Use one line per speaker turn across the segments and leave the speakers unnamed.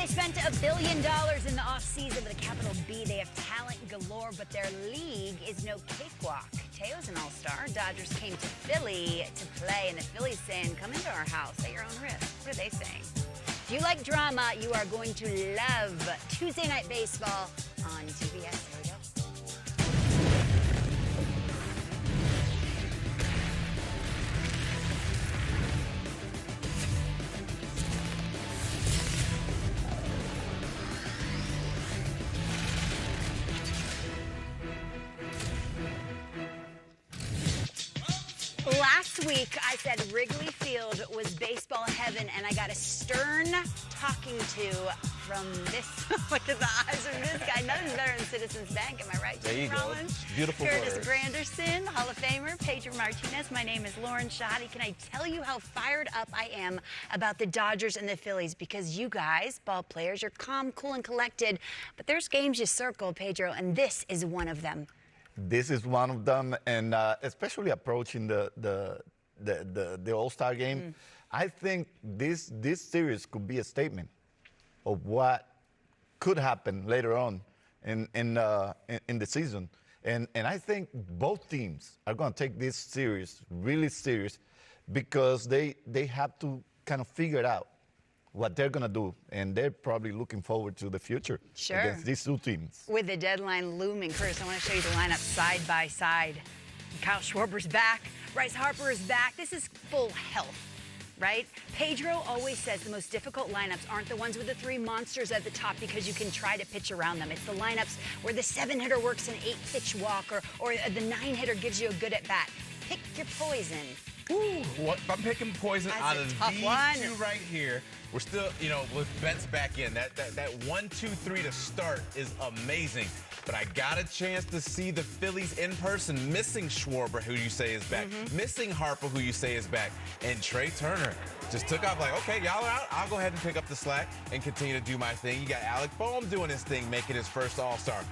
They spent $1 billion in the offseason with a capital B. They have talent galore, but their league is no cakewalk. Teo's an all-star. Dodgers came to Philly to play, and the Phillies saying, come into our house at your own risk. What are they saying? If you like drama, you are going to love Tuesday Night Baseball on TBS. Here we go. Last week, I said Wrigley Field was baseball heaven, and I got a stern talking to from this. Look at the eyes of this guy. Nothing's better than Citizens Bank, am I right?
There you go. Beautiful
Curtis
words.
Granderson, Hall of Famer, Pedro Martinez. My name is Lauren Shotty. Can I tell you how fired up I am about the Dodgers and the Phillies? Because you guys, ball players, you're calm, cool, and collected, but there's games you circle, Pedro, and this is one of them.
This is one of them, and especially approaching the All-Star game, I think this series could be a statement of what could happen later on in the season, and I think both teams are going to take this series really serious because they have to kind of figure it out what they're going to do, and they're probably looking forward to the future against these two teams.
With the deadline looming, Curtis, I want to show you the lineup side by side. Kyle Schwarber's back. Bryce Harper is back. This is full health, right? Pedro always says the most difficult lineups aren't the ones with the three monsters at the top because you can try to pitch around them. It's the lineups where the 7-hitter works an 8-pitch walk or the 9-hitter gives you a good at-bat. Pick your poison.
Ooh, what, I'm picking poison out of these two right here. We're still, with Betts back in. That 1, 2, 3 to start is amazing. But I got a chance to see the Phillies in person, missing Schwarber, who you say is back, missing Harper, who you say is back, and Trey Turner just took off like, okay, y'all are out. I'll go ahead and pick up the slack and continue to do my thing. You got Alec Boehm doing his thing, making his first All-Star.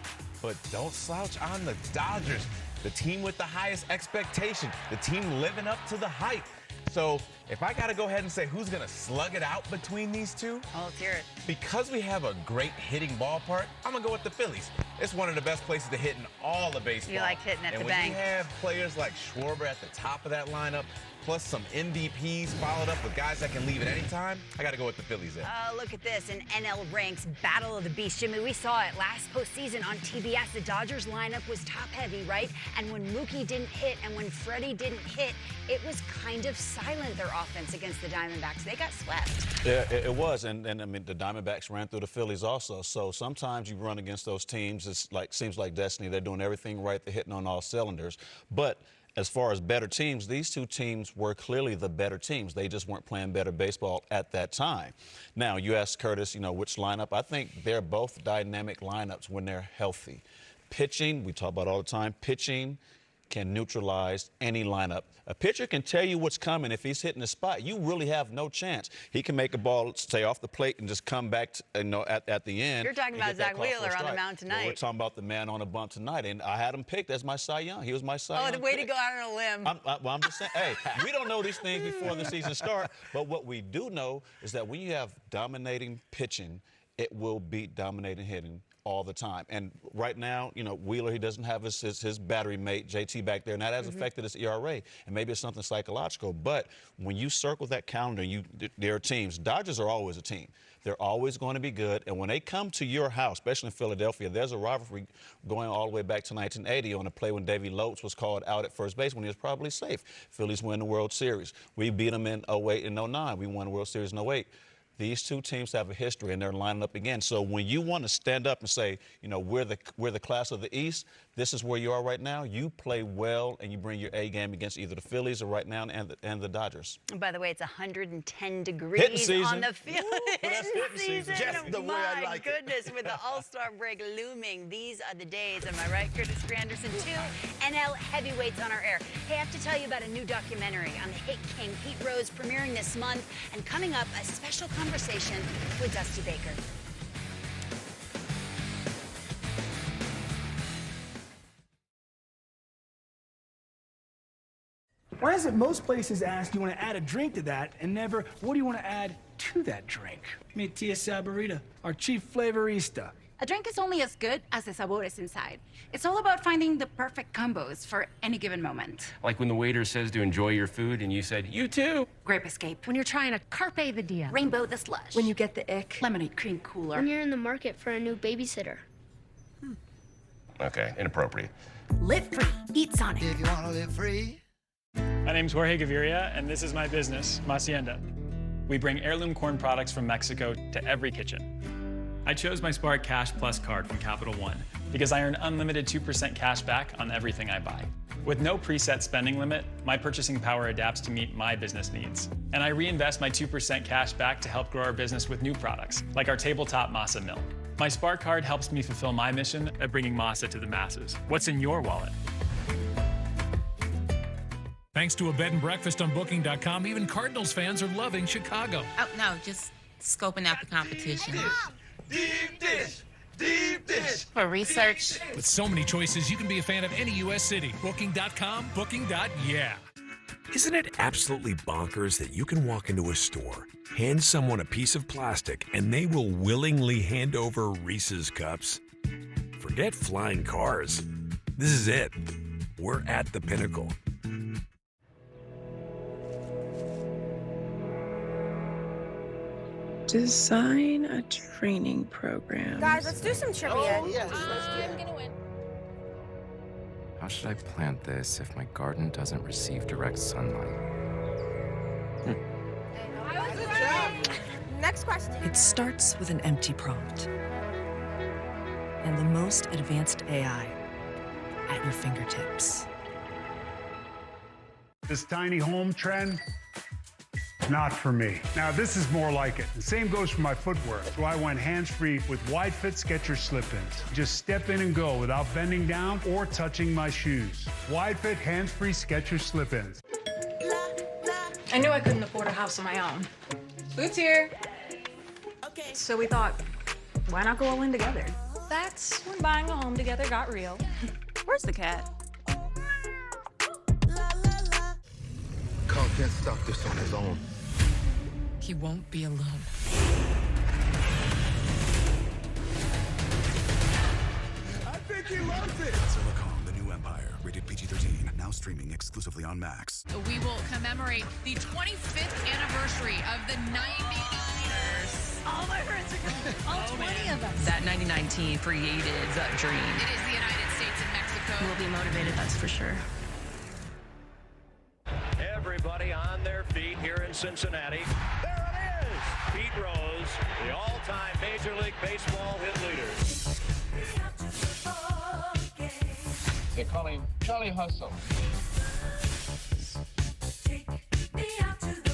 But don't slouch on the Dodgers, the team with the highest expectation, the team living up to the hype. So if I got to go ahead and say who's going to slug it out between these two,
oh, let's hear it.
Because we have a great hitting ballpark, I'm going to go with the Phillies. It's one of the best places to hit in all of baseball.
You like hitting at the bank.
And when you have players like Schwarber at the top of that lineup, plus some MVPs followed up with guys that can leave at any time, I got to go with the Phillies there.
Oh, look at this, an NL Ranks Battle of the Beasts. Jimmy, we saw it last postseason on TBS. The Dodgers lineup was top-heavy, right? And when Mookie didn't hit and when Freddie didn't hit, it was kind of silent, their offense against the Diamondbacks. They got swept.
Yeah, it was, and I mean, the Diamondbacks ran through the Phillies also. So sometimes you run against those teams, seems like destiny. They're doing everything right. They're hitting on all cylinders. But as far as better teams, these two teams were clearly the better teams. They just weren't playing better baseball at that time. Now, you asked Curtis, which lineup. I think they're both dynamic lineups when they're healthy. Pitching, we talk about all the time, pitching can neutralize any lineup. A pitcher can tell you what's coming. If he's hitting the spot, you really have no chance. He can make a ball stay off the plate and just come back at the end.
You're talking about Zach Wheeler on the mound tonight.
Well, we're talking about the man on the bump tonight, and I had him picked as my Cy Young. He was my Cy Young.
Oh, the way to go out on a limb.
I'm just saying, hey, we don't know these things before the season starts, but what we do know is that when you have dominating pitching, it will beat dominating hitting all the time. And right now, Wheeler, he doesn't have his battery mate, JT, back there, and that has affected his ERA. And maybe it's something psychological. But when you circle that calendar, there are teams. Dodgers are always a team. They're always going to be good. And when they come to your house, especially in Philadelphia, there's a rivalry going all the way back to 1980 on a play when Davey Lopes was called out at first base when he was probably safe. Phillies win the World Series. We beat them in 08 and 09. We won the World Series in 08. These two teams have a history, and they're lining up again. So when you want to stand up and say, we're the class of the East, this is where you are right now, you play well and you bring your A game against either the Phillies or right now and the Dodgers.
And by the way, it's 110 degrees on the field.
Hitting season. Just the way I like
it. My goodness, with the All-Star break looming, these are the days. Am I right, Curtis Granderson? 2 NL heavyweights on our air. Hey, I have to tell you about a new documentary on the hit king Pete Rose premiering this month, and coming up, a special conversation with Dusty Baker.
Why is is it most places ask, you want to add a drink to that, and never, what do you want to add to that drink? Meet Tia Saborita, our chief flavorista.
A drink is only as good as the sabores inside. It's all about finding the perfect combos for any given moment.
Like when the waiter says to enjoy your food and you said, you too.
Grape Escape.
When you're trying to carpe the diem.
Rainbow the Slush.
When you get the ick.
Lemonade Cream Cooler.
When you're in the market for a new babysitter.
Okay, inappropriate.
Live free. Eat Sonic.
If you want to live free.
My name's Jorge Gaviria, and this is my business, Hacienda. We bring heirloom corn products from Mexico to every kitchen. I chose my Spark Cash Plus card from Capital One because I earn unlimited 2% cash back on everything I buy. With no preset spending limit, my purchasing power adapts to meet my business needs. And I reinvest my 2% cash back to help grow our business with new products, like our tabletop masa mill. My Spark card helps me fulfill my mission of bringing masa to the masses. What's in your wallet?
Thanks to a bed and breakfast on Booking.com, even Cardinals fans are loving Chicago.
Oh, no, just scoping out the competition.
Deep dish! Deep dish!
For research.
With so many choices, you can be a fan of any U.S. city. Booking.com, Booking.yeah.
Isn't it absolutely bonkers that you can walk into a store, hand someone a piece of plastic, and they will willingly hand over Reese's cups? Forget flying cars. This is it. We're at the pinnacle.
Design a training program.
Guys, let's do some trivia.
Oh, yes, let's do it.
I'm gonna win.
How should I plant this if my garden doesn't receive direct sunlight?
Next question.
It starts with an empty prompt and the most advanced AI at your fingertips.
This tiny home trend, not for me. Now, this is more like it. The same goes for my footwear. So I went hands-free with wide-fit Skechers slip-ins. Just step in and go without bending down or touching my shoes. Wide-fit, hands-free Skechers slip-ins.
I knew I couldn't afford a house of my own. Food's here. Okay. So we thought, why not go all in together? That's when buying a home together got real. Where's the cat?
Carl can't stop this on his own.
He won't be alone.
I think he loves it.
Silicon, the new empire. Rated PG-13. Now streaming exclusively on Max.
We will commemorate the 25th anniversary of the 99ers.
All my friends are going. All 20 of us.
That 99 team created that dream.
It is the United States and Mexico.
We'll be motivated, that's for sure.
Everybody on their feet here in Cincinnati. There it is! Pete Rose, the all-time Major League Baseball hit leader.
They call him Charlie Hustle.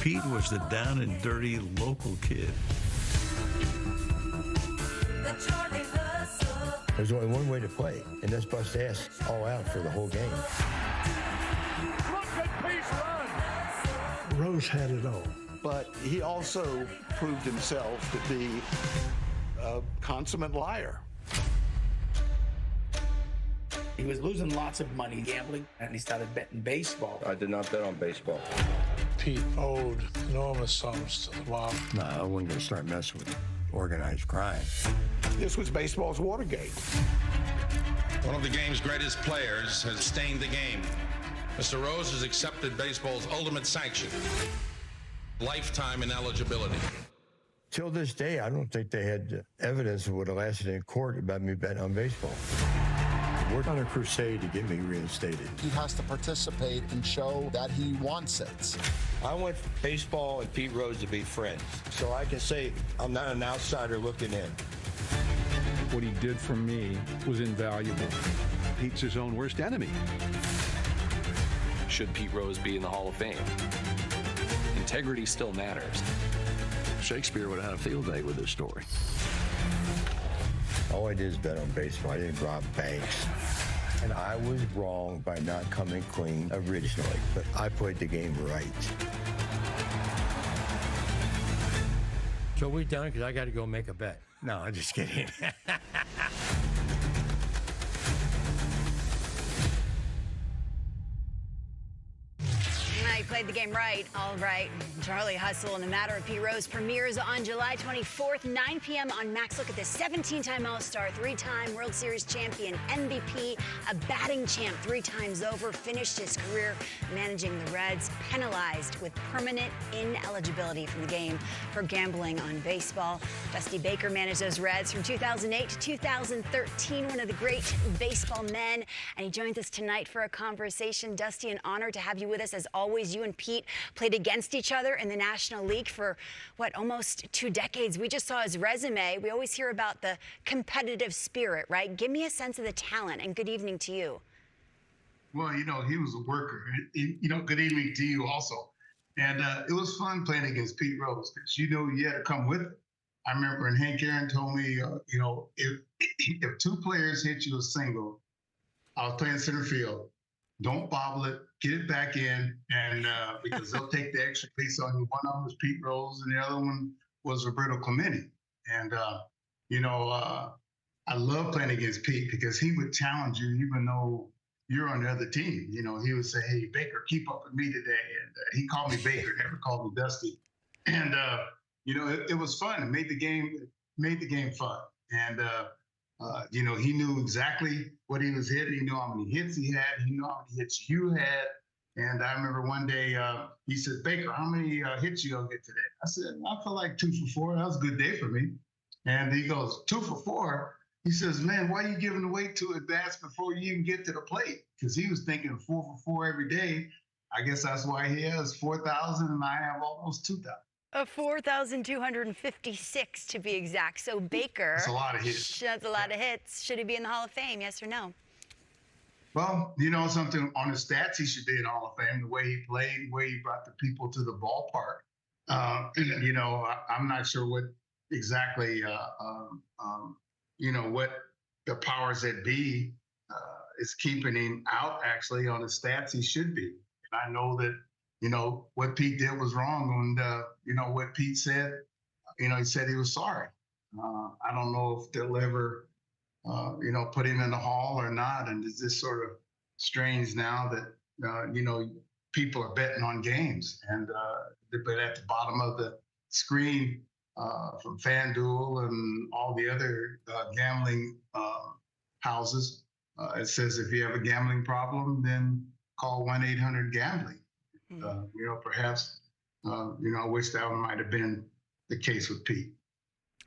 Pete was the down and dirty local kid.
There's only one way to play, and that's bust ass all out for the whole game.
Rose had it all.
But he also proved himself to be a consummate liar.
He was losing lots of money gambling, and he started betting baseball.
I did not bet on baseball.
Pete owed enormous sums to the mob.
No, I wasn't going to start messing with organized crime.
This was baseball's Watergate.
One of the game's greatest players has stained the game. Mr. Rose has accepted baseball's ultimate sanction, lifetime ineligibility.
Till this day, I don't think they had evidence of what lasted in court about me betting on baseball. We're on a crusade to get me reinstated.
He has to participate and show that he wants it.
I want baseball and Pete Rose to be friends, so I can say I'm not an outsider looking in.
What he did for me was invaluable. Pete's his own worst enemy.
Should Pete Rose be in the Hall of Fame? Integrity still matters.
Shakespeare would have had a field day with this story. All I did is bet on baseball. I didn't rob banks. And I was wrong by not coming clean originally, but I played the game right. So we done? Because I got to go make a bet. No, I'm just kidding.
My played the game right. All right. Charlie Hustle and the Matter of Pete Rose premieres on July 24th, 9 p.m. on Max. Look at this. 17-time All-Star, 3-time World Series champion, MVP, a batting champ 3 times over, finished his career managing the Reds, penalized with permanent ineligibility from the game for gambling on baseball. Dusty Baker managed those Reds from 2008 to 2013, one of the great baseball men. And he joins us tonight for a conversation. Dusty, an honor to have you with us. As always, you and Pete played against each other in the National League for, almost 2 decades. We just saw his resume. We always hear about the competitive spirit, right? Give me a sense of the talent, and good evening to you.
Well, he was a worker. Good evening to you also. And it was fun playing against Pete Rose because, you had to come with it. I remember when Hank Aaron told me, if 2 players hit you a single, I was playing center field. Don't bobble it, get it back in, and because they'll take the extra base on you. One of them was Pete Rose, and the other one was Roberto Clemente. And I love playing against Pete because he would challenge you, even though you're on the other team. He would say, "Hey, Baker, keep up with me today." And he called me Baker, never called me Dusty. And it was fun. It made the game fun. And he knew exactly what he was hitting. He knew how many hits he had. He knew how many hits you had. And I remember one day he said, "Baker, how many hits you gonna get today?" I said, "I feel like 2 for 4. That was a good day for me." And he goes, 2 for 4? He says, "Man, why are you giving away 2 at bats before you even get to the plate?" Because he was thinking 4 for 4 every day. I guess that's why he has 4,000 and I have almost 2,000.
4,256 to be exact. So Baker,
that's a lot of hits.
That's a lot of hits. Should he be in the Hall of Fame? Yes or no?
Well, something on his stats, he should be in the Hall of Fame. The way he played, the way he brought the people to the ballpark. I'm not sure what exactly, what the powers that be is keeping him out. Actually, on his stats, he should be. And I know that. What Pete did was wrong. And, what Pete said, he said he was sorry. I don't know if they'll ever, put him in the hall or not. And it's just sort of strange now that, people are betting on games. And but at the bottom of the screen from FanDuel and all the other gambling houses, it says if you have a gambling problem, then call 1-800-GAMBLING. Perhaps, I wish that might have been the case with Pete.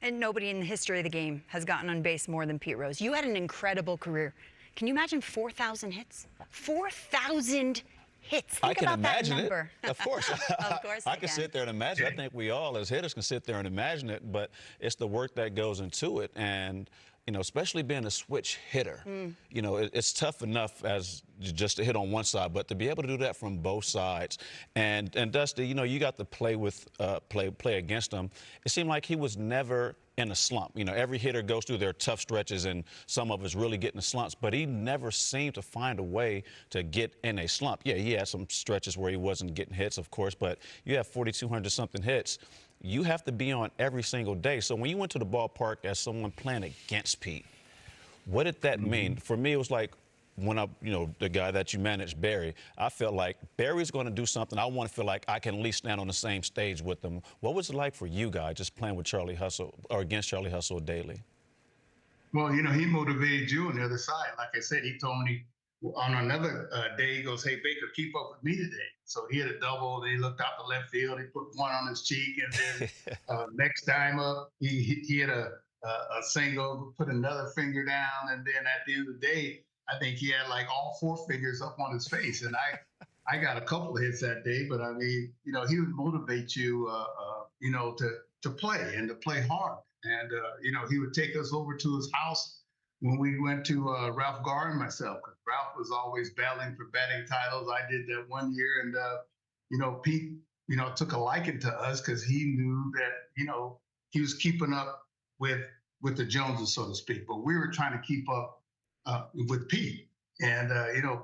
And nobody in the history of the game has gotten on base more than Pete Rose. You had an incredible career. Can you imagine 4,000 hits? 4,000 hits. Think
I can
about
imagine
that number.
it. Of course.
Of course
I can sit there and imagine. I think we all, as hitters, can sit there and imagine it, but it's the work that goes into it. And especially being a switch hitter, it's tough enough as just to hit on one side, but to be able to do that from both sides. And Dusty, you got to play with play against him. It seemed like he was never in a slump. Every hitter goes through their tough stretches, and some of us really get in the slumps, but he never seemed to find a way to get in a slump. Yeah, he had some stretches where he wasn't getting hits, of course, but you have 4,200-something hits. You have to be on every single day. So when you went to the ballpark as someone playing against Pete, what did that mean? For me, it was like when the guy that you managed, Barry, I felt like Barry's going to do something. I want to feel like I can at least stand on the same stage with him. What was it like for you guys just playing with Charlie Hustle or against Charlie Hustle daily?
Well, he motivated you on the other side. Like I said, he told me on another day, he goes, "Hey, Baker, keep up with me today." So he had a double. Then he looked out the left field. He put one on his cheek. And then next time up, he had a single, put another finger down. And then at the end of the day, I think he had like all 4 fingers up on his face. And I got a couple of hits that day. But I mean, he would motivate you, to play and to play hard. And, he would take us over to his house when we went to Ralph Garr and myself, because Ralph was always battling for batting titles. I did that one year, and Pete, took a liking to us because he knew that he was keeping up with the Joneses, so to speak. But we were trying to keep up with Pete, and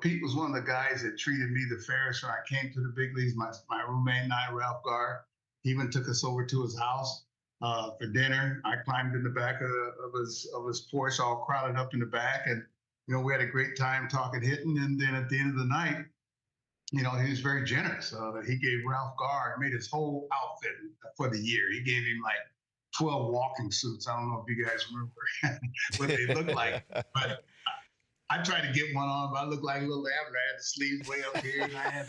Pete was one of the guys that treated me the fairest when I came to the big leagues. My roommate and I, Ralph Garr, he even took us over to his house for dinner. I climbed in the back of his Porsche, all crowded up in the back, and we had a great time talking hitting. And then at the end of the night, he was very generous. He gave Ralph Garr, made his whole outfit for the year. He gave him like 12 walking suits. I don't know if you guys remember what they looked like, but I tried to get one on, but I looked like a little Abner. I had the sleeves way up here, and I had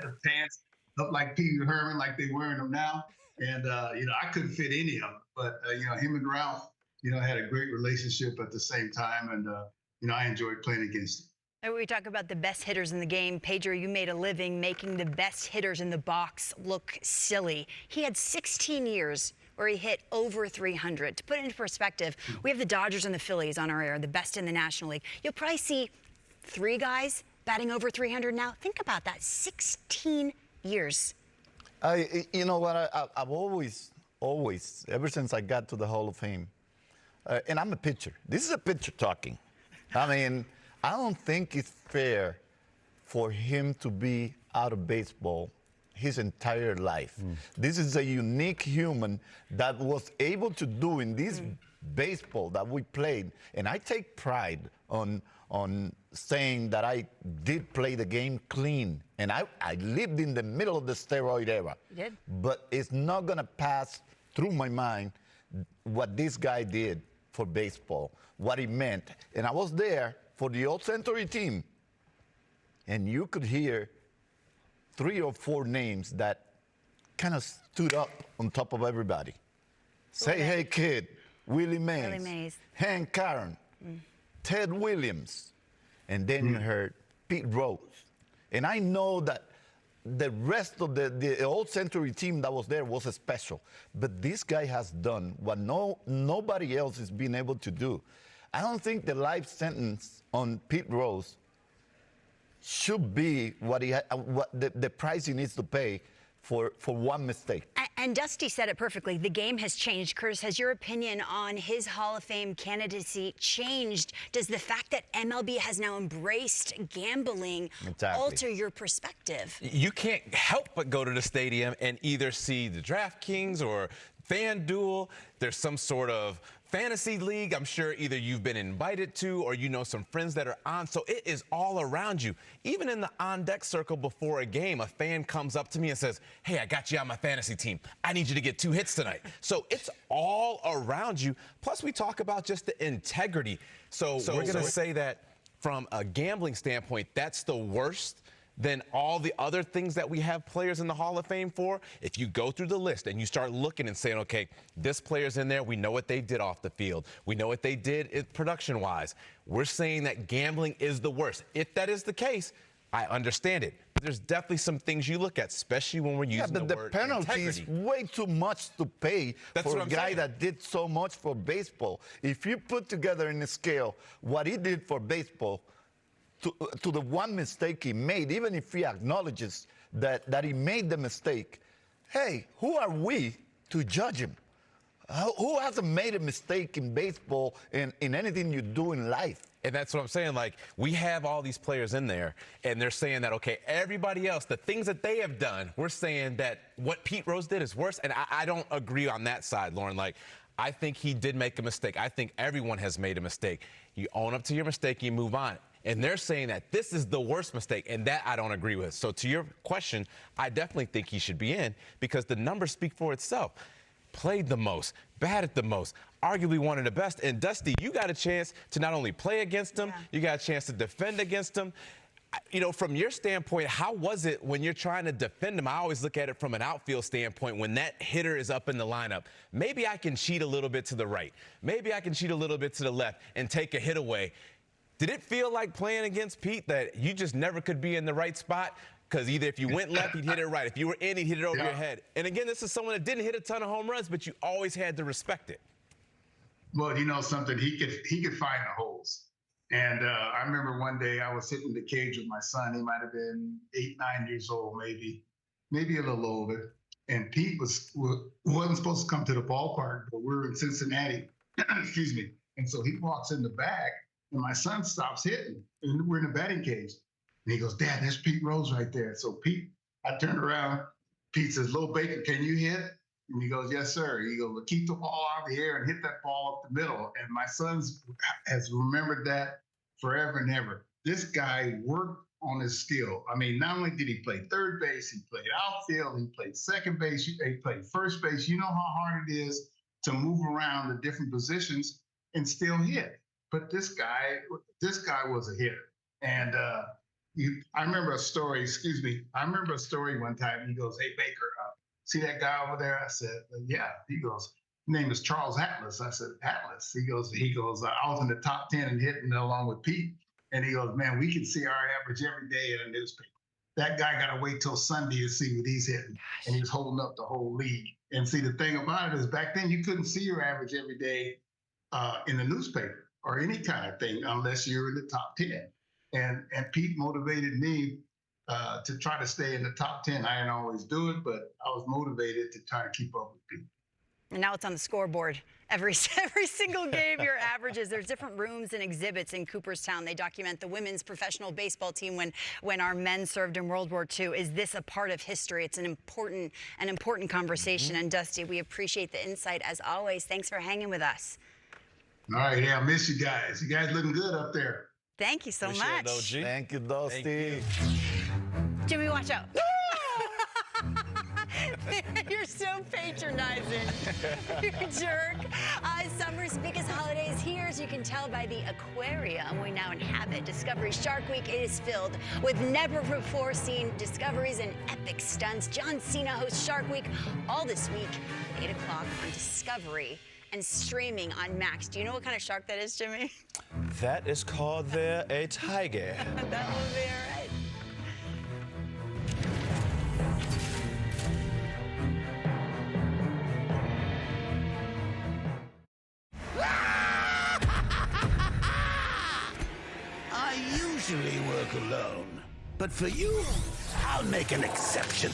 the pants up like Pee Wee Herman, like they wearing them now. And I couldn't fit any of them. But him and Ralph, had a great relationship at the same time, and I enjoyed playing against him.
And we talk about the best hitters in the game. Pedro, you made a living making the best hitters in the box look silly. He had 16 years where he hit over 300. To put it into perspective, we have the Dodgers and the Phillies on our air, the best in the National League. You'll probably see 3 guys batting over 300 now. Think about that, 16 years.
You know what, I've always, ever since I got to the Hall of Fame, and I'm a pitcher. This is a pitcher talking. I mean, I don't think it's fair for him to be out of baseball his entire life. This is a unique human that was able to do in this baseball that we played, and I take pride on saying that I did play the game clean, and I lived in the middle of the steroid era.
You did?
But it's not gonna pass through my mind what this guy did for baseball, what he meant. And I was there for the Old Century team, and you could hear 3 or 4 names that kind of stood up on top of everybody. Say Hey Kid, Willie Mays, Hank Aaron, Ted Williams, and then you heard Pete Rose. And I know that the rest of the Old Century team that was there was special, but this guy has done what nobody else has been able to do. I don't think the life sentence on Pete Rose should be what the price he needs to pay for one mistake.
And Dusty said it perfectly. The game has changed. Curtis, has your opinion on his Hall of Fame candidacy changed? Does the fact that MLB has now embraced gambling alter your perspective?
You can't help but go to the stadium and either see the DraftKings or FanDuel. There's some sort of fantasy league I'm sure either you've been invited to or you know some friends that are on. So it is all around you. Even in the on-deck circle before a game, a fan comes up to me and says, hey, I got you on my fantasy team. I need you to get 2 hits tonight. So it's all around you. Plus, we talk about just the integrity. So we're going to say that from a gambling standpoint, that's the worst. Then all the other things that we have players in the Hall of Fame for, if you go through the list and you start looking and saying, okay, this player's in there, we know what they did off the field, we know what they did production-wise, we're saying that gambling is the worst. If that is the case, I understand it. But there's definitely some things you look at, especially when we're using the word
penalty
integrity.
is way too much to pay for a guy that did so much for baseball. If you put together in a scale what he did for baseball, to the one mistake he made, even if he acknowledges that he made the mistake, hey, who are we to judge him? Who hasn't made a mistake in baseball and in anything you do in life?
And that's what I'm saying. Like, we have all these players in there, and they're saying that, okay, everybody else, the things that they have done, we're saying that what Pete Rose did is worse. And I don't agree on that side, Lauren. Like, I think he did make a mistake. I think everyone has made a mistake. You own up to your mistake, you move on. And they're saying that this is the worst mistake, and that I don't agree with. So to your question, I definitely think he should be in because the numbers speak for itself. Played the most, batted the most, arguably one of the best. And Dusty, you got a chance to not only play against him, you got a chance to defend against him. You know, from your standpoint, how was it when you're trying to defend him? I always look at it from an outfield standpoint. When that hitter is up in the lineup, maybe I can cheat a little bit to the right. Maybe I can cheat a little bit to the left and take a hit away. Did it feel like playing against Pete that you just never could be in the right spot? Because either if you went left, he'd hit it right. If you were in, he'd hit it over your head. And again, this is someone that didn't hit a ton of home runs, but you always had to respect it.
Well, you know something, he could find the holes. And I remember one day I was sitting in the cage with my son. He might have been 8, 9 years old, maybe a little older. And Pete wasn't supposed to come to the ballpark, but we were in Cincinnati. Excuse me. And so he walks in the back. And my son stops hitting, and we're in the batting cage. And he goes, Dad, there's Pete Rose right there. So Pete, I turned around. Pete says, Lil Baker, can you hit? And he goes, yes, sir. He goes, well, keep the ball out of the air and hit that ball up the middle. And my son has remembered that forever and ever. This guy worked on his skill. I mean, not only did he play third base, he played outfield, he played second base, he played first base. You know how hard it is to move around the different positions and still hit. But this guy was a hitter. And I remember a story, one time. He goes, "Hey, Baker, see that guy over there?" I said, "Yeah." He goes, "His name is Charles Atlas." I said, "Atlas?" He goes, "I was in the top 10 and hitting along with Pete." And he goes, "Man, we can see our average every day in a newspaper. That guy got to wait till Sunday to see what he's hitting." Gosh. And he was holding up the whole league. And see, the thing about it is back then you couldn't see your average every day in the newspaper or any kind of thing unless you're in the top 10. And Pete motivated me to try to stay in the top 10. I didn't always do it, but I was motivated to try to keep up with Pete.
And now it's on the scoreboard. Every single game, your averages. There's different rooms and exhibits in Cooperstown. They document the women's professional baseball team when our men served in World War II. Is this a part of history? It's an important conversation. And Dusty, we appreciate the insight as always. Thanks for hanging with us.
All right, yeah, I miss you guys. You guys looking good up there.
Thank you so much.
It,
Thank you, Dusty.
Thank you.
Jimmy, watch out. You're so patronizing. You jerk. Summer's biggest holiday is here, as you can tell by the aquarium we now inhabit. Discovery Shark Week is filled with never-before-seen discoveries and epic stunts. John Cena hosts Shark Week all this week at 8 o'clock on Discovery and streaming on Max. Do you know what kind of shark that is, Jimmy?
That is called a tiger.
That will be all right.
I usually work alone, but for you, I'll make an exception.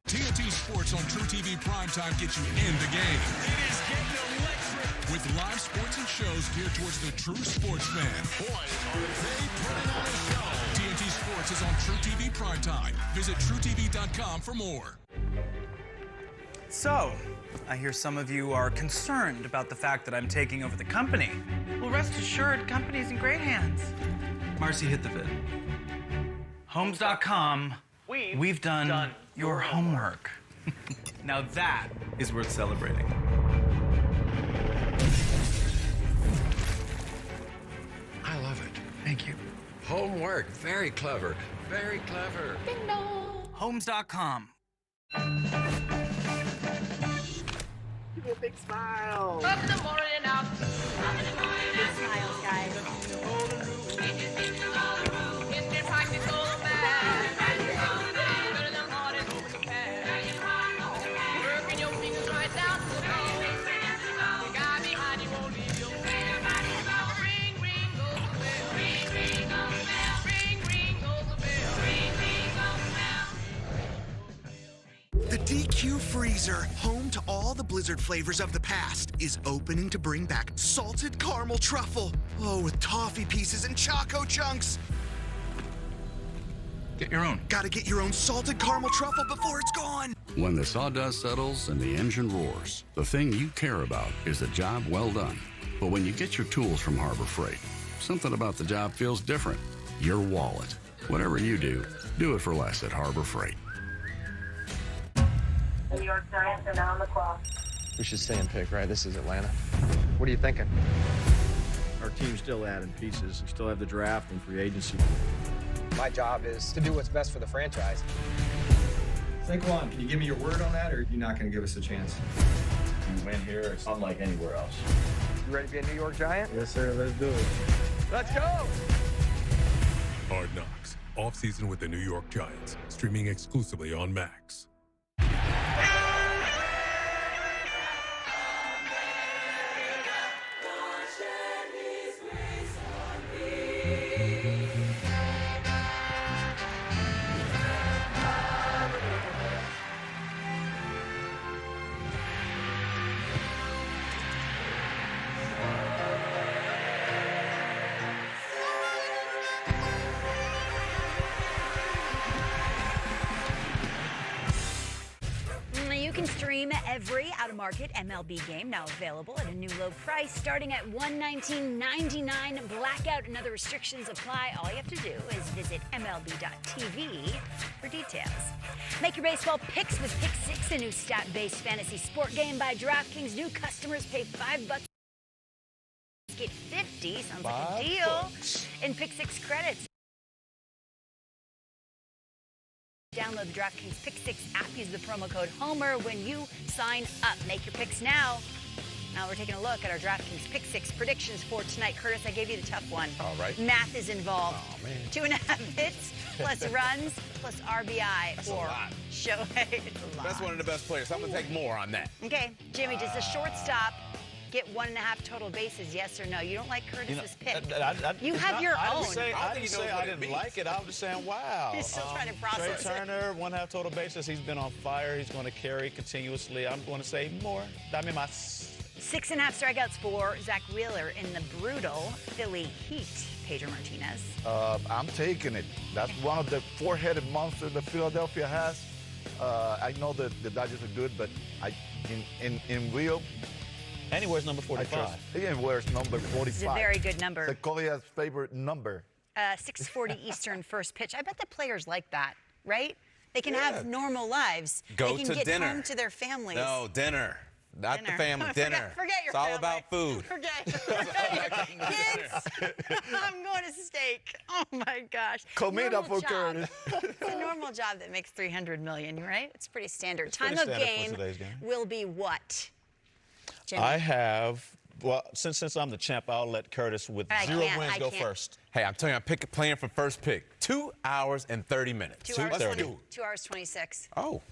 TNT Sports on True TV Primetime gets you in the game. It is getting electric. With live sports and shows geared towards the true sports fan. Boy, are they putting on a show. TNT Sports is on True TV Primetime. Visit TrueTV.com for more.
So, I hear some of you are concerned about the fact that I'm taking over the company. Well, rest assured, company's in great hands. Marcy, hit the bid. Homes.com, we've done your homework. Now that is worth celebrating.
I love it.
Thank you.
Homework, very clever, very clever.
Ding dong. Homes.com.
Give me a big smile.
Up in the morning, up in the morning,
big smiles, guys.
Instant practice all back. Good in the morning, open the pad. Working your fingers right down to the bone. The guy behind you won't leave you. Ring, ring, goes the bell. Ring, ring, goes the bell. Ring, ring, goes the bell. Ring, ring, goes the bell.
The DQ Freezer, home to all the Blizzard flavors of the past, is opening to bring back salted caramel truffle. Oh, with toffee pieces and choco chunks.
Get your own.
Gotta get your own salted caramel truffle before it's gone.
When the sawdust settles and the engine roars, the thing you care about is a job well done. But when you get your tools from Harbor Freight, something about the job feels different. Your wallet. Whatever you do it for less at Harbor Freight.
New York Giants are now on the clock.
We should stay and pick, right? This is Atlanta. What are you thinking?
Our team's still adding pieces. We still have the draft and free agency.
My job is to do what's best for the franchise.
Saquon, can you give me your word on that, or are you not going to give us a chance?
You win here, it's unlike anywhere else.
You ready to be a New York Giant?
Yes, sir. Let's do it.
Let's go!
Hard Knocks, off-season with the New York Giants, streaming exclusively on Max.
can stream every out-of-market MLB game now available at a new low price starting at $119.99. Blackout and other restrictions apply. All you have to do is visit MLB.tv for details. Make your baseball picks with Pick 6, a new stat-based fantasy sport game by DraftKings. New customers pay $5. Get 50. Sounds like a deal. In Pick 6 credits. Download the DraftKings Pick 6 app. Use the promo code HOMER when you sign up. Make your picks now. Now we're taking a look at our DraftKings Pick 6 predictions for tonight. Curtis, I gave you the tough one.
All right.
Math is involved.
Oh, man.
2.5 hits plus runs plus RBI for Shohei. It's a lot.
That's one of the best players. I'm going to take more on that.
Okay, Jimmy, does the shortstop get 1.5 total bases, yes or no? You don't like Curtis's pick. You have your own.
I didn't say I didn't like it. I was just saying, wow.
He's still trying to process
Trey Turner, 1.5 total bases. He's been on fire. He's going to carry continuously. I'm going to say more. I mean, my
6.5 strikeouts for Zach Wheeler in the brutal Philly Heat. Pedro Martinez.
I'm taking it. That's one of the four-headed monsters that Philadelphia has. I know that the Dodgers are good, but in real.
And he wears number 45.
He wears number 45.
It's a very good number.
Sequoia's favorite number.
6:40 Eastern first pitch. I bet the players like that, right? They can have normal lives.
Go
they
to
can get
dinner.
home to their families.
No, dinner. Not the family. Dinner.
Forget your
It's all
family.
about food.
Forget kids. I'm going to steak. Oh my gosh.
Comida for Curtis.
It's a normal job that makes $300 million, right? It's pretty standard.
It's
Time
pretty
of
standard for
game
today's game.
will be what? Jimmy?
I have, well, since I'm the champ, I'll let Curtis with 0 wins go first.
Hey, I'm telling you, I'm playing for first pick. 2 hours and 30 minutes.
2 hours 26.
Oh.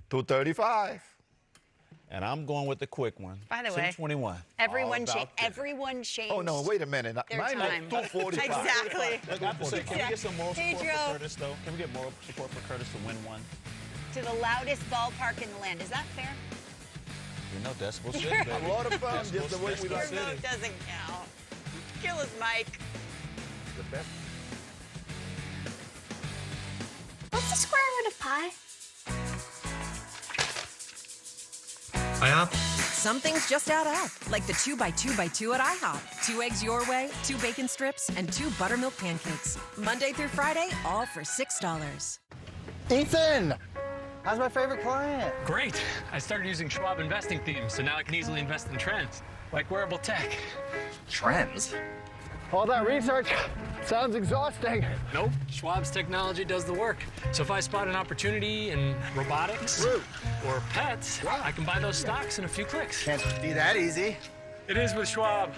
2:35.
And I'm going with the quick one.
By the way,
2:21.
everyone changed.
Oh, no, wait a minute. Mine was 2:45.
Exactly.
Look, I have to say, can we get some moral support
Pedro.
for Curtis, though? Can we get moral support for Curtis to win one?
To the loudest ballpark in the land. Is that fair?
You know, Decibel City,
Your-
baby.
A lot of fun, just the way we
Your
like it.
vote doesn't count. Kill his mic.
The best.
What's the square root of pi?
IHOP?
Some things just add up, like the 2x2x2 at IHOP. 2 eggs your way, 2 bacon strips, and 2 buttermilk pancakes. Monday through Friday, all for $6.
Ethan! How's my favorite client?
Great. I started using Schwab investing themes, so now I can easily invest in trends, like wearable tech.
Trends? All that research sounds exhausting.
Nope. Schwab's technology does the work. So if I spot an opportunity in robotics or pets, I can buy those stocks in a few clicks.
Can't be that easy.
It is with Schwab.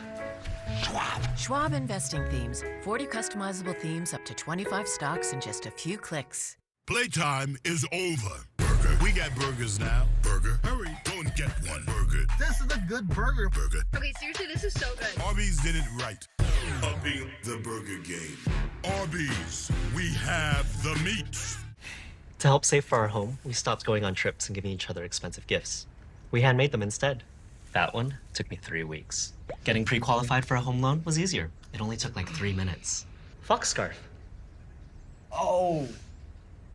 Schwab investing themes. 40 customizable themes, up to 25 stocks in just a few clicks.
Playtime is over. Burger. We got burgers now. Burger. Hurry. Go and get one. Burger.
This is a good burger.
Burger.
Okay, seriously, this is so good.
Arby's did it right. Upping the burger game. Arby's. We have the meats.
To help save for our home, we stopped going on trips and giving each other expensive gifts. We handmade them instead. That one took me 3 weeks. Getting pre-qualified for a home loan was easier. It only took like 3 minutes. Fox scarf.
Oh.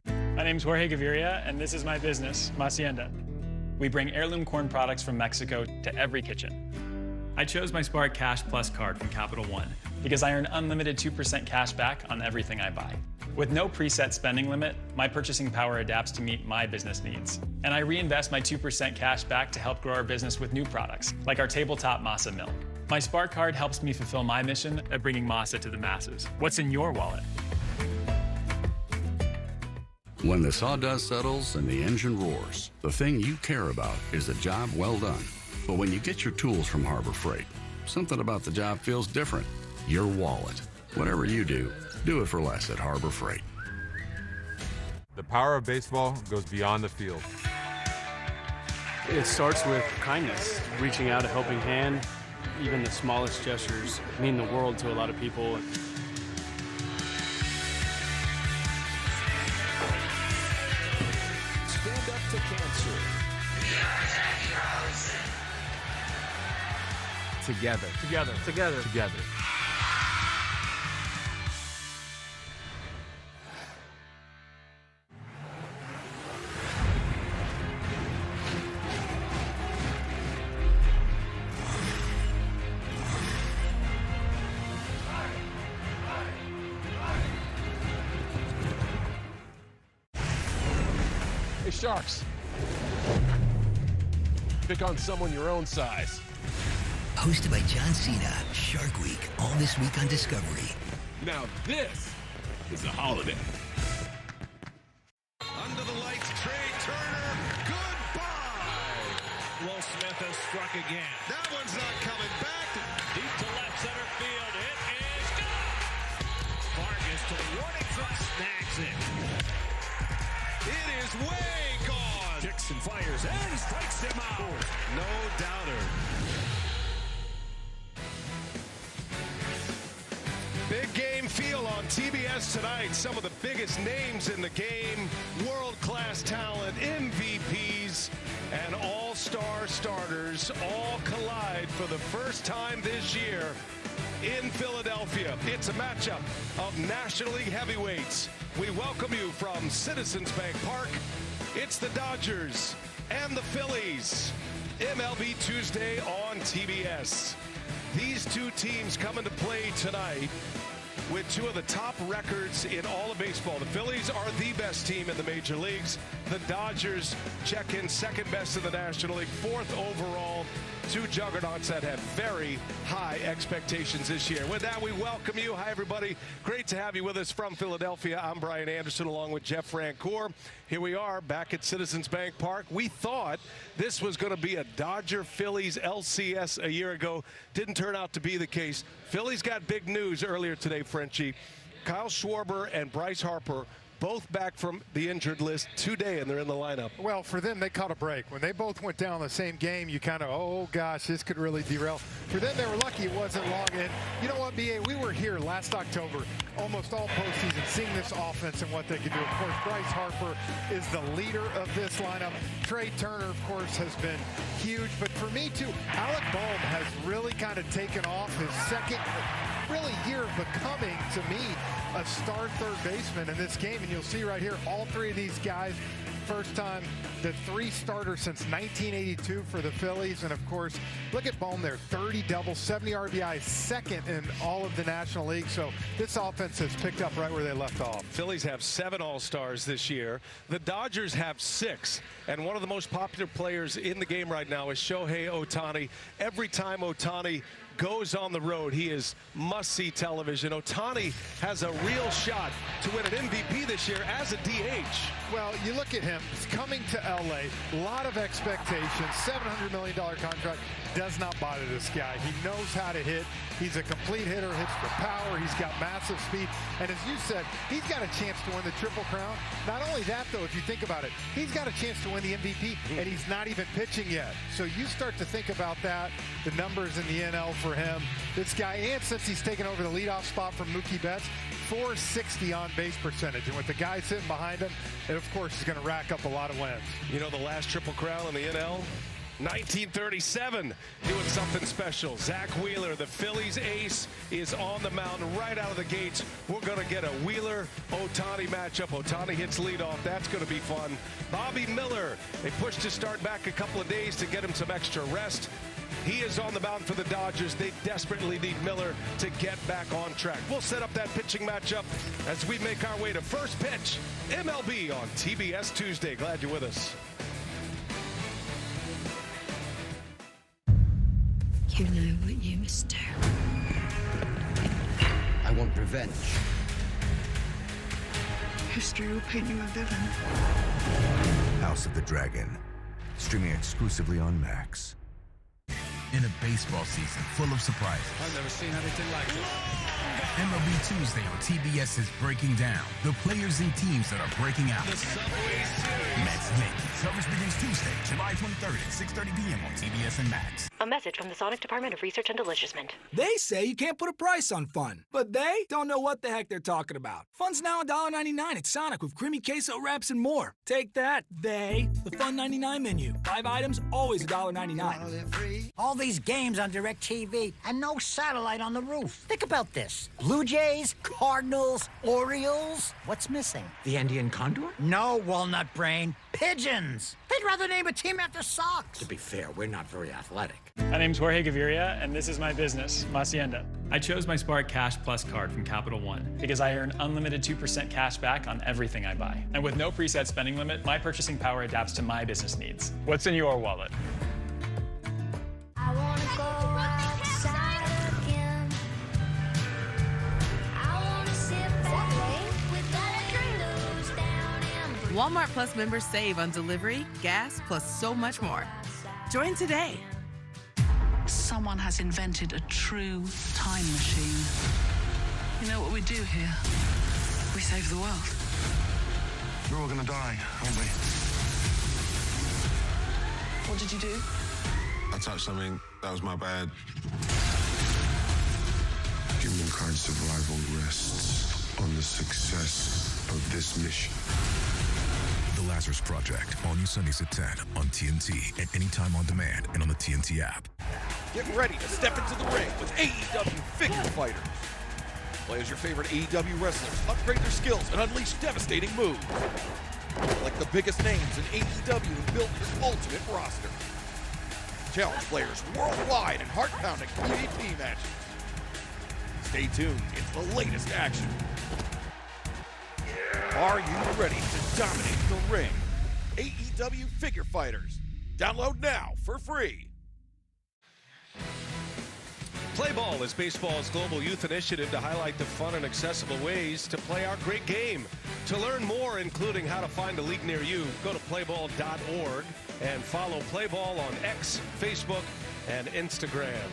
My name's Jorge Gaviria, and this is my business, Hacienda. We bring heirloom corn products from Mexico to every kitchen. I chose my Spark Cash Plus card from Capital One because I earn unlimited 2% cash back on everything I buy. With no preset spending limit, my purchasing power adapts to meet my business needs. And I reinvest my 2% cash back to help grow our business with new products, like our tabletop Masa Mill. My Spark card helps me fulfill my mission of bringing Masa to the masses. What's in your wallet?
When the sawdust settles and the engine roars, the thing you care about is a job well done. But when you get your tools from Harbor Freight, something about the job feels different. Your wallet. Whatever you do it for less at Harbor Freight.
The power of baseball goes beyond the field.
It starts with kindness, reaching out a helping hand. Even the smallest gestures mean the world to a lot of people.
Stand up to cancer.
Together.
Together. Together.
Together.
Sharks. Pick on someone your own size.
Hosted by John Cena, Shark Week, all this week on Discovery.
Now this is a holiday.
Under the lights, Trey Turner. Goodbye. Will Smith has struck again. That one's not coming back. Deep to left center field. It is gone. Vargas to the warning track. Snags it. It is way gone. Kicks and fires and strikes him out. No doubter. Big game feel on TBS tonight. Some of the biggest names in the game, world-class talent, MVPs, and all-star starters all collide for the first time this year in Philadelphia. It's a matchup of National League heavyweights. We welcome you from Citizens Bank Park. It's the Dodgers and the Phillies. MLB Tuesday on TBS. These two teams come into play tonight with two of the top records in all of baseball. The Phillies are the best team in the major leagues. The Dodgers check in second best in the National League, fourth overall. Two juggernauts that have very high expectations this year. With that, we welcome you. Hi, everybody. Great to have you with us from Philadelphia. I'm Brian Anderson along with Jeff Francoeur. Here we are back at Citizens Bank Park. We thought this was going to be a Dodger-Phillies LCS a year ago. Didn't turn out to be the case. Phillies got big news earlier today, Frenchie. Kyle Schwarber and Bryce Harper both back from the injured list today, and they're in the lineup.
Well, for them, they caught a break. When they both went down the same game, you kind of, oh, gosh, this could really derail. For them, they were lucky it wasn't long. And you know what, B.A., we were here last October, almost all postseason, seeing this offense and what they could do. Of course, Bryce Harper is the leader of this lineup. Trey Turner, of course, has been huge. But for me, too, Alec Bohm has really kind of taken off his second really year of becoming, to me, a star third baseman in this game. And you'll see right here, all three of these guys, first time, the three starters since 1982 for the Phillies. And of course, look at Bohm there, 30 doubles, 70 RBIs, second in all of the National League. So this offense has picked up right where they left off.
Phillies have 7 All-Stars this year. The Dodgers have 6. And one of the most popular players in the game right now is Shohei Ohtani. Every time Ohtani goes on the road, he is must-see television. Ohtani has a real shot to win an MVP this year as a DH.
Well, you look at him, he's coming to LA, a lot of expectations, $700 million contract, does not bother this guy. He knows how to hit. He's a complete hitter, hits for power. He's got massive speed. And as you said, he's got a chance to win the Triple Crown. Not only that, though, if you think about it, he's got a chance to win the MVP, and he's not even pitching yet. So you start to think about that, the numbers in the NL for him. This guy, and since he's taken over the leadoff spot from Mookie Betts, .460 on base percentage. And with the guy sitting behind him, it, of course, is going to rack up a lot of wins.
You know the last Triple Crown in the NL? 1937, doing something special. Zach Wheeler, the Phillies ace, is on the mound right out of the gates. We're going to get a Wheeler-Ohtani matchup. Ohtani hits leadoff. That's going to be fun. Bobby Miller, they pushed his start back a couple of days to get him some extra rest. He is on the mound for the Dodgers. They desperately need Miller to get back on track. We'll set up that pitching matchup as we make our way to first pitch. MLB on TBS Tuesday. Glad you're with us.
You know what you must do.
I want revenge.
History will paint you a villain.
House of the Dragon, streaming exclusively on Max.
In a baseball season full of surprises,
I've never seen anything like it.
MLB Tuesday on TBS is breaking down the players and teams that are breaking out. Mets Yankees. Coverage begins Tuesday, July 23rd at 6:30 p.m. on TBS and Max.
A message from the Sonic Department of Research and Deliciousment.
They say you can't put a price on fun, but they don't know what the heck they're talking about. Fun's now $1.99 at Sonic with creamy queso wraps and more. Take that, they. The Fun 99 menu. 5 items, always $1.99.
All these games on DirecTV and no satellite on the roof. Think about this. Blue Jays, Cardinals, Orioles. What's missing?
The Andean condor?
No, walnut brain. Pigeons. They'd rather name a team after socks.
To be fair, we're not very athletic.
My name's Jorge Gaviria, and this is my business, Hacienda. I chose my Spark Cash Plus card from Capital One because I earn unlimited 2% cash back on everything I buy. And with no preset spending limit, my purchasing power adapts to my business needs. What's in your wallet?
I wanna go outside again. I wanna sit back with the windows down and
Walmart Plus members save on delivery, gas, plus so much more. Join today.
Someone has invented a true time machine. You know what we do here? We save the world.
We're all gonna die, aren't we?
What did you do?
I touched something. That was my bad. Humankind's survival rests on the success of this mission.
The Lazarus Project, all new Sundays at 10 on TNT and anytime on demand and on the TNT app.
Get ready to step into the ring with AEW Figure Fighters. Play as your favorite AEW wrestlers, upgrade their skills, and unleash devastating moves. Like the biggest names in AEW and build this ultimate roster. Challenge players worldwide in heart-pounding PvP matches. Stay tuned, it's the latest action. Are you ready to dominate the ring? AEW Figure Fighters. Download now for free.
Play Ball is baseball's global youth initiative to highlight the fun and accessible ways to play our great game. To learn more, including how to find a league near you, go to playball.org and follow Play Ball on X, Facebook, and Instagram.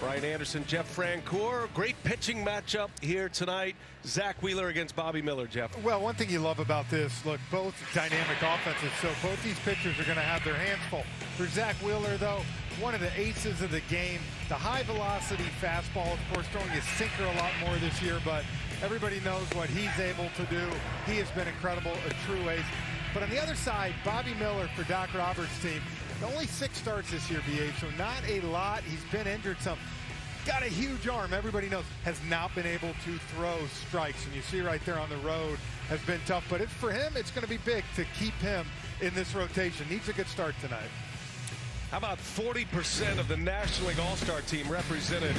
Brian Anderson, Jeff Francoeur, great pitching matchup here tonight. Zach Wheeler against Bobby Miller, Jeff.
Well, one thing you love about this, look, both dynamic offenses, so both these pitchers are going to have their hands full. For Zach Wheeler, though, one of the aces of the game, the high-velocity fastball, of course, throwing his sinker a lot more this year, but everybody knows what he's able to do. He has been incredible, a true ace. But on the other side, Bobby Miller for Doc Roberts' team, only 6 starts this year, BA, so not a lot. He's been injured some. Got a huge arm, everybody knows, has not been able to throw strikes. And you see right there on the road, has been tough. But for him, it's going to be big to keep him in this rotation. Needs a good start tonight.
How about 40% of the National League All-Star team represented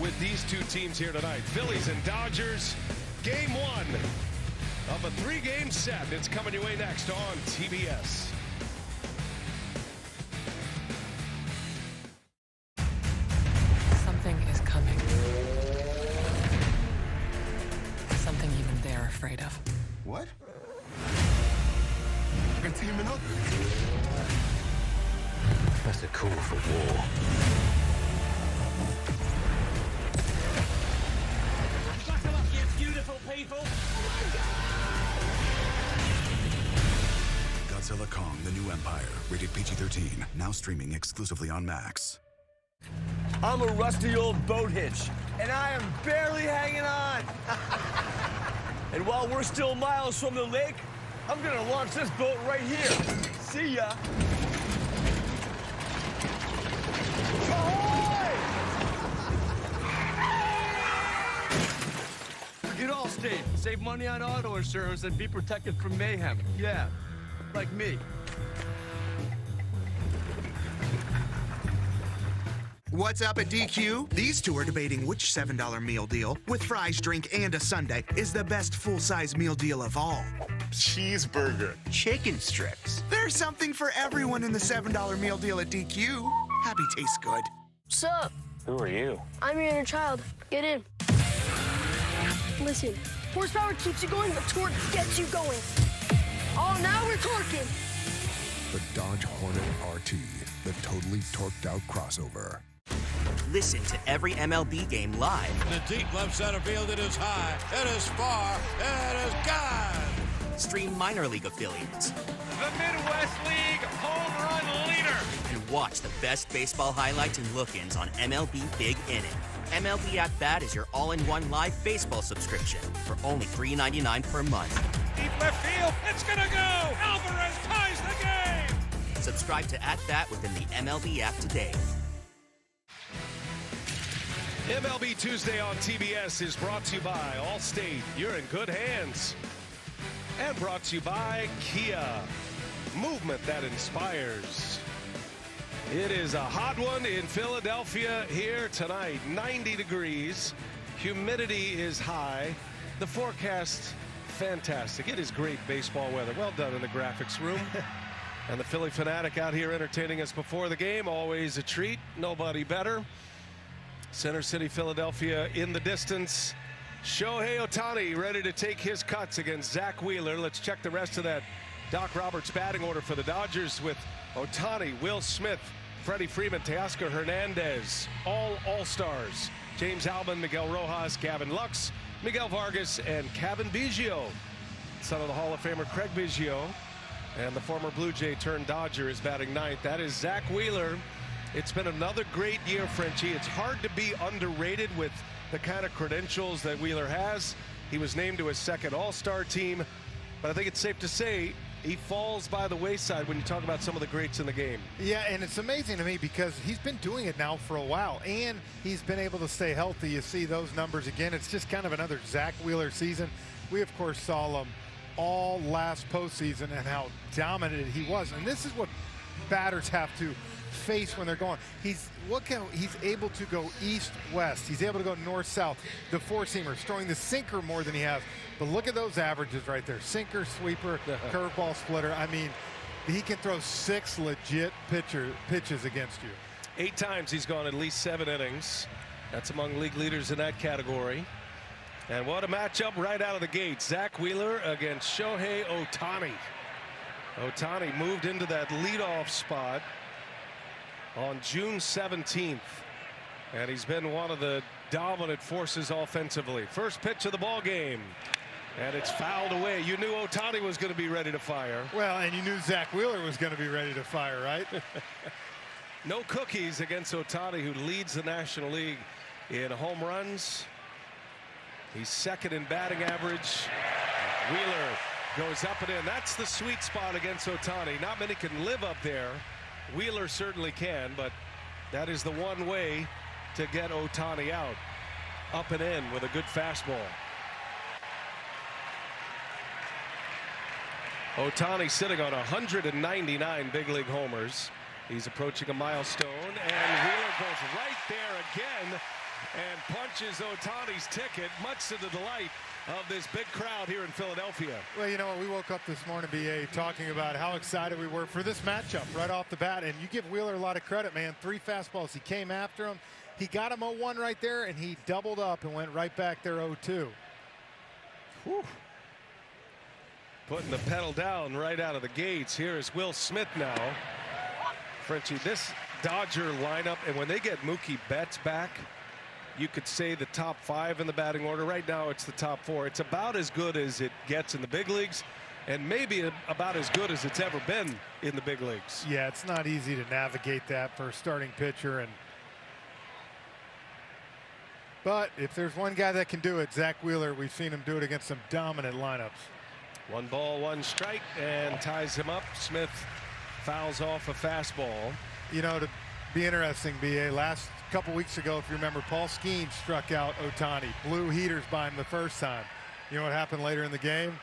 with these two teams here tonight? Phillies and Dodgers, game 1 of a 3-game set. It's coming your way next on TBS.
Something is coming. Something even they're afraid of.
What? We're teaming up.
That's a call for war.
Buckle up, you beautiful people!
Godzilla Kong, The New Empire, rated PG-13, now streaming exclusively on Max.
I'm a rusty old boat hitch, and I am barely hanging on. And while we're still miles from the lake, I'm gonna launch this boat right here. See ya. Get Allstate. Save money on auto insurance and be protected from mayhem. Yeah, like me.
What's up at DQ? These two are debating which $7 meal deal, with fries, drink, and a sundae, is the best full-size meal deal of all. Cheeseburger. Chicken strips. There's something for everyone in the $7 meal deal at DQ. Happy tastes good.
Sup?
Who are you?
I'm your inner child. Get in. Listen, horsepower keeps you going, but torque gets you going. Oh, now we're torquing.
The Dodge Hornet RT, the totally torqued out crossover.
Listen to every MLB game live.
The deep left center field, it is high, it is far, it is gone.
Stream minor league affiliates.
The Midwest League home run leader.
And watch the best baseball highlights and look-ins on MLB Big Inning. MLB At Bat is your all-in-one live baseball subscription for only $3.99 per month.
Deep left field, it's gonna go. Alvarez ties the game.
Subscribe to At Bat within the MLB app today.
MLB Tuesday on TBS is brought to you by Allstate. You're in good hands. And brought to you by Kia. Movement that inspires. It is a hot one in Philadelphia here tonight. 90 degrees. Humidity is high. The forecast, fantastic. It is great baseball weather. Well done in the graphics room. And the Philly Fanatic out here entertaining us before the game. Always a treat. Nobody better. Center City, Philadelphia in the distance. Shohei Ohtani ready to take his cuts against Zach Wheeler. Let's check the rest of that Doc Roberts batting order for the Dodgers with Ohtani, Will Smith, Freddie Freeman, Teoscar Hernandez, all-stars. James Alban, Miguel Rojas, Gavin Lux, Miguel Vargas, and Kevin Biggio. Son of the Hall of Famer Craig Biggio. And the former Blue Jay turned Dodger is batting ninth. That is Zach Wheeler. It's been another great year, Frenchie. It's hard to be underrated with the kind of credentials that Wheeler has. He was named to his second All-Star team. But I think it's safe to say he falls by the wayside when you talk about some of the greats in the game.
Yeah, and it's amazing to me because he's been doing it now for a while, and he's been able to stay healthy. You see those numbers again. It's just kind of another Zach Wheeler season. We, of course, saw him all last postseason and how dominant he was. And this is what batters have to face when they're going. He's able to go east-west. He's able to go north-south. The four-seamer, throwing the sinker more than he has. But look at those averages right there. Sinker, sweeper, curveball, splitter. I mean, he can throw 6 legit pitches against you.
8 times he's gone at least 7 innings. That's among league leaders in that category. And what a matchup right out of the gate. Zach Wheeler against Shohei Ohtani. Ohtani moved into that leadoff spot on June 17th. And he's been one of the dominant forces offensively. First pitch of the ball game. And it's fouled away. You knew Ohtani was going to be ready to fire.
Well, and you knew Zach Wheeler was going to be ready to fire, right?
No cookies against Ohtani, who leads the National League in home runs. He's second in batting average. Wheeler goes up and in. That's the sweet spot against Ohtani. Not many can live up there. Wheeler certainly can, but that is the one way to get Ohtani out. Up and in with a good fastball. Ohtani sitting on 199 big league homers. He's approaching a milestone, and Wheeler goes right there again and punches Ohtani's ticket, much to the delight of this big crowd here in Philadelphia.
Well, you know what? We woke up this morning, BA, talking about how excited we were for this matchup right off the bat. And you give Wheeler a lot of credit, man. 3 fastballs. He came after him. He got him 0-1 right there, and he doubled up and went right back there 0-2.
Whew. Putting the pedal down right out of the gates. Here is Will Smith now. Frenchie, this Dodger lineup, and when they get Mookie Betts back, you could say the top 5 in the batting order. Right now it's the top 4. It's about as good as it gets in the big leagues, and maybe about as good as it's ever been in the big leagues.
Yeah, it's not easy to navigate that for a starting pitcher. But if there's one guy that can do it, Zach Wheeler. We've seen him do it against some dominant lineups.
1 ball, 1 strike, and ties him up. Smith fouls off a fastball.
You know, to be interesting, BA, last couple weeks ago, if you remember, Paul Skeens struck out Ohtani. Blew heaters by him the first time. You know what happened later in the game?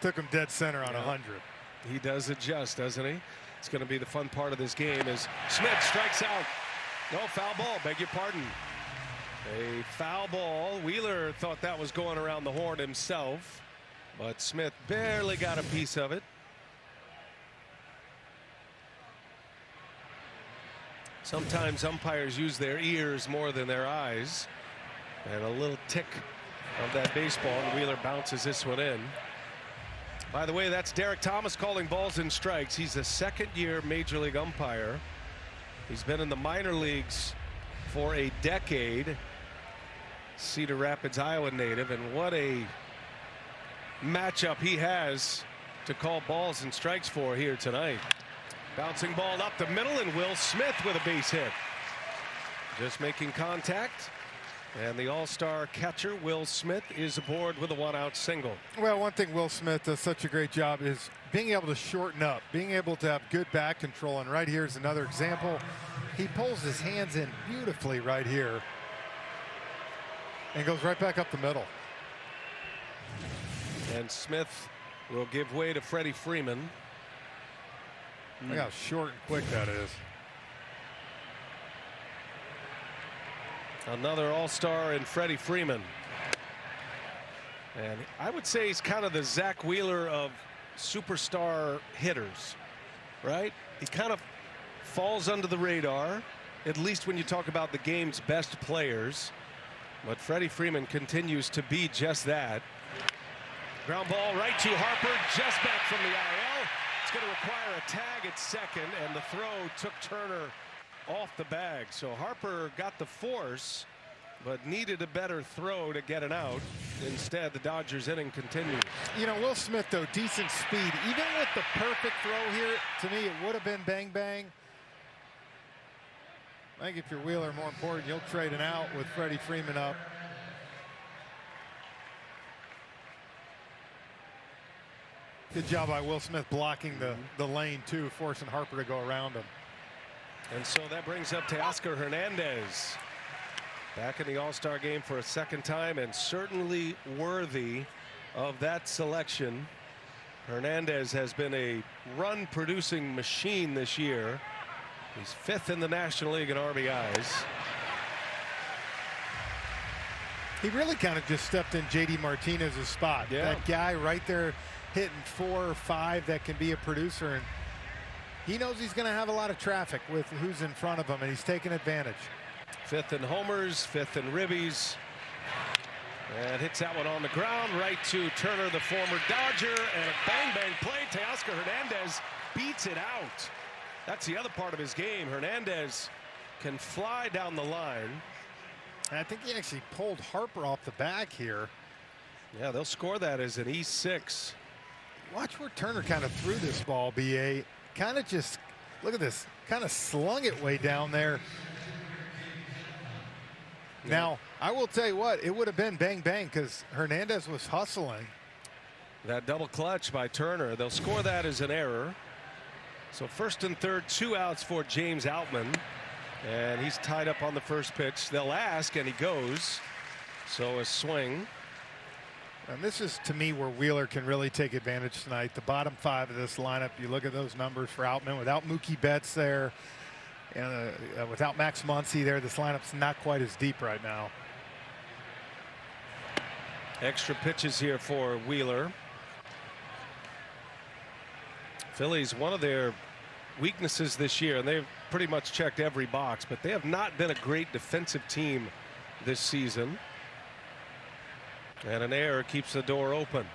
Took him dead center on 100.
He does adjust, doesn't he? It's going to be the fun part of this game as Smith strikes out. No, foul ball, beg your pardon. A foul ball. Wheeler thought that was going around the horn himself, but Smith barely got a piece of it. Sometimes umpires use their ears more than their eyes. And a little tick of that baseball, and Wheeler bounces this one in. By the way, that's Derek Thomas calling balls and strikes. He's a 2nd-year Major League umpire. He's been in the minor leagues for a decade. Cedar Rapids, Iowa native, and what a matchup he has to call balls and strikes for here tonight. Bouncing ball up the middle, and Will Smith with a base hit. Just making contact. And the all-star catcher, Will Smith, is aboard with a 1-out single.
Well, one thing Will Smith does such a great job is being able to shorten up, being able to have good back control. And right here is another example. He pulls his hands in beautifully right here and goes right back up the middle.
And Smith will give way to Freddie Freeman.
Look how short and quick that is.
Another all-star in Freddie Freeman. And I would say he's kind of the Zach Wheeler of superstar hitters, right? He kind of falls under the radar, at least when you talk about the game's best players. But Freddie Freeman continues to be just that. Ground ball right to Harper, just back from the IL. It's going to require a tag at second, and the throw took Turner off the bag. So Harper got the force, but needed a better throw to get it out. Instead, the Dodgers inning continues.
You know, Will Smith, though, decent speed. Even with the perfect throw here, to me, it would have been bang, bang. I think if you're Wheeler, more important, you'll trade it out with Freddie Freeman up. Good job by Will Smith blocking the lane, too, forcing Harper to go around him.
And so that brings up Teoscar Hernandez. Back in the All-Star game for a second time, and certainly worthy of that selection. Hernandez has been a run-producing machine this year. He's 5th in the National League in RBIs.
He really kind of just stepped in J.D. Martinez's spot.
Yeah.
That guy right there hitting 4 or 5 that can be a producer. And he knows he's going to have a lot of traffic with who's in front of him, and he's taking advantage.
5th in homers, 5th in ribbies. And hits that one on the ground right to Turner, the former Dodger, and a bang-bang play. Teoscar Hernandez beats it out. That's the other part of his game. Hernandez can fly down the line.
And I think he actually pulled Harper off the bag here.
Yeah, they'll score that as an E6.
Watch where Turner kind of threw this ball, B.A. Kind of just, look at this, kind of slung it way down there. Yeah. Now, I will tell you what, it would have been bang, bang, because Hernandez was hustling.
That double clutch by Turner. They'll score that as an error. So 1st and 3rd, 2 outs for James Outman. And he's tied up on the first pitch. They'll ask, and he goes. So a swing.
And this is, to me, where Wheeler can really take advantage tonight. The bottom 5 of this lineup, you look at those numbers for Outman. Without Mookie Betts there, and without Max Muncy there, this lineup's not quite as deep right now.
Extra pitches here for Wheeler. Phillies, one of their weaknesses this year, and they've pretty much checked every box, but they have not been a great defensive team this season. And an error keeps the door open.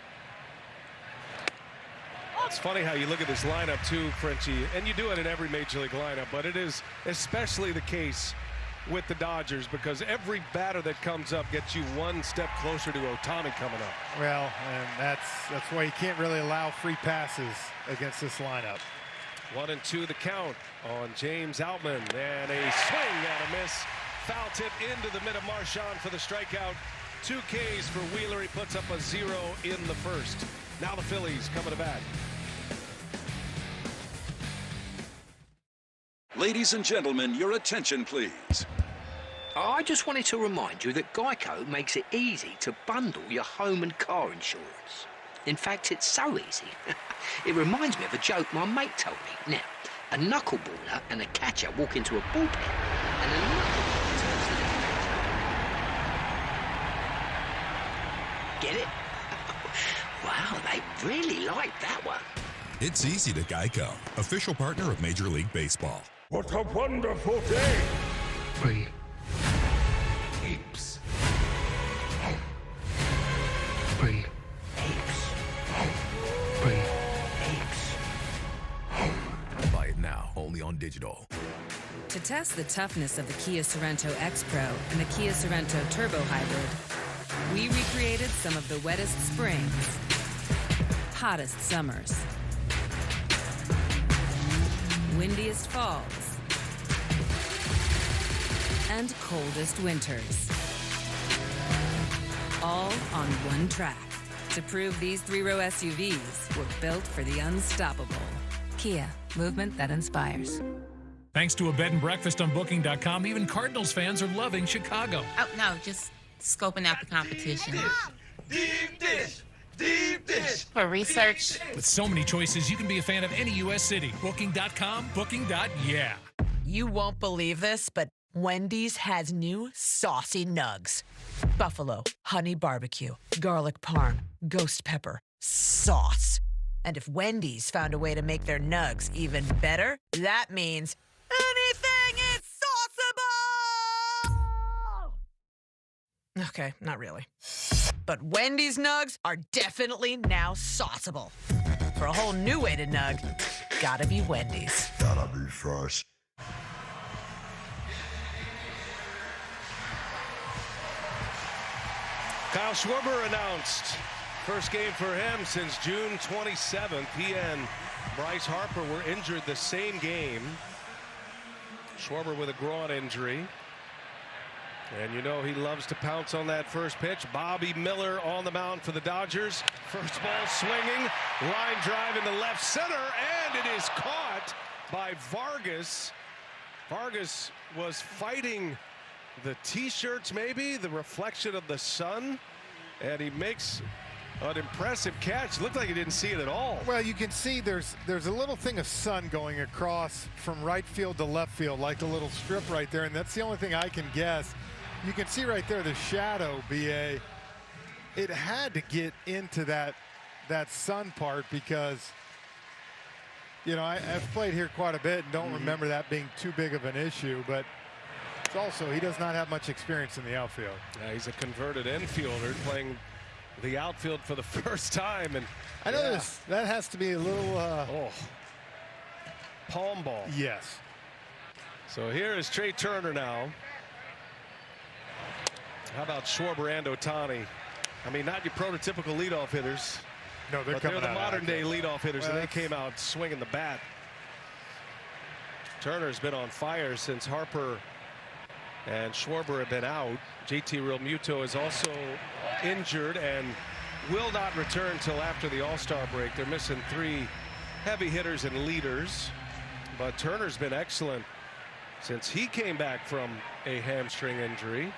It's funny how you look at this lineup too, Frenchie, and you do it in every major league lineup, but it is especially the case with the Dodgers because every batter that comes up gets you one step closer to Ohtani coming up.
Well, and that's why you can't really allow free passes against this lineup.
1-2 the count on James Outman, and a swing and a miss. Foul tip into the mid of Marchand for the strikeout. 2 Ks for Wheeler. He puts up a 0 in the first. Now the Phillies coming to bat.
Ladies and gentlemen, your attention, please.
I just wanted to remind you that Geico makes it easy to bundle your home and car insurance. In fact, it's so easy. It reminds me of a joke my mate told me. Now, a knuckleballer and a catcher walk into a bullpen, and a knuckleballer turns to the catcher. Get it? Wow, they really like that one.
It's easy to Geico, official partner of Major League Baseball.
What a wonderful day!
Free. Apes. Free.
Apes.
Free. Apes. Buy it now, only on digital.
To test the toughness of the Kia Sorento X-Pro and the Kia Sorento Turbo Hybrid, we recreated some of the wettest springs, hottest summers, windiest falls, and coldest winters. All on one track to prove these 3-row SUVs were built for the unstoppable. Kia, movement that inspires.
Thanks to a bed and breakfast on Booking.com, even Cardinals fans are loving Chicago.
Oh, no, just scoping out the competition.
Deep dish! Deep dish!
For research.
With so many choices, you can be a fan of any U.S. city. Booking.com, Booking.yeah.
You won't believe this, but
Wendy's has new saucy nugs. Buffalo, honey barbecue, garlic parm, ghost pepper, sauce. And if Wendy's found a way to make their nugs even better, that means anything is sauceable! Okay, not really. But Wendy's nugs are definitely now sauceable. For a whole new way to nug, gotta be Wendy's.
Gotta be fresh.
Kyle Schwarber announced first game for him since June 27th. He and Bryce Harper were injured the same game. Schwarber with a groin injury. And you know he loves to pounce on that first pitch. Bobby Miller on the mound for the Dodgers. First ball swinging. Line drive into left center. And it is caught by Vargas. Vargas was fighting the t-shirts, maybe the reflection of the sun, and he makes an impressive catch. Looked like he didn't see it at all.
Well, you can see there's a little thing of sun going across from right field to left field, like a little strip right there, and that's the only thing I can guess. You can see right there the shadow, BA. It had to get into that sun part because, you know, I've played here quite a bit and don't remember that being too big of an issue, but it's also he does not have much experience in the outfield.
Yeah, he's a converted infielder playing the outfield for the first time, and
I know that has to be a little
palm ball.
Yes.
So here is Trey Turner now. How about Schwarber and Ohtani? I mean, not your prototypical leadoff hitters.
No, they're
the modern day leadoff hitters, and they came out swinging the bat. Turner's been on fire since Harper and Schwarber have been out. JT Realmuto is also injured and will not return till after the All-Star break. They're missing 3 heavy hitters and leaders, but Turner's been excellent since he came back from a hamstring injury.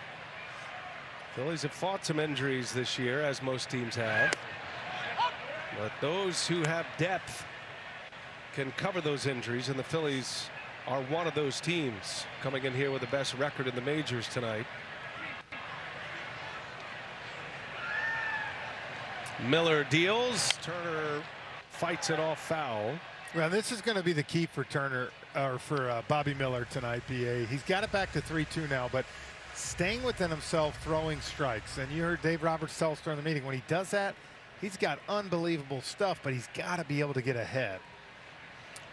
Phillies have fought some injuries this year, as most teams have, but those who have depth can cover those injuries, and the Phillies are one of those teams coming in here with the best record in the majors tonight. Miller deals. Turner fights it off foul.
Well, this is going to be the key for Turner, or for Bobby Miller tonight, BA. He's got it back to 3-2 now, but staying within himself, throwing strikes. And you heard Dave Roberts tell us during the meeting, when he does that, he's got unbelievable stuff, but he's got to be able to get ahead.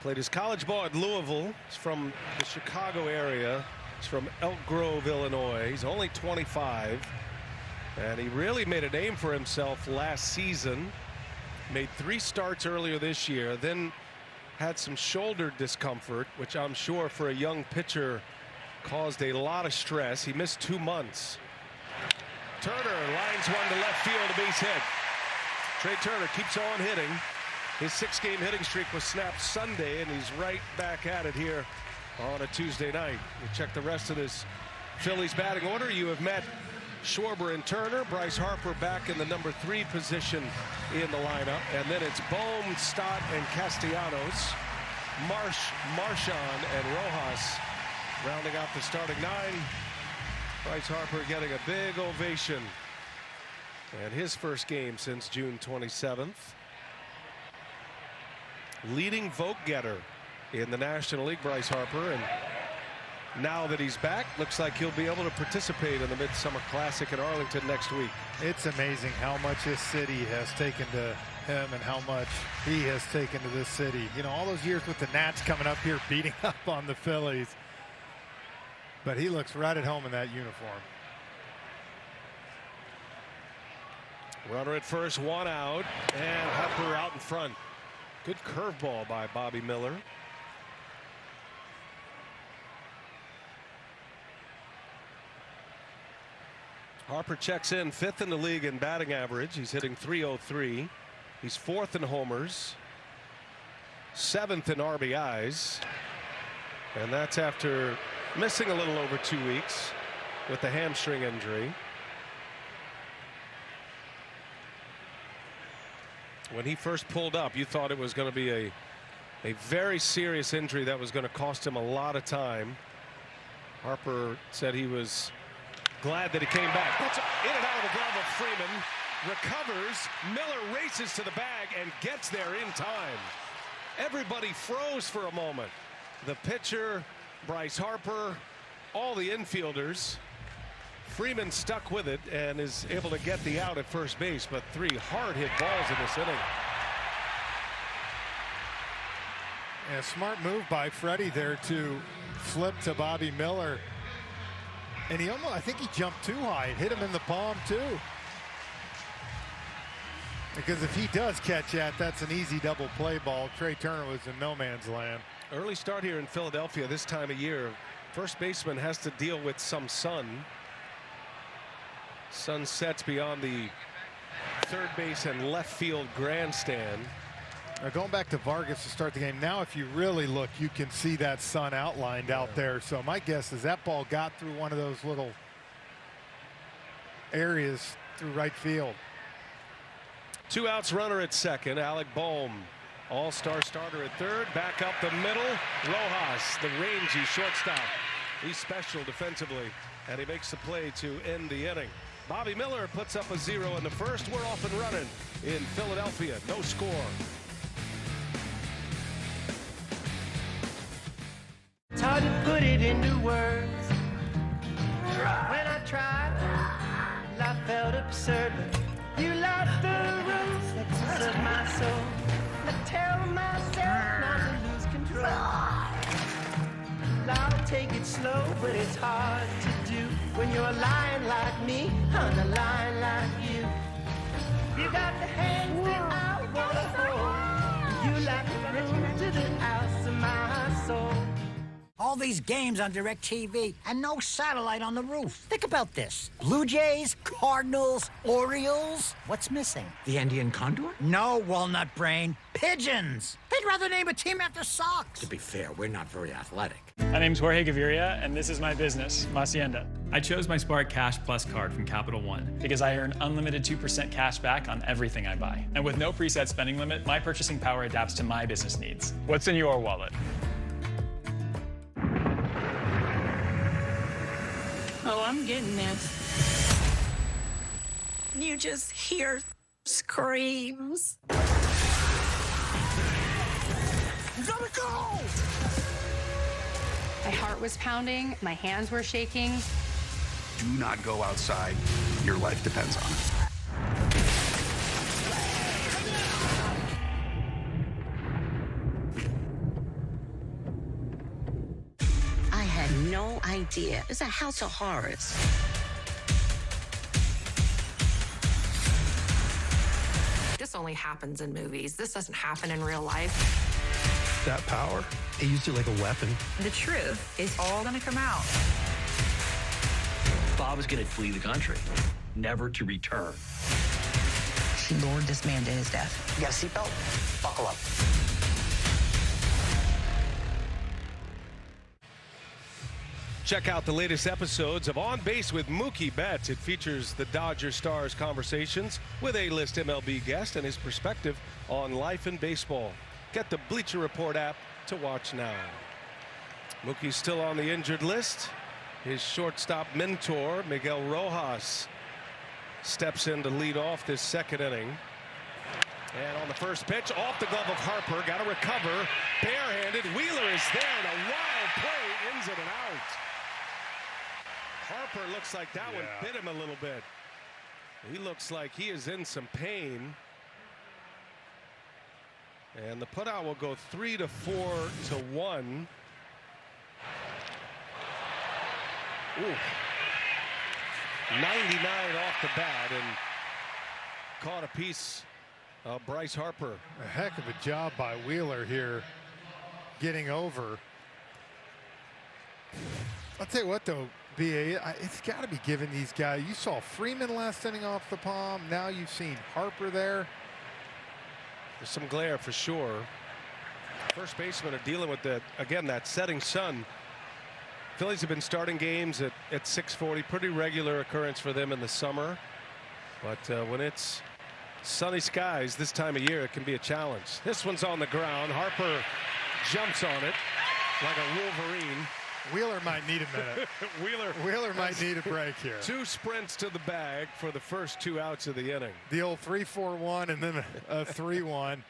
Played his college ball at Louisville. He's from the Chicago area. He's from Elk Grove, Illinois. He's only 25. And he really made a name for himself last season. Made 3 starts earlier this year, then had some shoulder discomfort, which I'm sure for a young pitcher caused a lot of stress. He missed 2 months. Turner lines one to left field, a base hit. Trey Turner keeps on hitting. His 6-game hitting streak was snapped Sunday, and he's right back at it here on a Tuesday night. We check the rest of this Phillies batting order. You have met Schwarber and Turner. Bryce Harper back in the number 3 position in the lineup. And then it's Bohm, Stott, and Castellanos. Marchand and Rojas rounding out the starting 9. Bryce Harper getting a big ovation. And his first game since June 27th. Leading vote getter in the National League, Bryce Harper, and now that he's back, looks like he'll be able to participate in the Midsummer Classic in Arlington next week.
It's amazing how much this city has taken to him and how much he has taken to this city. You know, all those years with the Nats coming up here beating up on the Phillies, but he looks right at home in that uniform.
Runner at first, 1 out, and Harper out in front. Good curveball by Bobby Miller. Harper checks in 5th in the league in batting average. He's hitting .303. He's 4th in homers, 7th in RBIs, and that's after missing a little over 2 weeks with the hamstring injury. When he first pulled up, you thought it was going to be a very serious injury that was going to cost him a lot of time. Harper said he was glad that he came back. Puts it in and out of the glove of Freeman. Recovers. Miller races to the bag and gets there in time. Everybody froze for a moment. The pitcher, Bryce Harper, all the infielders. Freeman stuck with it and is able to get the out at first base, but 3 hard-hit balls in this inning.
And a smart move by Freddie there to flip to Bobby Miller. And he almost, I think he jumped too high. It hit him in the palm too. Because if he does catch that, that's an easy double play ball. Trey Turner was in no man's land.
Early start here in Philadelphia this time of year. First baseman has to deal with some sun. Sun sets beyond the third base and left field grandstand.
Now going back to Vargas to start the game. Now if you really look, you can see that sun outlined out there. So my guess is that ball got through one of those little areas through right field.
2 outs, runner at second. Alec Bohm, all-star starter at third. Back up the middle. Rojas, the rangy shortstop. He's special defensively, and he makes the play to end the inning. Bobby Miller puts up a 0 in the first. We're off and running in Philadelphia. No score.
It's hard to put it into words. When I tried, life felt absurd. You left the reflexes of my soul. I tell myself not to lose control. I'll take it slow, but it's hard to do when you're lying like me on a line like you. You got the hands that I want to hold. You like the room to the house of my soul.
All these games on DirecTV and no satellite on the roof. Think about this. Blue Jays, Cardinals, Orioles. What's missing? The Andean Condor? No, Walnut Brain. Pigeons. They'd rather name a team after socks. To be fair, we're not very athletic.
My name's Jorge Gaviria, and this is my business, La Hacienda.
I chose my Spark Cash Plus card from Capital One
because I earn unlimited 2% cash back on everything I buy. And with no preset spending limit, my purchasing power adapts to my business needs. What's in your wallet?
Oh, I'm getting this. You just hear screams.
You gotta go!
My heart was pounding, my hands were shaking.
Do not go outside. Your life depends on it.
I had no idea. It's a house of horrors.
This only happens in movies. This doesn't happen in real life.
That power, they used it like a weapon.
The truth is all gonna come out.
Bob is gonna flee the country, never to return.
She lured this man to his death. You got a seatbelt? Buckle up.
Check out the latest episodes of On Base with Mookie Betts. It features the Dodgers Stars conversations with A-list MLB guest and his perspective on life and baseball. Get the Bleacher Report app to watch now. Mookie's still on the injured list. His shortstop mentor, Miguel Rojas, steps in to lead off this second inning. And on the first pitch, off the glove of Harper, got to recover. Barehanded, Wheeler is there, and a wild play ends it and out. Harper looks like that one bit him a little bit. He looks like he is in some pain. And the putout will go 3-4 to 1. Ooh. 99 off the bat and caught a piece of Bryce Harper.
A heck of a job by Wheeler here getting over. I'll tell you what though, BA, it's got to be giving these guys. You saw Freeman last inning off the palm. Now you've seen Harper there.
There's some glare for sure. First basemen are dealing with that again, that setting sun. Phillies have been starting games at 6:40, pretty regular occurrence for them in the summer. But when it's sunny skies this time of year, it can be a challenge. This one's on the ground. Harper jumps on it like a Wolverine.
Wheeler might need a minute. Wheeler might need a break here.
2 sprints to the bag for the first 2 outs of the inning.
The old 3-4-1 and then a 3-1. It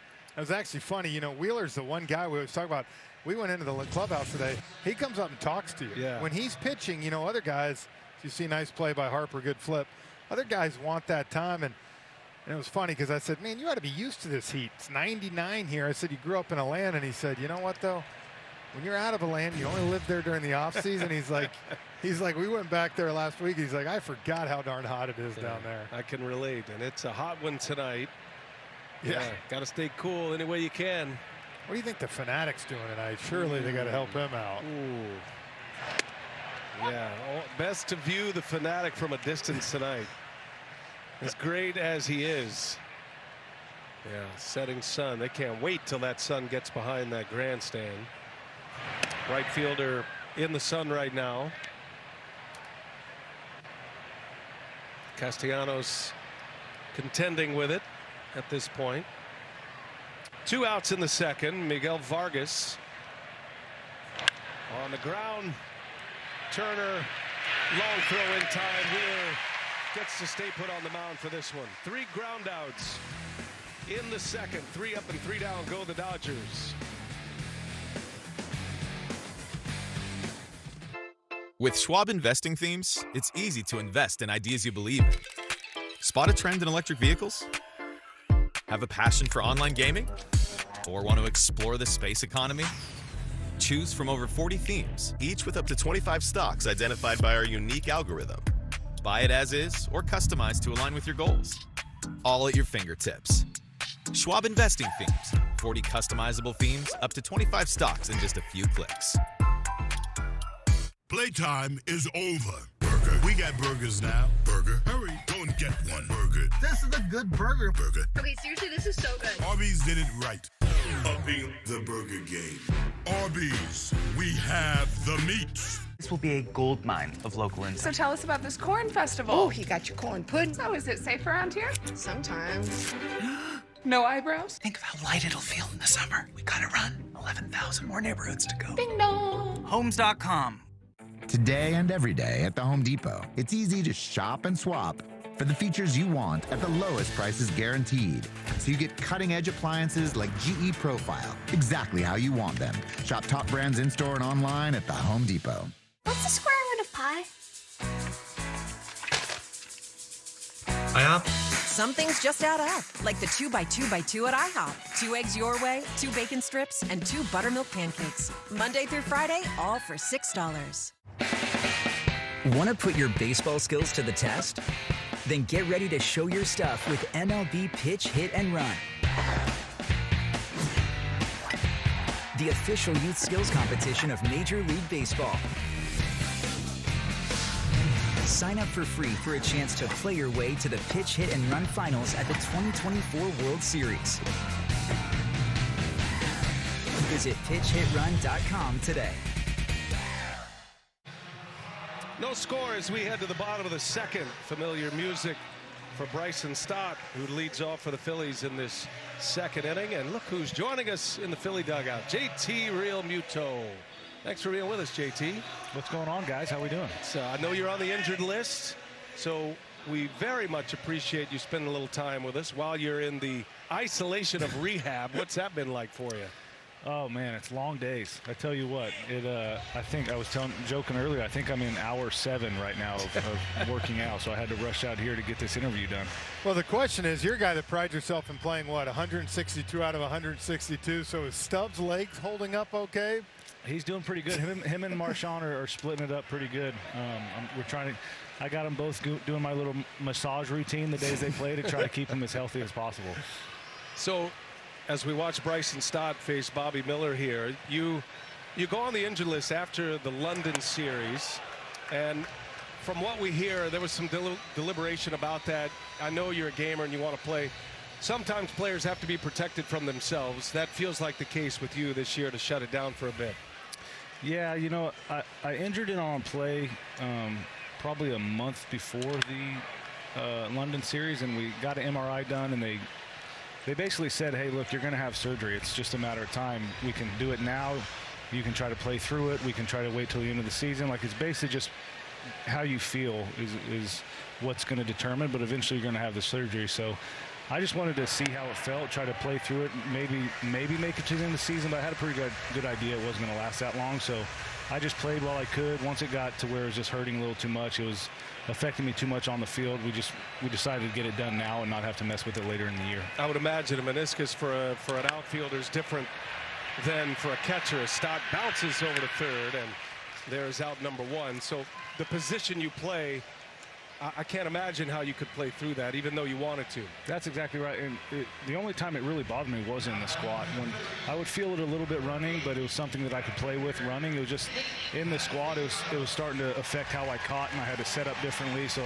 was actually funny. You know, Wheeler's the one guy we always talk about. We went into the clubhouse today. He comes up and talks to you.
Yeah.
When he's pitching, you know, other guys, you see nice play by Harper, good flip. Other guys want that time. And it was funny because I said, man, you ought to be used to this heat. It's 99 here. I said, you grew up in Atlanta. And he said, you know what, though? When you're out of Atlanta, you only live there during the off season. He's like, we went back there last week. He's like, I forgot how darn hot it is down there.
I can relate, and it's a hot one tonight.
Yeah.
Got to stay cool any way you can.
What do you think the Fanatic's doing tonight? Surely they got to help him out.
Ooh. Yeah, best to view the Fanatic from a distance tonight. As great as he is. Yeah, setting sun. They can't wait till that sun gets behind that grandstand. Right fielder in the sun right now. Castellanos contending with it at this point. 2 outs in the second. Miguel Vargas on the ground. Turner, long throw in time. Wheeler gets to stay put on the mound for this one. 3 ground outs in the second. 3 up and 3 down go the Dodgers.
With Schwab investing themes, it's easy to invest in ideas you believe in. Spot a trend in electric vehicles? Have a passion for online gaming? Or want to explore the space economy? Choose from over 40 themes, each with up to 25 stocks identified by our unique algorithm. Buy it as is or customize to align with your goals. All at your fingertips. Schwab investing themes. 40 customizable themes, up to 25 stocks in just a few clicks.
Playtime is over. Burger. We got burgers now. Burger. Hurry, go and get one. Burger. This is a good burger. Burger.
Okay, seriously, this is so good.
Arby's did it right. Upping the burger game. Arby's, we have the meats.
This will be a gold mine of local insight.
So tell us about this corn festival.
Oh, you got your corn pudding.
So is it safe around here?
Sometimes.
No eyebrows?
Think of how light it'll feel in the summer. We gotta run. 11,000 more neighborhoods to go.
Ding dong.
Homes.com.
Today and every day at the Home Depot, it's easy to shop and swap for the features you want at the lowest prices guaranteed. So you get cutting-edge appliances like GE Profile, exactly how you want them. Shop top brands in-store and online at the Home Depot.
What's the square root of pi?
IHOP?
Some things just add up, like the 2x2x2 at IHOP. 2 eggs your way, 2 bacon strips, and 2 buttermilk pancakes. Monday through Friday, all for $6.
Want to put your baseball skills to the test? Then get ready to show your stuff with MLB Pitch, Hit, and Run. The official youth skills competition of Major League Baseball. Sign up for free for a chance to play your way to the Pitch, Hit, and Run finals at the 2024 World Series. Visit pitchhitrun.com today.
No score as we head to the bottom of the second. Familiar music for Bryson Stott, who leads off for the Phillies in this second inning. And look who's joining us in the Philly dugout, JT Real Muto. Thanks for being with us, JT.
What's going on, guys? How we doing?
So I know you're on the injured list, so we very much appreciate you spending a little time with us while you're in the isolation of rehab. What's that been like for you?
Oh man, it's long days. I tell you what, I think I was joking earlier. I think I'm in hour 7 right now of working out, so I had to rush out here to get this interview done.
Well, the question is, you're a guy that prides yourself in playing what, 162 out of 162. So is Stubbs' legs holding up okay?
He's doing pretty good. Him and Marchand are splitting it up pretty good. We're trying to. I got them both doing my little massage routine the days they play to try to keep them as healthy as possible.
So, as we watch Bryson Stott face Bobby Miller here, you go on the injured list after the London series, and from what we hear, there was some deliberation about that. I know you're a gamer and you want to play. Sometimes players have to be protected from themselves. That feels like the case with you this year to shut it down for a bit.
Yeah, you know, I injured it on play probably a month before the London series, and we got an MRI done, and they basically said, hey, look, you're going to have surgery. It's just a matter of time. We can do it now You can try to play through it. We can try to wait till the end of the season. Like, it's basically just how you feel is what's going to determine, but eventually you're going to have the surgery. So I just wanted to see how it felt, try to play through it, maybe make it to the end of the season, but I had a pretty good idea it wasn't going to last that long. So I just played while I could. Once it got to where it was just hurting a little too much, it was affecting me too much on the field, we decided to get it done now and not have to mess with it later in the year.
I would imagine a meniscus for an outfielder is different than for a catcher. A Stott bounces over to third, and there's out number one. So the position you play, I can't imagine how you could play through that, even though you wanted to.
That's exactly right. And the only time it really bothered me was in the squat. When I would feel it a little bit running, but it was something that I could play with running. It was just in the squat, it was starting to affect how I caught, and I had to set up differently. So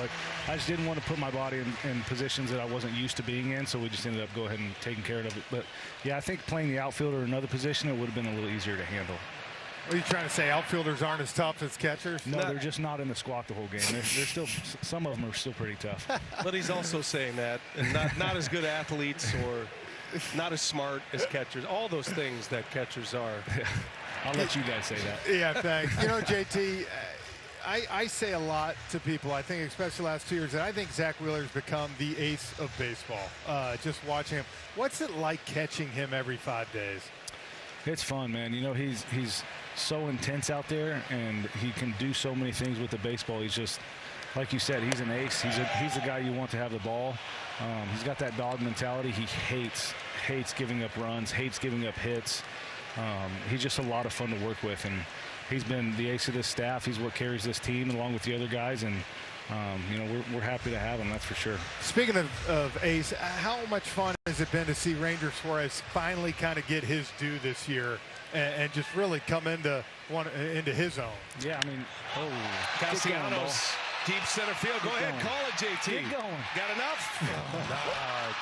I just didn't want to put my body in positions that I wasn't used to being in. So we just ended up going ahead and taking care of it. But yeah, I think playing the outfield or another position, it would have been a little easier to handle.
What are you trying to say? Outfielders aren't as tough as catchers?
No, they're just not in the squat the whole game. They're still, some of them are still pretty tough.
But he's also saying that, and not as good athletes or not as smart as catchers. All those things that catchers are.
I'll let you guys say that.
Yeah, thanks. You know, JT, I say a lot to people, I think, especially the last 2 years, that I think Zach Wheeler's become the ace of baseball. Just watching him. What's it like catching him every 5 days?
It's fun, man. You know, he's so intense out there, and he can do so many things with the baseball. He's just, like you said, he's an ace. He's the guy you want to have the ball. He's got that dog mentality. He hates giving up runs, hates giving up hits. He's just a lot of fun to work with, and he's been the ace of this staff. He's what carries this team along with the other guys, and you know, we're happy to have him, that's for sure.
Speaking of ace, how much fun has it been to see Ranger Suarez finally kind of get his due this year and just really come into his own?
Yeah, I mean,
Castellanos, deep center field. Go ahead, call it, JT.
Get going.
Got enough?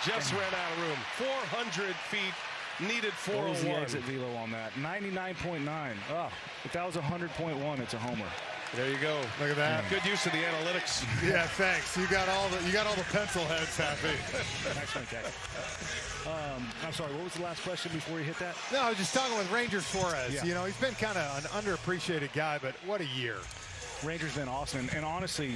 Just ran out of room. 400 feet, needed 401.
What was the exit velo on that? 99.9. Oh, if that was 100.1, it's a homer.
There you go.
Look at that.
Good use of the analytics.
Yeah, thanks. You got all the pencil heads happy.
Nice one, Cat. I'm sorry, what was the last question before you hit that?
No, I was just talking with Ranger Suarez.
Yeah.
You know, he's been kind of an underappreciated guy, but what a year.
Ranger's been awesome, and honestly,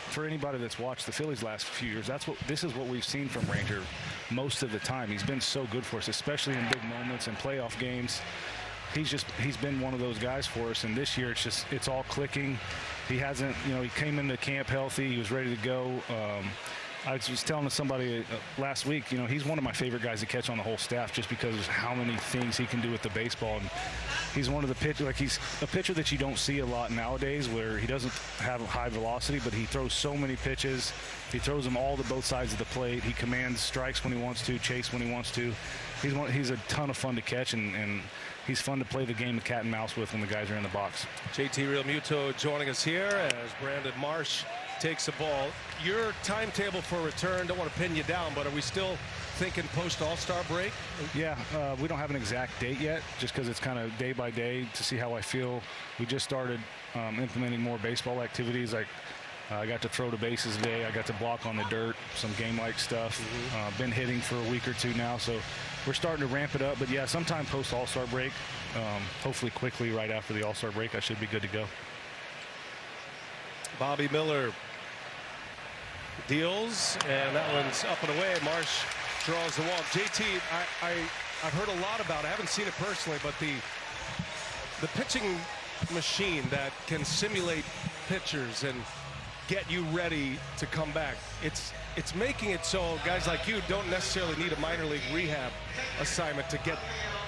for anybody that's watched the Phillies last few years, this is what we've seen from Ranger most of the time. He's been so good for us, especially in big moments and playoff games. He's been one of those guys for us, and this year it's all clicking. He hasn't, you know, he came into camp healthy. He was ready to go. I was just telling somebody last week, you know, he's one of my favorite guys to catch on the whole staff just because of how many things he can do with the baseball. And he's one of the pitchers, like he's a pitcher that you don't see a lot nowadays, where he doesn't have high velocity, but he throws so many pitches. He throws them all to both sides of the plate. He commands strikes when he wants to, chase when he wants to. He's a ton of fun to catch, and he's fun to play the game of cat and mouse with when the guys are in the box.
JT Realmuto joining us here as Brandon Marsh takes the ball. Your timetable for return, don't want to pin you down, but are we still thinking post All-Star break?
Yeah, we don't have an exact date yet, just because it's kind of day by day to see how I feel. We just started implementing more baseball activities, like I got to throw the bases today. I got to block on the dirt, some game-like stuff. Been hitting for a week or two now, so we're starting to ramp it up. But yeah, sometime post All-Star break, hopefully quickly right after the All-Star break, I should be good to go.
Bobby Miller deals, and that one's up and away. Marsh draws the walk. JT, I've heard a lot about it. I haven't seen it personally, but the pitching machine that can simulate pitchers and get you ready to come back. It's making it so guys like you don't necessarily need a minor league rehab assignment to get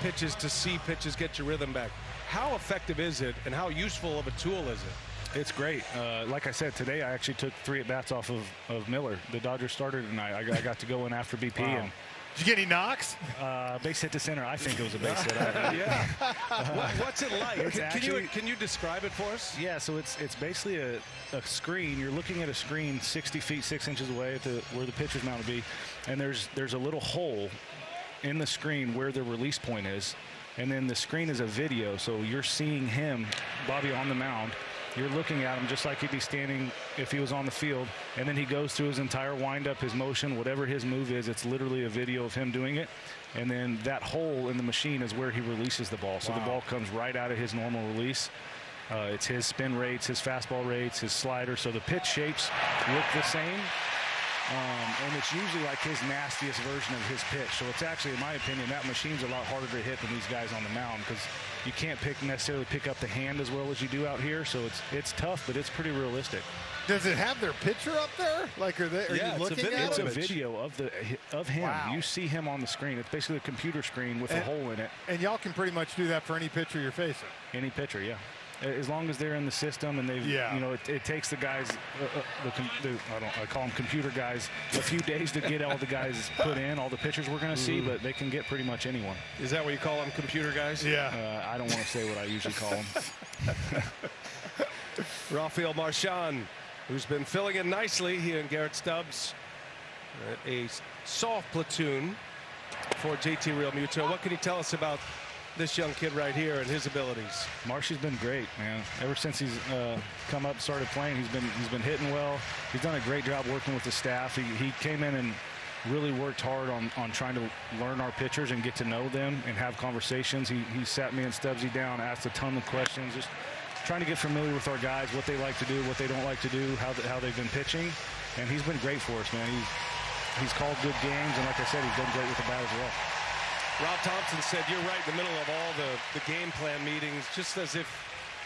pitches, to see pitches, get your rhythm back. How effective is it, and how useful of a tool is it?
It's great. Like I said, today I actually took 3 at-bats off of Miller. The Dodgers started tonight. I got to go in after BP.
Wow.
And
did you get any knocks?
Base hit to center. I think it was a base hit.
Yeah. What's it like? Can you describe it for us?
Yeah, so it's basically a screen. You're looking at a screen 60 feet 6 inches away at where the pitcher's mound would be, and there's a little hole in the screen where the release point is, and then the screen is a video, so you're seeing him, Bobby, on the mound, You're looking at him just like he'd be standing if he was on the field, and then he goes through his entire windup, his motion, whatever his move is. It's literally a video of him doing it, and then that hole in the machine is where he releases the ball. So the ball comes right out of his normal release. It's his spin rates, his fastball rates, his slider. So the pitch shapes look the same. And it's usually like his nastiest version of his pitch. So it's actually, in my opinion, that machine's a lot harder to hit than these guys on the mound, because you can't necessarily pick up the hand as well as you do out here. So it's tough, but it's pretty realistic.
Does it have their picture up there? Like, are you looking at it?
It's a video of him.
Wow.
You see him on the screen. It's basically a computer screen with a hole in it.
And y'all can pretty much do that for any pitcher you're facing.
Any pitcher, yeah. As long as they're in the system and they've, you know, it takes the guys, I call them computer guys, a few days to get all the guys put in, all the pitchers we're going to see, but they can get pretty much anyone.
Is that what you call them, computer guys?
Yeah. I don't want to say what I usually call them.
Rafael Marchand, who's been filling in nicely, he and Garrett Stubbs, a soft platoon for JT Realmuto. What can you tell us about this young kid right here and his abilities?
Marshy's been great, man. Ever since he's come up, started playing, he's been hitting well. He's done a great job working with the staff. He came in and really worked hard on trying to learn our pitchers and get to know them and have conversations. He sat me and Stubbsy down, asked a ton of questions, just trying to get familiar with our guys, what they like to do, what they don't like to do, how they've been pitching. And he's been great for us, man. He's called good games, and like I said, he's done great with the bat as well.
Rob Thompson said you're right in the middle of all the game plan meetings, just as if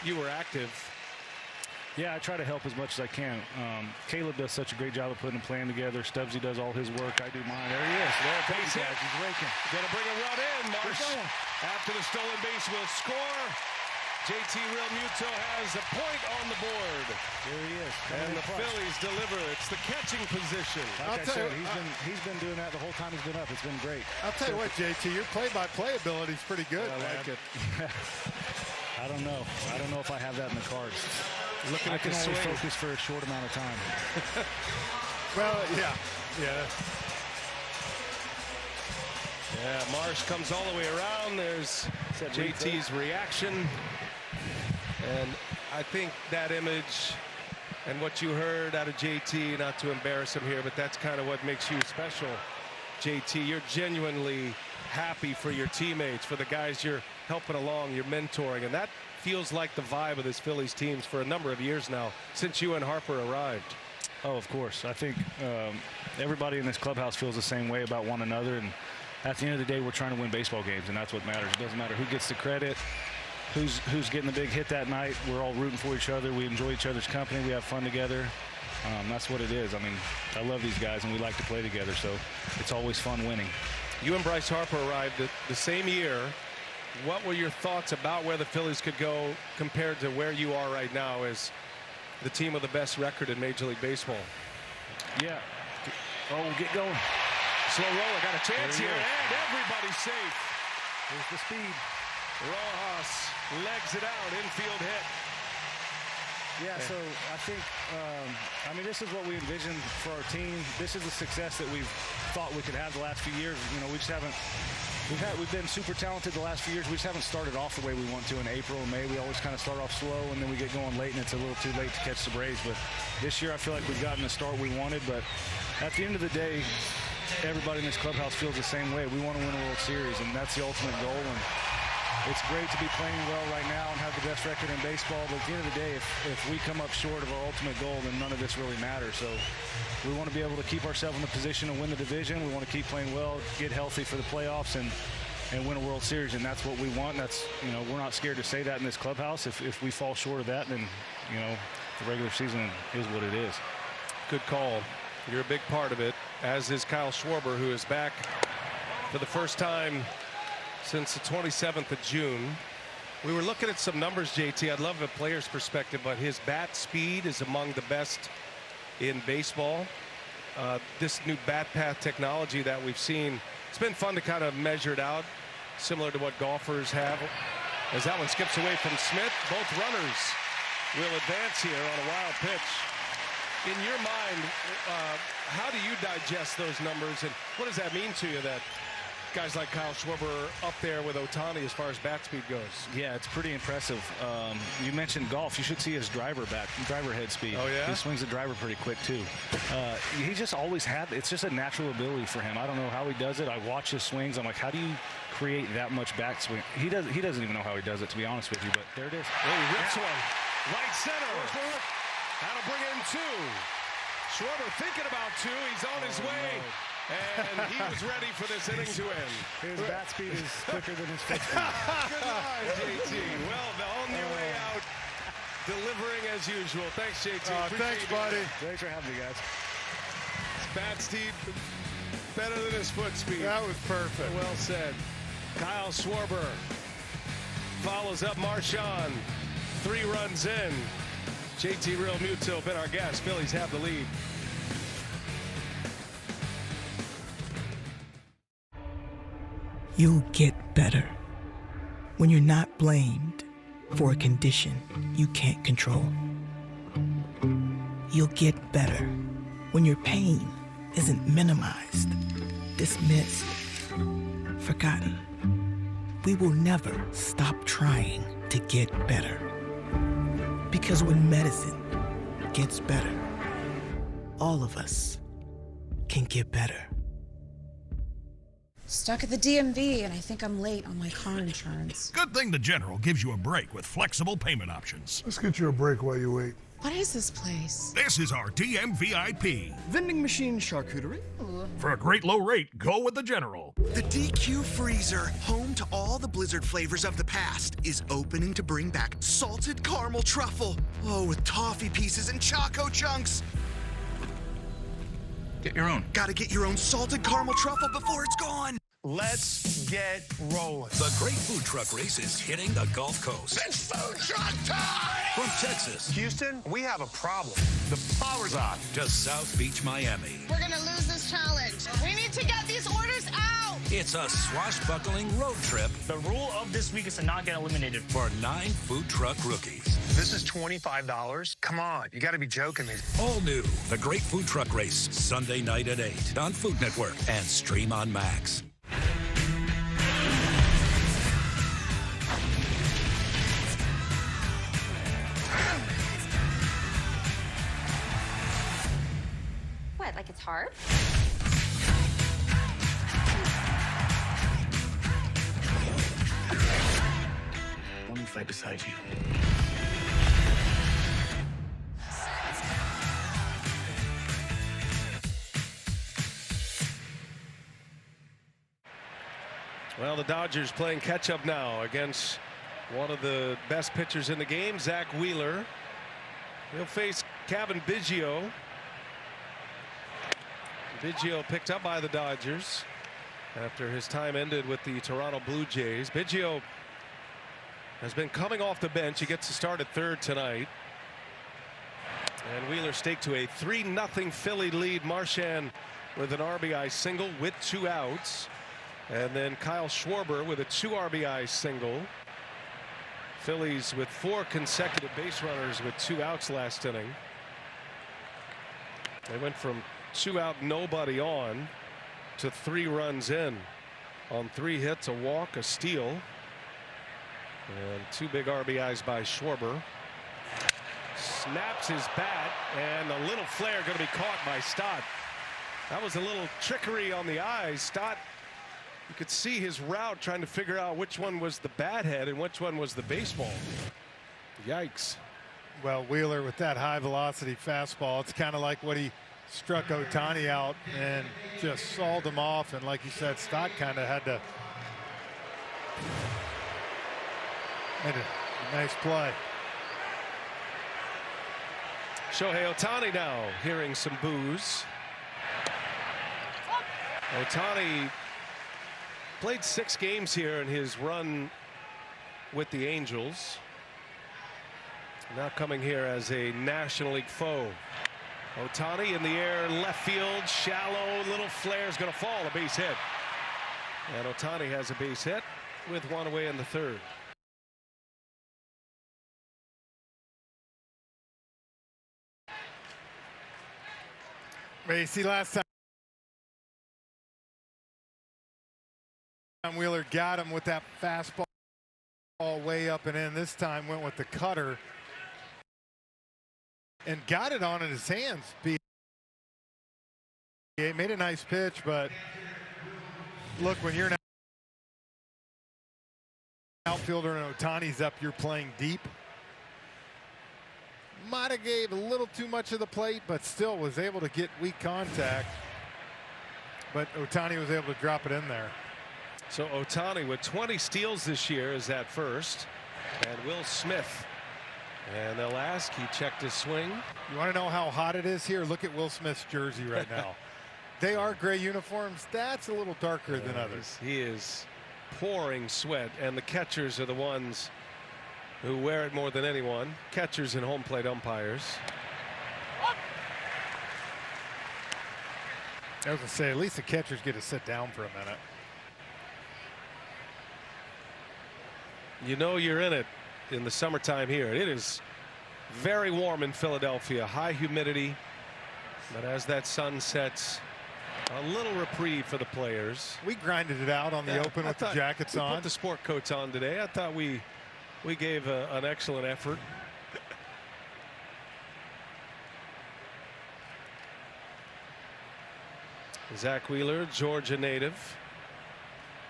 you were active.
Yeah, I try to help as much as I can. Caleb does such a great job of putting a plan together. Stubbsy does all his work. I do mine. There he is. There,
base hit.
He's raking.
Gonna bring a run in. Marsh, after the stolen base, will score. JT Realmuto has a point on the board.
There he is.
And the Phillies deliver. It's the catching position.
Like I said, he's been doing that the whole time he's been up. It's been great.
I'll tell you what, JT, your play-by-play ability is pretty good.
I like it. I don't know. I don't know if I have that in the cards.
Looking at
I can
the
only
swing.
focus for a short amount of time.
Well, yeah.
Marsh comes all the way around. There's JT's reaction. And I think that image and what you heard out of JT, not to embarrass him here, but that's kind of what makes you special, JT. You're genuinely happy for your teammates, for the guys you're helping along, you're mentoring, and that feels like the vibe of this Phillies teams for a number of years now, since you and Harper arrived.
Oh, of course. I think everybody in this clubhouse feels the same way about one another, and at the end of the day, we're trying to win baseball games, and that's what matters. It doesn't matter who gets the credit, who's getting the big hit that night. We're all rooting for each other. We enjoy each other's company. We have fun together. That's what it is. I mean, I love these guys, and we like to play together, so it's always fun winning.
You and Bryce Harper arrived the same year. What were your thoughts about where the Phillies could go compared to where you are right now as the team with the best record in Major League Baseball?
Yeah. Oh, get going.
Slow roller, got a chance here, and everybody's safe.
Here's the speed.
Rojas legs it out, infield hit.
Yeah, so I think, I mean, this is what we envisioned for our team. This is the success that we've thought we could have the last few years. You know, we just haven't, we've been super talented the last few years. We just haven't started off the way we want to in April and May. We always kind of start off slow, and then we get going late, and it's a little too late to catch the Braves. But this year, I feel like we've gotten the start we wanted. But at the end of the day, everybody in this clubhouse feels the same way. We want to win a World Series, and that's the ultimate goal. And it's great to be playing well right now and have the best record in baseball, but at the end of the day, if we come up short of our ultimate goal, then none of this really matters. So we want to be able to keep ourselves in the position to win the division. We want to keep playing well, get healthy for the playoffs, and win a World Series, and that's what we want. And that's, you know, we're not scared to say that in this clubhouse. If we fall short of that, then, you know, the regular season is what it is.
Good call. You're a big part of it, as is Kyle Schwarber, who is back for the first time since the 27th of June. We were looking at some numbers, JT. I'd love a player's perspective, but his bat speed is among the best in baseball. This new bat path technology that we've seen, it's been fun to kind of measure it out, similar to what golfers have. As that one skips away from Smith, both runners will advance here on a wild pitch. In your mind, how do you digest those numbers, and what does that mean to you that guys like Kyle Schwarber up there with Ohtani as far as bat speed goes.
Yeah, it's pretty impressive. You mentioned golf. You should see his driver head speed.
Oh, yeah?
He swings the driver pretty quick, too. He just always had, it's just a natural ability for him. I don't know how he does it. I watch his swings. I'm like, how do you create that much backswing? He doesn't even know how he does it, to be honest with you, but there it is.
Oh, he rips one. Right center. That'll bring in two. Schwarber thinking about two. He's on his way. And he was ready for this inning to end.
His bat speed is quicker than his foot speed.
Good line, JT. Well, on your way out, delivering as usual. Thanks, JT.
Thanks, buddy.
Thanks for having me, guys.
His bat speed better than his foot speed.
That was perfect.
Well said. Kyle Schwarber follows up Marchand. 3 runs in. JT Realmuto been our guest. Phillies have the lead.
You'll get better when you're not blamed for a condition you can't control. You'll get better when your pain isn't minimized, dismissed, forgotten. We will never stop trying to get better. Because when medicine gets better, all of us can get better.
Stuck at the DMV, and I think I'm late on my car insurance.
Good thing the General gives you a break with flexible payment options.
Let's get you a break while you wait.
What is this place?
This is our DMVIP.
Vending machine charcuterie.
Ooh.
For a great low rate, go with the General.
The DQ Freezer, home to all the Blizzard flavors of the past, is opening to bring back salted caramel truffle. Oh, with toffee pieces and choco chunks. Get your own. Gotta get your own salted caramel truffle before it's gone.
Let's get rolling.
The Great Food Truck Race is hitting the Gulf Coast.
It's food truck time!
From Texas.
Houston, we have a problem. The power's on.
To South Beach, Miami.
We're gonna lose this challenge. We need to get these orders out.
It's a swashbuckling road trip.
The rule of this week is to not get eliminated.
For 9 food truck rookies.
This is $25? Come on, you gotta be joking me.
All new. The Great Food Truck Race. Sunday night at 8 on Food Network and stream on Max.
What, like it's hard?
Let me fight beside you.
Well, the Dodgers playing catch-up now against one of the best pitchers in the game, Zach Wheeler. He'll face Kevin Biggio. Biggio picked up by the Dodgers after his time ended with the Toronto Blue Jays. Biggio has been coming off the bench. He gets to start at third tonight. And Wheeler staked to a 3-0 Philly lead. Marchand with an RBI single with 2 outs. And then Kyle Schwarber with a 2 RBI single. Phillies with 4 consecutive base runners with 2 outs last inning. They went from 2 out, nobody on to 3 runs in on 3 hits, a walk, a steal, and 2 big RBIs by Schwarber. Snaps his bat, and a little flare going to be caught by Stott. That was a little trickery on the eyes. Stott, you could see his route trying to figure out which one was the bat head and which one was the baseball. Yikes.
Well, Wheeler with that high velocity fastball, it's kind of like what he struck Ohtani out and just sawed him off. And like you said, Stott kind of had to made a nice play.
Shohei Ohtani now hearing some boos. Ohtani played 6 games here in his run with the Angels. Now coming here as a National League foe. Ohtani in the air, left field, shallow, little flare is going to fall, a base hit. And Ohtani has a base hit with 1 away in the 3rd.
See, last time Wheeler got him with that fastball way up and in. This time went with the cutter and got it on in his hands. He made a nice pitch, but look, when you're an outfielder and Ohtani's up, you're playing deep. Might have gave a little too much of the plate, but still was able to get weak contact. But Ohtani was able to drop it in there.
So Ohtani with 20 steals this year is at first, and Will Smith. And they'll ask, he checked his swing.
You want to know how hot it is here? Look at Will Smith's jersey right now. They are gray uniforms. That's a little darker than others.
He is pouring sweat, and the catchers are the ones who wear it more than anyone. Catchers and home plate umpires.
I was going to say, at least the catchers get to sit down for a minute.
You know you're in it in the summertime here. It is very warm in Philadelphia, high humidity, but as that sun sets, a little reprieve for the players.
We grinded it out on the open with the jackets on.
Put the sport coats on today. I thought we gave an excellent effort. Zach Wheeler, Georgia native,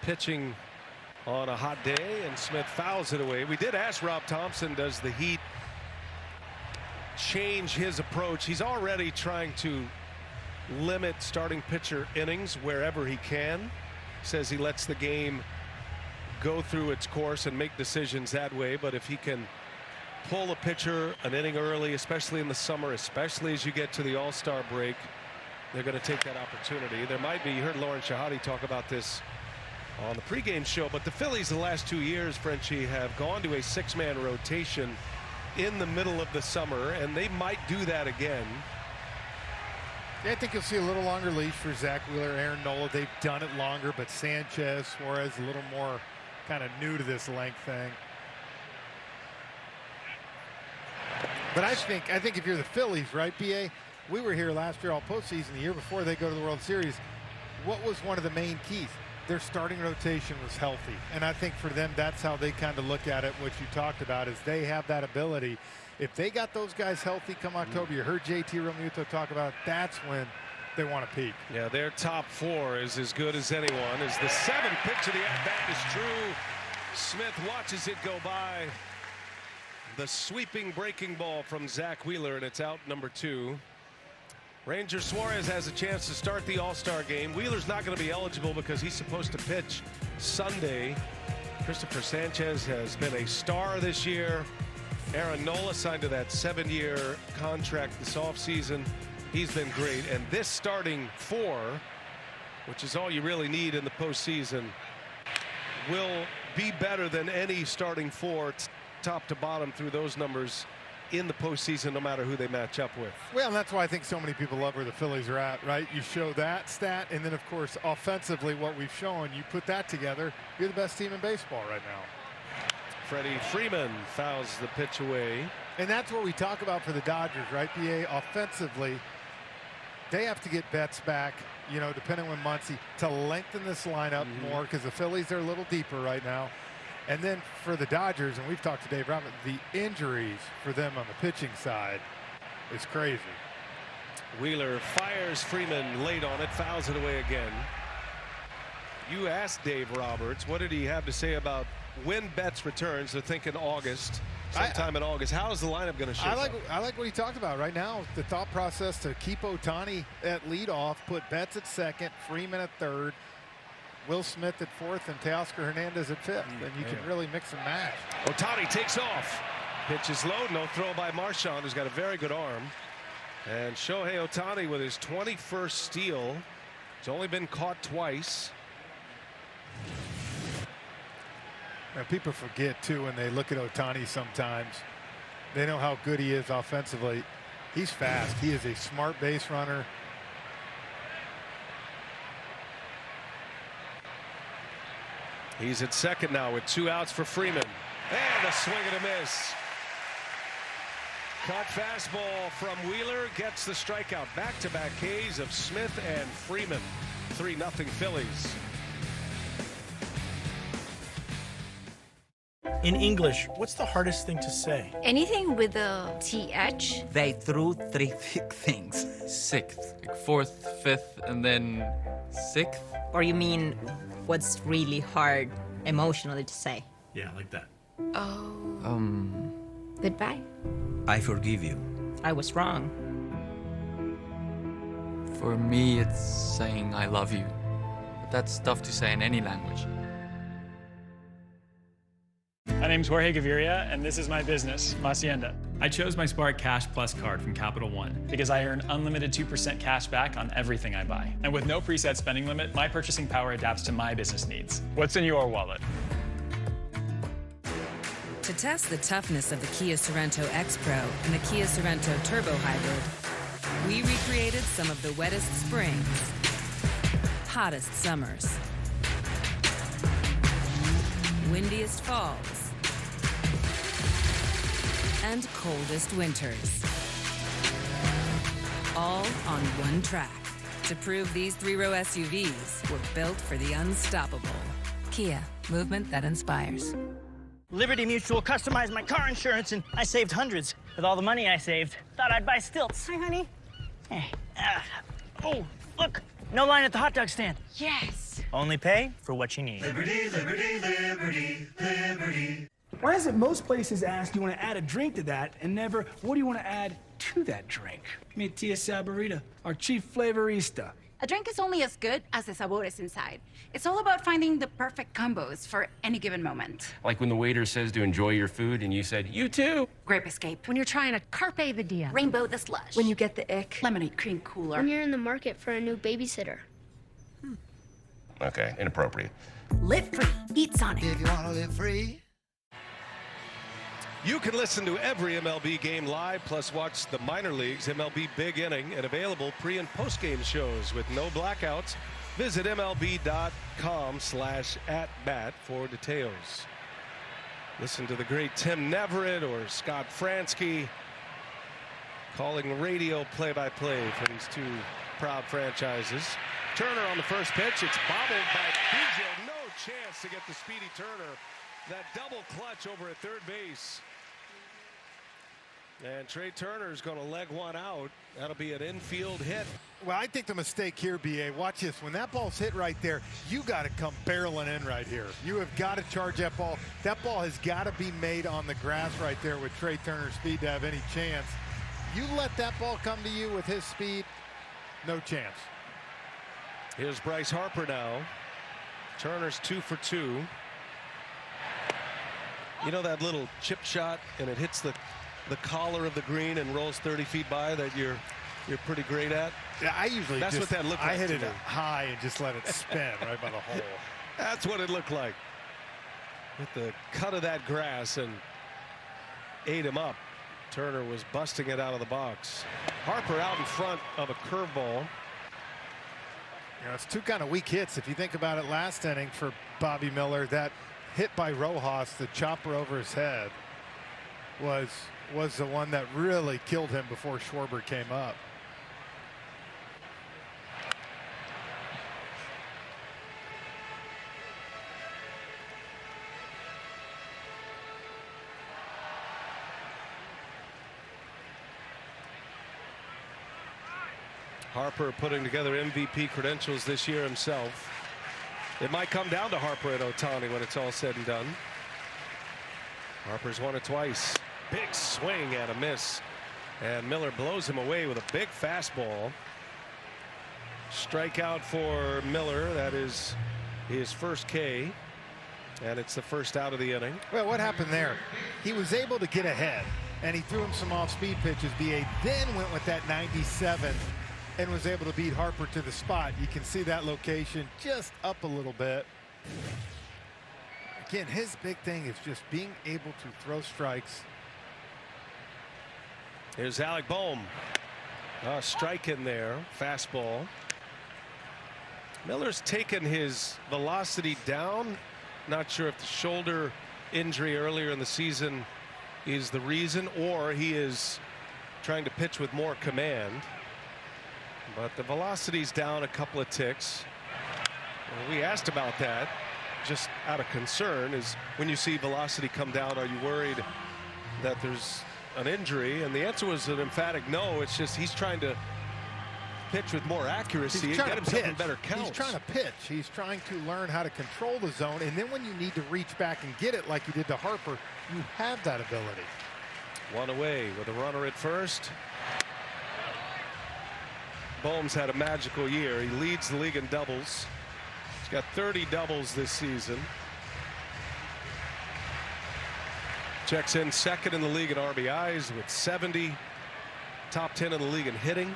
pitching on a hot day, and Smith fouls it away. We did ask Rob Thompson, does the Heat change his approach? He's already trying to limit starting pitcher innings wherever he can. Says he lets the game go through its course and make decisions that way, but if he can pull a pitcher an inning early, especially in the summer, especially as you get to the All-Star break, they're going to take that opportunity. There might be, you heard Lauren Shahadi talk about this on the pregame show, but the Phillies the last 2 years, Frenchie, have gone to a 6-man rotation in the middle of the summer, and they might do that again.
Yeah, I think you'll see a little longer leash for Zach Wheeler, Aaron Nola. They've done it longer, but Sanchez, Suarez, a little more kind of new to this length thing. But I think if you're the Phillies, right, BA? We were here last year all postseason, the year before they go to the World Series. What was one of the main keys? Their starting rotation was healthy. And I think for them, that's how they kind of look at it. What you talked about is they have that ability. If they got those guys healthy come October, you heard JT Realmuto talk about, that's when they want to peak.
Yeah, their top 4 is as good as anyone. As the 7th pitch of the at-bat is true. Smith watches it go by. The sweeping breaking ball from Zach Wheeler, and it's out number 2. Ranger Suarez has a chance to start the All-Star game. Wheeler's not going to be eligible because he's supposed to pitch Sunday. Christopher Sanchez has been a star this year. Aaron Nola signed to that 7-year contract this offseason. He's been great. And this starting 4, which is all you really need in the postseason, will be better than any starting 4 top to bottom through those numbers in the postseason, no matter who they match up with.
Well, and that's why I think so many people love where the Phillies are at, right? You show that stat, and then, of course, offensively, what we've shown, you put that together, you're the best team in baseball right now.
Freddie Freeman fouls the pitch away.
And that's what we talk about for the Dodgers, right, BA? Offensively, they have to get Betts back, you know, depending on Muncy, to lengthen this lineup more, because the Phillies are a little deeper right now. And then for the Dodgers, and we've talked to Dave Robin, the injuries for them on the pitching side is crazy.
Wheeler fires Freeman late on it, fouls it away again. You asked Dave Roberts, what did he have to say about when Betts returns? They're thinking August, sometime in August. How is the lineup going to shape up?
I like what he talked about right now. The thought process to keep Ohtani at leadoff, put Betts at second, Freeman at third, Will Smith at 4th, and Teoscar Hernandez at 5th. And you can really mix and match.
Ohtani takes off. Pitch is low. No throw by Marchand, who's got a very good arm. And Shohei Ohtani with his 21st steal. He's only been caught twice.
Now, people forget, too, when they look at Ohtani sometimes. They know how good he is offensively. He's fast. He is a smart base runner.
He's at second now with 2 outs for Freeman. And a swing and a miss. Cut fastball from Wheeler gets the strikeout. Back-to-back Ks of Smith and Freeman. 3-0 Phillies.
In English, what's the hardest thing to say?
Anything with a TH?
They threw 3 things.
Sixth, like fourth, fifth, and then sixth.
Or you mean what's really hard emotionally to say?
Yeah, like that.
Oh. Goodbye.
I forgive you.
I was wrong.
For me, it's saying I love you. But that's tough to say in any language.
My name's Jorge Gaviria, and this is my business, Hacienda.
I chose my Spark Cash Plus card from Capital One
Because I earn unlimited 2% cash back on everything I buy. And with no preset spending limit, my purchasing power adapts to my business needs. What's in your wallet?
To test the toughness of the Kia Sorento X-Pro and the Kia Sorento Turbo Hybrid, we recreated some of the wettest springs, hottest summers, windiest falls, and coldest winters. All on one track to prove these 3-row SUVs were built for the unstoppable. Kia, movement that inspires.
Liberty Mutual customized my car insurance, and I saved hundreds. With all the money I saved, thought I'd buy stilts. Hi, honey. Oh, look, no line at the hot dog stand.
Yes.
Only pay for what you need.
Liberty, liberty, liberty, liberty.
Why is it most places ask, do you want to add a drink to that, and never, what do you want to add to that drink? Meet Tia Saborita, our chief flavorista.
A drink is only as good as the sabores inside. It's all about finding the perfect combos for any given moment.
Like when the waiter says to enjoy your food and you said, you too.
Grape Escape.
When you're trying to carpe the diem.
Rainbow the slush.
When you get the ick.
Lemonade cream cooler.
When you're in the market for a new babysitter.
Okay, inappropriate.
Live free. Eat Sonic.
If you want to live free.
You can listen to every MLB game live, plus watch the minor leagues, MLB Big Inning, and available pre- and post-game shows with no blackouts. Visit MLB.com/@bat for details. Listen to the great Tim Neverett or Scott Fransky calling radio play-by-play for these two proud franchises. Turner on the first pitch. It's bobbled by Biggio. No chance to get the speedy Turner. That double clutch over at third base. And Trey Turner's going to leg one out. That'll be an infield hit.
Well, I think the mistake here, B.A., watch this. When that ball's hit right there, you got to come barreling in right here. You have got to charge that ball. That ball has got to be made on the grass right there with Trey Turner's speed to have any chance. You let that ball come to you with his speed, no chance.
Here's Bryce Harper now. Turner's 2 for 2. You know that little chip shot and it hits the collar of the green and rolls 30 feet by that you're pretty great at?
Yeah, I usually
that's what that looked like.
I hit it high and just let it spin right by the hole.
That's what it looked like. With the cut of that grass and ate him up. Turner was busting it out of the box. Harper out in front of a curveball.
You know, it's two kind of weak hits. If you think about it last inning for Bobby Miller, that hit by Rojas, the chopper over his head, was the one that really killed him before Schwarber came up.
Harper putting together MVP credentials this year himself. It might come down to Harper and Ohtani when it's all said and done. Harper's won it twice. Big swing and a miss. And Miller blows him away with a big fastball. Strikeout for Miller. That is his first K. And it's the first out of the inning.
Well, what happened there? He was able to get ahead, and he threw him some off-speed pitches. B.A. then went with that 97 and was able to beat Harper to the spot. You can see that location just up a little bit. Again, his big thing is just being able to throw strikes.
Here's Alec Bohm. Strike in there. Fastball. Miller's taken his velocity down. Not sure if the shoulder injury earlier in the season is the reason, or he is trying to pitch with more command. But the velocity's down a couple of ticks. Well, we asked about that. just out of concern is when you see velocity come down, are you worried that there's an injury? And the answer was an emphatic no. It's just he's trying to pitch with more accuracy and get himself in better counts.
He's trying to pitch. He's trying to learn how to control the zone. And then when you need to reach back and get it like you did to Harper, you have that ability.
One away with a runner at first. Bohm's had a magical year. He leads the league in doubles. He's got 30 doubles this season. Checks in second in the league in RBIs with 70. Top 10 in the league in hitting.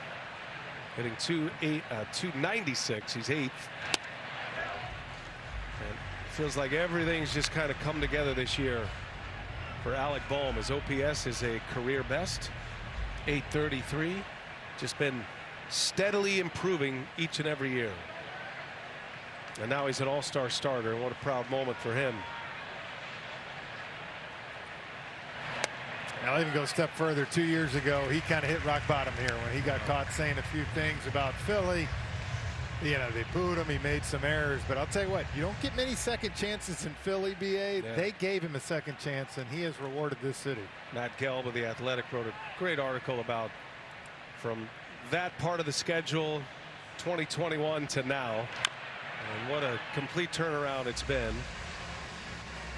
Hitting 296. He's 8th. And it feels like everything's just kind of come together this year for Alec Bohm. His OPS is a career best, 833. Just been steadily improving each and every year. And now he's an all-star starter. What a proud moment for him.
I'll even go a step further. 2 years ago, he kind of hit rock bottom here when he got caught saying a few things about Philly. You know, they booed him. He made some errors. But I'll tell you what, you don't get many second chances in Philly, BA. Yeah. They gave him a second chance, and he has rewarded this city.
Matt Gelb of The Athletic wrote a great article about from that part of the schedule, 2021 to now. And what a complete turnaround it's been.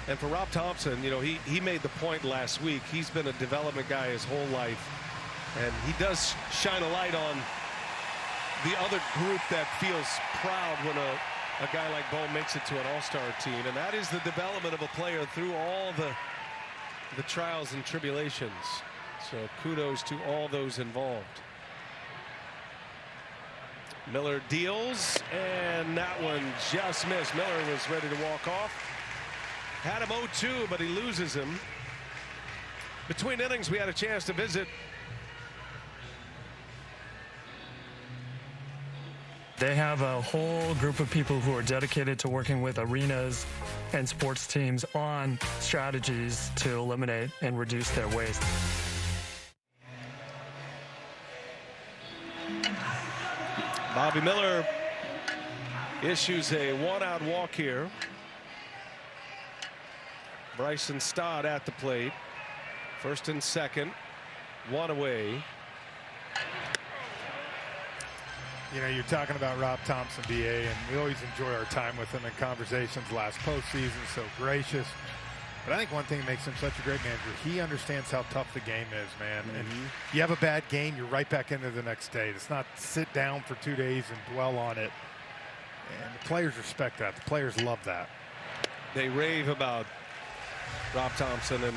And for Rob Thompson, you know, he made the point last week. He's been a development guy his whole life. And he does shine a light on the other group that feels proud when a guy like Bohm makes it to an all-star team. And that is the development of a player through all the trials and tribulations. So kudos to all those involved. Miller deals, and that one just missed. Miller was ready to walk off. Had him 0-2, but he loses him. Between innings, we had a chance to visit.
They have a whole group of people who are dedicated to working with arenas and sports teams on strategies to eliminate and reduce their waste.
Bobby Miller issues a one-out walk here. Bryson Stott at the plate. First and second. One away.
You know, you're talking about Rob Thompson, BA, and we always enjoy our time with him in conversations last postseason, so gracious. But I think one thing that makes him such a great manager, he understands how tough the game is, man. And you have a bad game, you're right back into the next day. It's not sit down for 2 days and dwell on it. And the players respect that. The players love that.
They rave about Rob Thompson and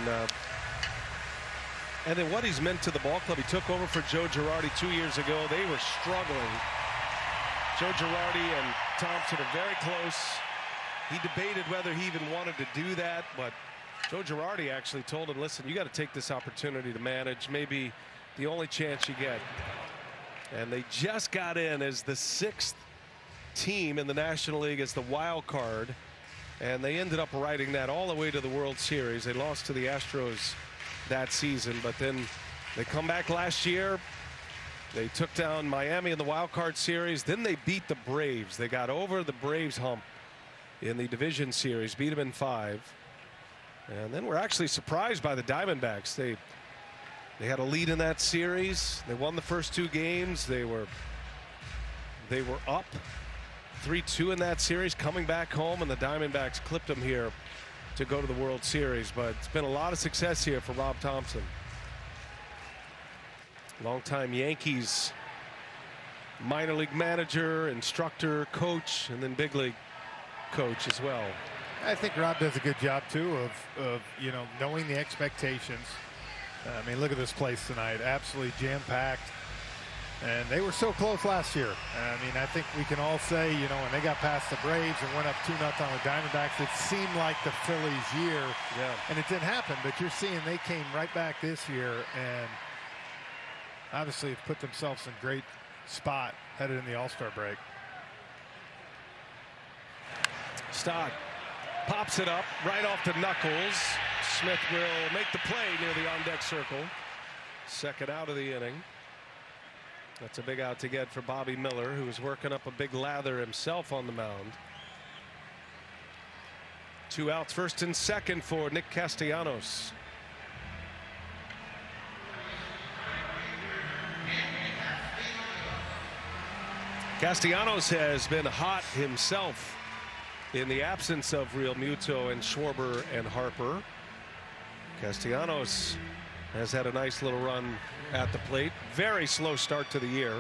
then what he's meant to the ball club. He took over for Joe Girardi 2 years ago. They were struggling. Joe Girardi and Thompson are very close. He debated whether he even wanted to do that, but Joe Girardi actually told him, listen, you got to take this opportunity to manage, maybe the only chance you get. And they just got in as the 6th team in the National League as the wild card. And they ended up riding that all the way to the World Series. They lost to the Astros that season, but then they come back last year. They took down Miami in the wild card series. Then they beat the Braves. They got over the Braves hump in the division series, beat them in 5. And then we're actually surprised by the Diamondbacks. They had a lead in that series. They won the first 2 games. They were up 3-2 in that series, coming back home, and the Diamondbacks clipped them here to go to the World Series. But it's been a lot of success here for Rob Thompson. Longtime Yankees minor league manager, instructor, coach, and then big league coach as well.
I think Rob does a good job too of you know, knowing the expectations. I mean, look at this place tonight, absolutely jam-packed, and they were so close last year. I mean, I think we can all say, you know, when they got past the Braves and went up 2-0 on the Diamondbacks, it seemed like the Phillies' year, and it didn't happen. But you're seeing they came right back this year, and obviously have put themselves in great spot headed in the All-Star break.
Stott pops it up right off the knuckles. Smith will make the play near the on-deck circle. Second out of the inning. That's a big out to get for Bobby Miller, who was working up a big lather himself on the mound. 2 outs, first and second for Nick Castellanos. Castellanos has been hot himself in the absence of Real Muto and Schwarber and Harper. Castellanos has had a nice little run at the plate. Very slow start to the year,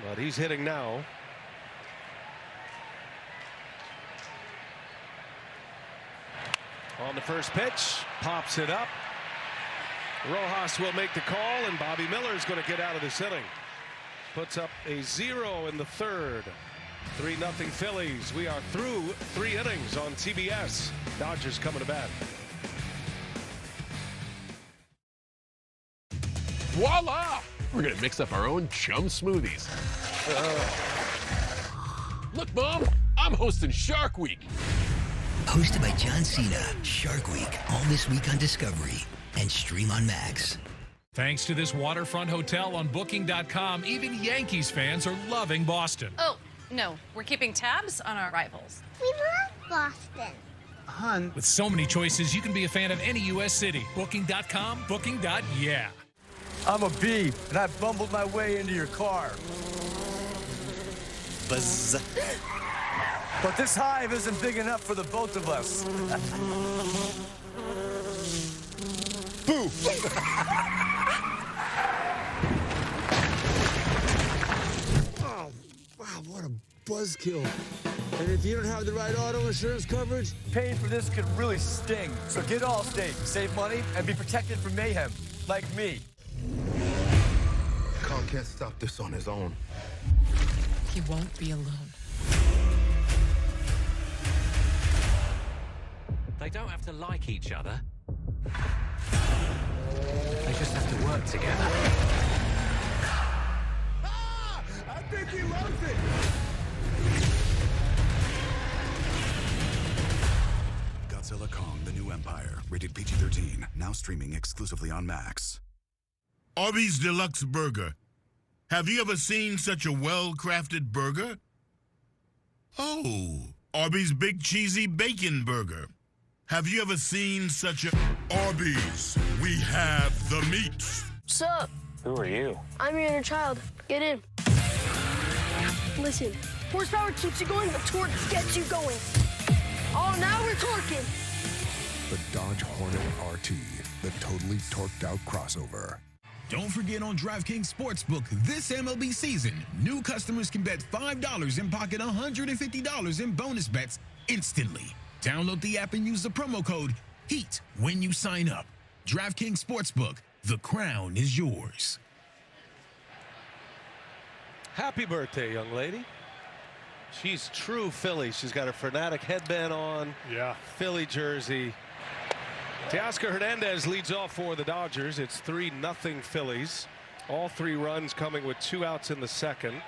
but he's hitting now. On the first pitch, pops it up. Rojas will make the call, and Bobby Miller is going to get out of this inning. Puts up a 0 in the third. 3-0 Phillies. We are through 3 innings on TBS. Dodgers coming to bat.
Voila! We're gonna mix up our own chum smoothies. Look, Mom, I'm hosting Shark Week.
Hosted by John Cena, Shark Week, all this week on Discovery and stream on Max.
Thanks to this waterfront hotel on Booking.com, even Yankees fans are loving Boston.
Oh, no, we're keeping tabs on our rivals.
We love Boston.
Hun. With so many choices, you can be a fan of any U.S. city. Booking.com, Booking.yeah.
I'm a bee, and I bumbled my way into your car.
Buzz.
But this hive isn't big enough for the both of us. Boo!
Oh, wow, what a buzzkill. And if you don't have the right auto insurance coverage,
Paying for this could really sting. So get Allstate, save money, and be protected from mayhem, like me.
Carl can't stop this on his own.
He won't be alone.
They don't have to like each other. They just have to work together.
I think he loves it.
Godzilla Kong: The New Empire, rated PG-13, now streaming exclusively on Max.
Arby's Deluxe Burger. Have you ever seen such a well-crafted burger? Oh, Arby's Big Cheesy Bacon Burger. Have you ever seen such a... Arby's, we have the meats.
Sup?
Who are you?
I'm your inner child. Get in. Listen, horsepower keeps you going, but torque gets you going. Oh, now we're torquing.
The Dodge Hornet RT, the totally torqued out crossover.
Don't forget on DraftKings Sportsbook this MLB season, new customers can bet $5 and pocket $150 in bonus bets instantly. Download the app and use the promo code HEAT when you sign up. DraftKings Sportsbook, the crown is yours.
Happy birthday, young lady. She's true Philly. She's got her Fanatic headband on.
Yeah.
Philly jersey. Teoscar Hernandez leads off for the Dodgers. It's 3-0 Phillies. All 3 runs coming with 2 outs in the second.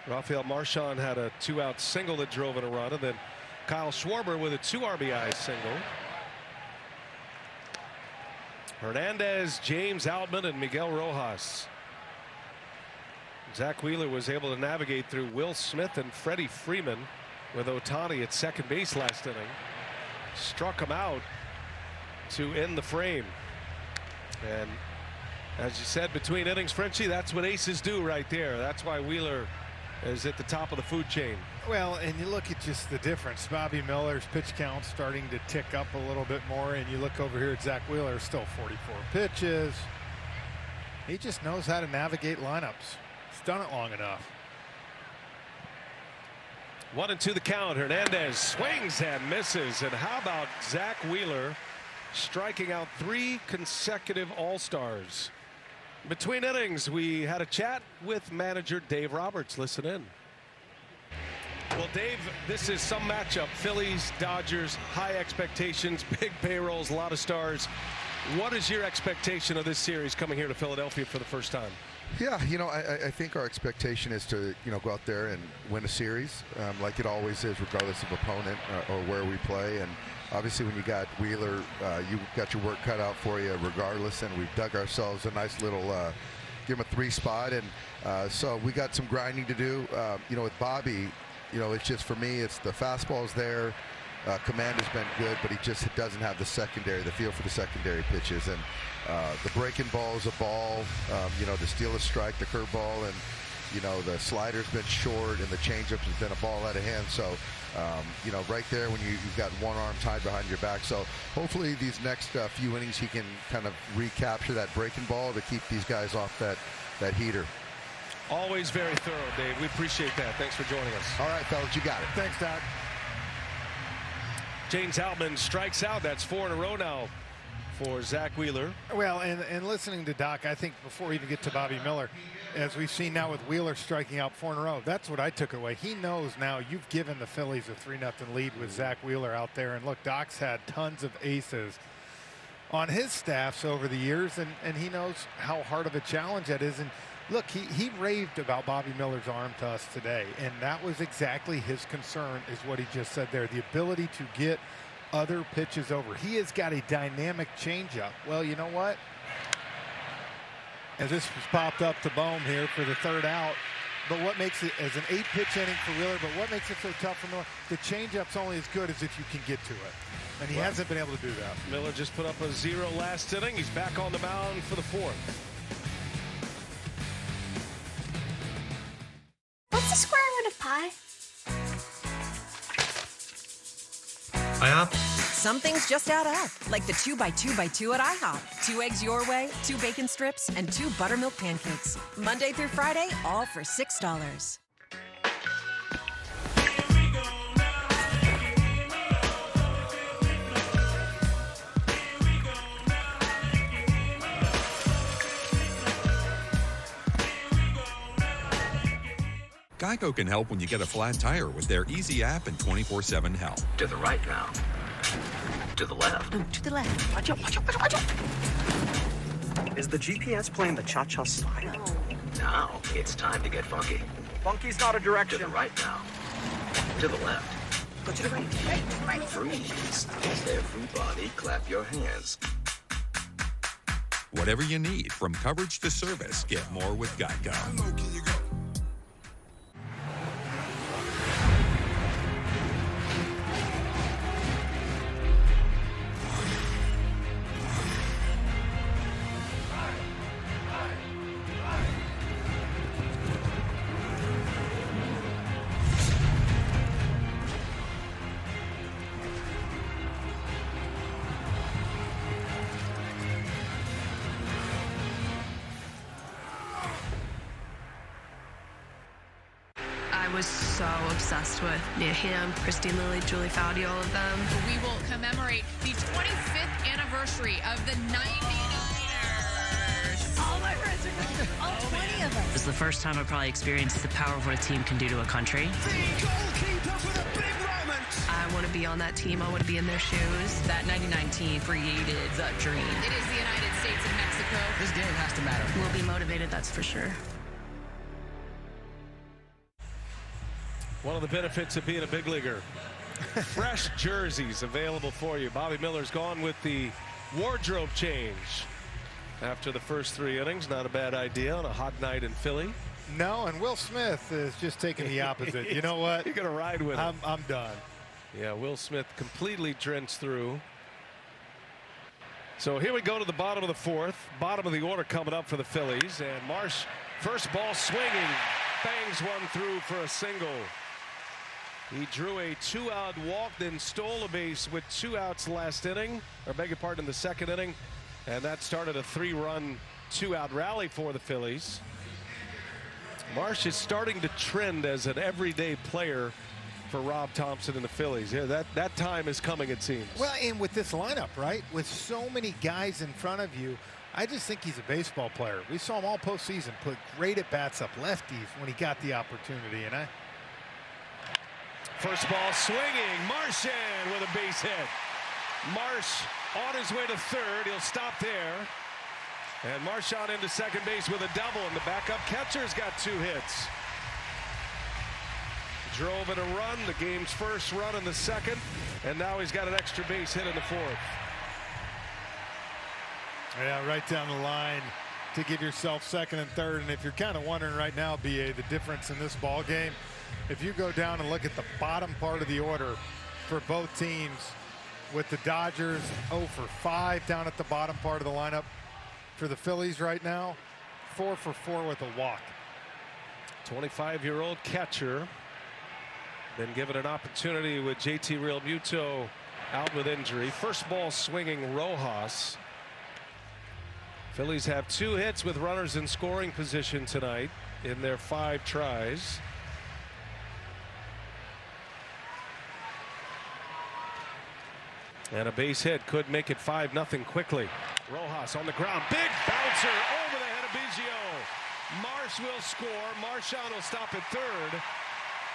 Rafael Marchand had a 2-out single that drove in a run, and then Kyle Schwarber with a 2 RBI single. Hernandez, James Outman, and Miguel Rojas. Zach Wheeler was able to navigate through Will Smith and Freddie Freeman with Ohtani at second base last inning. Struck him out to end the frame. And as you said, between innings, Frenchie, that's what aces do right there. That's why Wheeler is at the top of the food chain.
Well, and you look at just the difference. Bobby Miller's pitch count starting to tick up a little bit more, and you look over here at Zach Wheeler, still 44 pitches. He just knows how to navigate lineups. He's done it long enough.
1-2 the count. Hernandez swings and misses. And how about Zach Wheeler striking out 3 consecutive All-Stars? Between innings, we had a chat with manager Dave Roberts. Listen in. Well, Dave, this is some matchup. Phillies, Dodgers, high expectations, big payrolls, a lot of stars. What is your expectation of this series coming here to Philadelphia for the first time?
Yeah, I think our expectation is to, go out there and win a series like it always is, regardless of opponent or where we play. And obviously when you got Wheeler, you got your work cut out for you regardless. And we've dug ourselves a nice little, give him a 3 spot. And so we got some grinding to do. With Bobby, it's just, for me, it's the fastball's there. Command has been good, but he just doesn't have the feel for the secondary pitches. And the breaking ball is a ball, to steal a strike, the curveball, and, the slider's been short, and the changeup has been a ball out of hand. So, right there when you've got one arm tied behind your back. So hopefully these next few innings he can kind of recapture that breaking ball to keep these guys off that heater.
Always very thorough, Dave. We appreciate that. Thanks for joining us.
All right, fellas, you got it.
Thanks, Doc.
James Outman strikes out. That's 4 in a row now for Zach Wheeler.
Well, and listening to Doc, I think before we even get to Bobby Miller, as we've seen now with Wheeler striking out 4 in a row, that's what I took away. He knows now you've given the Phillies a 3-0 lead with Zach Wheeler out there. And look, Doc's had tons of aces on his staffs over the years, and he knows how hard of a challenge that is. And look, he raved about Bobby Miller's arm to us today, and that was exactly his concern, is what he just said there, the ability to get other pitches over. He has got a dynamic changeup. Well, you know what? As this was popped up to Bohm here for the 3rd out, but what makes it, as an 8-pitch inning for Wheeler, but what makes it so tough for Miller? The changeup's only as good as if you can get to it, and he hasn't been able to do that.
Miller just put up a 0 last inning. He's back on the mound for the 4th.
What's the square root of pi?
IHOP?
Some things just add up, like the 2x2x2 at IHOP. 2 eggs your way, 2 bacon strips, and 2 buttermilk pancakes. Monday through Friday, all for $6.
Geico can help when you get a flat tire with their easy app and 24/7 help.
To the right now. To the left.
To the left.
Watch out, watch out, watch out.
Is the GPS playing the cha-cha slide?
Now it's time to get funky.
Funky's not a direction.
To the right now. To the left.
Go to the right.
Right. Freeze. Everybody clap your hands.
Whatever you need, from coverage to service, get more with Geico.
I was so obsessed with Nia Hamm, Christine Lilly, Julie Foudy, all of them.
We will commemorate the 25th anniversary of the 99ers.
All my friends are going, all 20 of us.
It was the first time I probably experienced the power of what a team can do to a country.
The goalkeeper for the big moment.
I want to be on that team. I want to be in their shoes.
That 99 team created the dream.
It is the United States and Mexico.
This game has to matter.
We'll be motivated, that's for sure.
One of the benefits of being a big leaguer. Fresh jerseys available for you. Bobby Miller's gone with the wardrobe change after the first 3 innings. Not a bad idea on a hot night in Philly.
No, and Will Smith is just taking the opposite. You know what?
You're going to ride with him.
I'm done.
Yeah, Will Smith completely drenched through. So here we go to the bottom of the 4th. Bottom of the order coming up for the Phillies. And Marsh, first ball swinging, bangs one through for a single. He drew a 2-out walk, then stole a base with 2 outs last inning, or beg your pardon, in the 2nd inning. And that started a 3-run, 2-out rally for the Phillies. Marsh is starting to trend as an everyday player for Rob Thompson and the Phillies. Yeah, that time is coming, it seems.
Well, and with this lineup, right, with so many guys in front of you, I just think he's a baseball player. We saw him all postseason put great at-bats up lefties when he got the opportunity, and
First ball swinging. Marsh in with a base hit. Marsh on his way to 3rd. He'll stop there. And Marsh on into 2nd base with a double, and the backup catcher's got 2 hits. Drove in a run, the game's first run in the 2nd, and now he's got an extra base hit in the 4th.
Yeah, right down the line to give yourself 2nd and 3rd. And if you're kind of wondering right now, BA, the difference in this ball game, if you go down and look at the bottom part of the order for both teams, with the Dodgers 0 for 5 down at the bottom part of the lineup. For the Phillies right now, 4 for 4 with a walk.
25-year-old catcher been given an opportunity with JT Realmuto out with injury. First ball swinging Rojas. Phillies have 2 hits with runners in scoring position tonight in their 5 tries. And a base hit could make it 5-0 quickly. Rojas on the ground. Big bouncer over the head of Biggio. Marsh will score. Marchand will stop at third.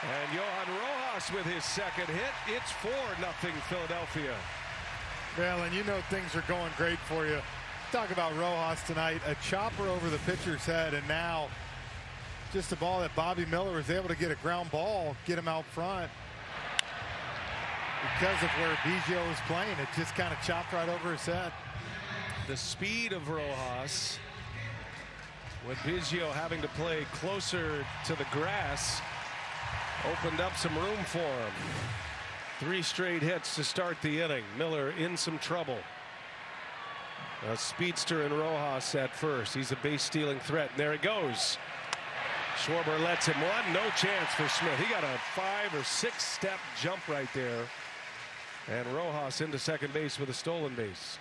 And Johan Rojas with his second hit. It's 4-0 Philadelphia.
Well, and you know things are going great for you. Talk about Rojas tonight. A chopper over the pitcher's head, and now just a ball that Bobby Miller was able to get a ground ball, get him out front. Because of where Biggio was playing, it just kind of chopped right over his head.
The speed of Rojas, with Biggio having to play closer to the grass, opened up some room for him. 3 straight hits to start the inning. Miller in some trouble. A speedster in Rojas at first. He's a base stealing threat. And there he goes. Schwarber lets him one. No chance for Smith. He got a 5 or 6 step jump right there. And Rojas into second base with a stolen base.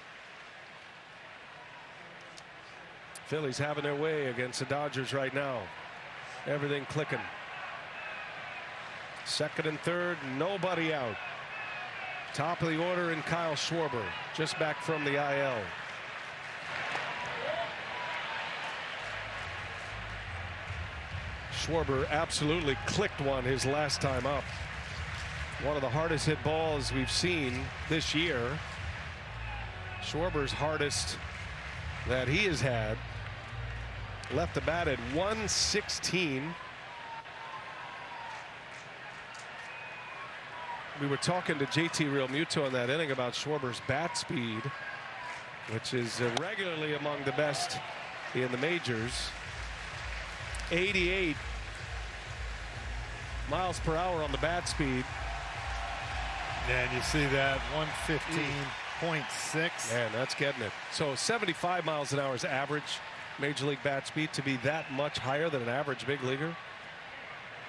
Phillies having their way against the Dodgers right now. Everything clicking. Second and third, nobody out. Top of the order in Kyle Schwarber, just back from the IL. Schwarber absolutely clicked one his last time up. One of the hardest hit balls we've seen this year. Schwarber's hardest that he has had. Left the bat at 116. We were talking to JT Realmuto in that inning about Schwarber's bat speed, which is regularly among the best in the majors. 88 miles per hour on the bat speed.
And you see that 115.6.
Man, that's getting it. So 75 miles an hour is average major league bat speed. To be that much higher than an average big leaguer,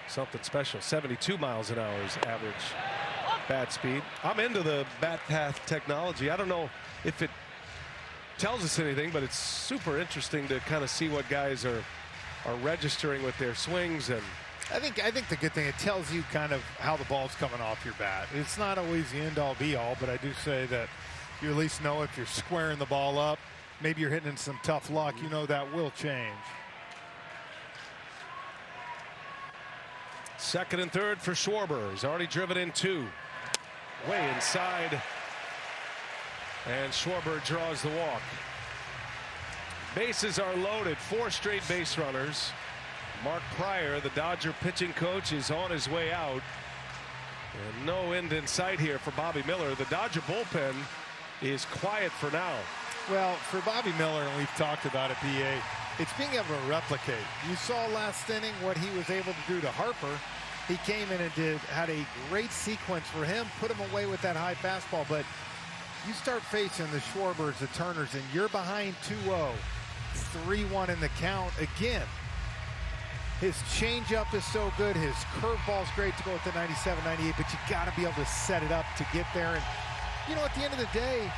something special. 72 miles an hour is average bat speed. I'm into the bat path technology. I don't know if it tells us anything, but it's super interesting to kind of see what guys are registering with their swings. And
I think the good thing, it tells you kind of how the ball's coming off your bat. It's not always the end all be all, but I do say that you at least know if you're squaring the ball up, maybe you're hitting some tough luck, you know that will change.
Second and third for Schwarber. He's already driven in 2. Way inside. And Schwarber draws the walk. Bases are loaded. 4 straight base runners. Mark Pryor, the Dodger pitching coach, is on his way out. And no end in sight here for Bobby Miller. The Dodger bullpen is quiet for now.
Well, for Bobby Miller, and we've talked about it, BA, it's being able to replicate. You saw last inning what he was able to do to Harper. He came in and had a great sequence for him, put him away with that high fastball. But you start facing the Schwarbers, the Turners, and you're behind 2-0, 3-1 in the count again. His changeup is so good. His curveball's great to go with the 97, 98, but you got to be able to set it up to get there. And, you know, at the end of the day,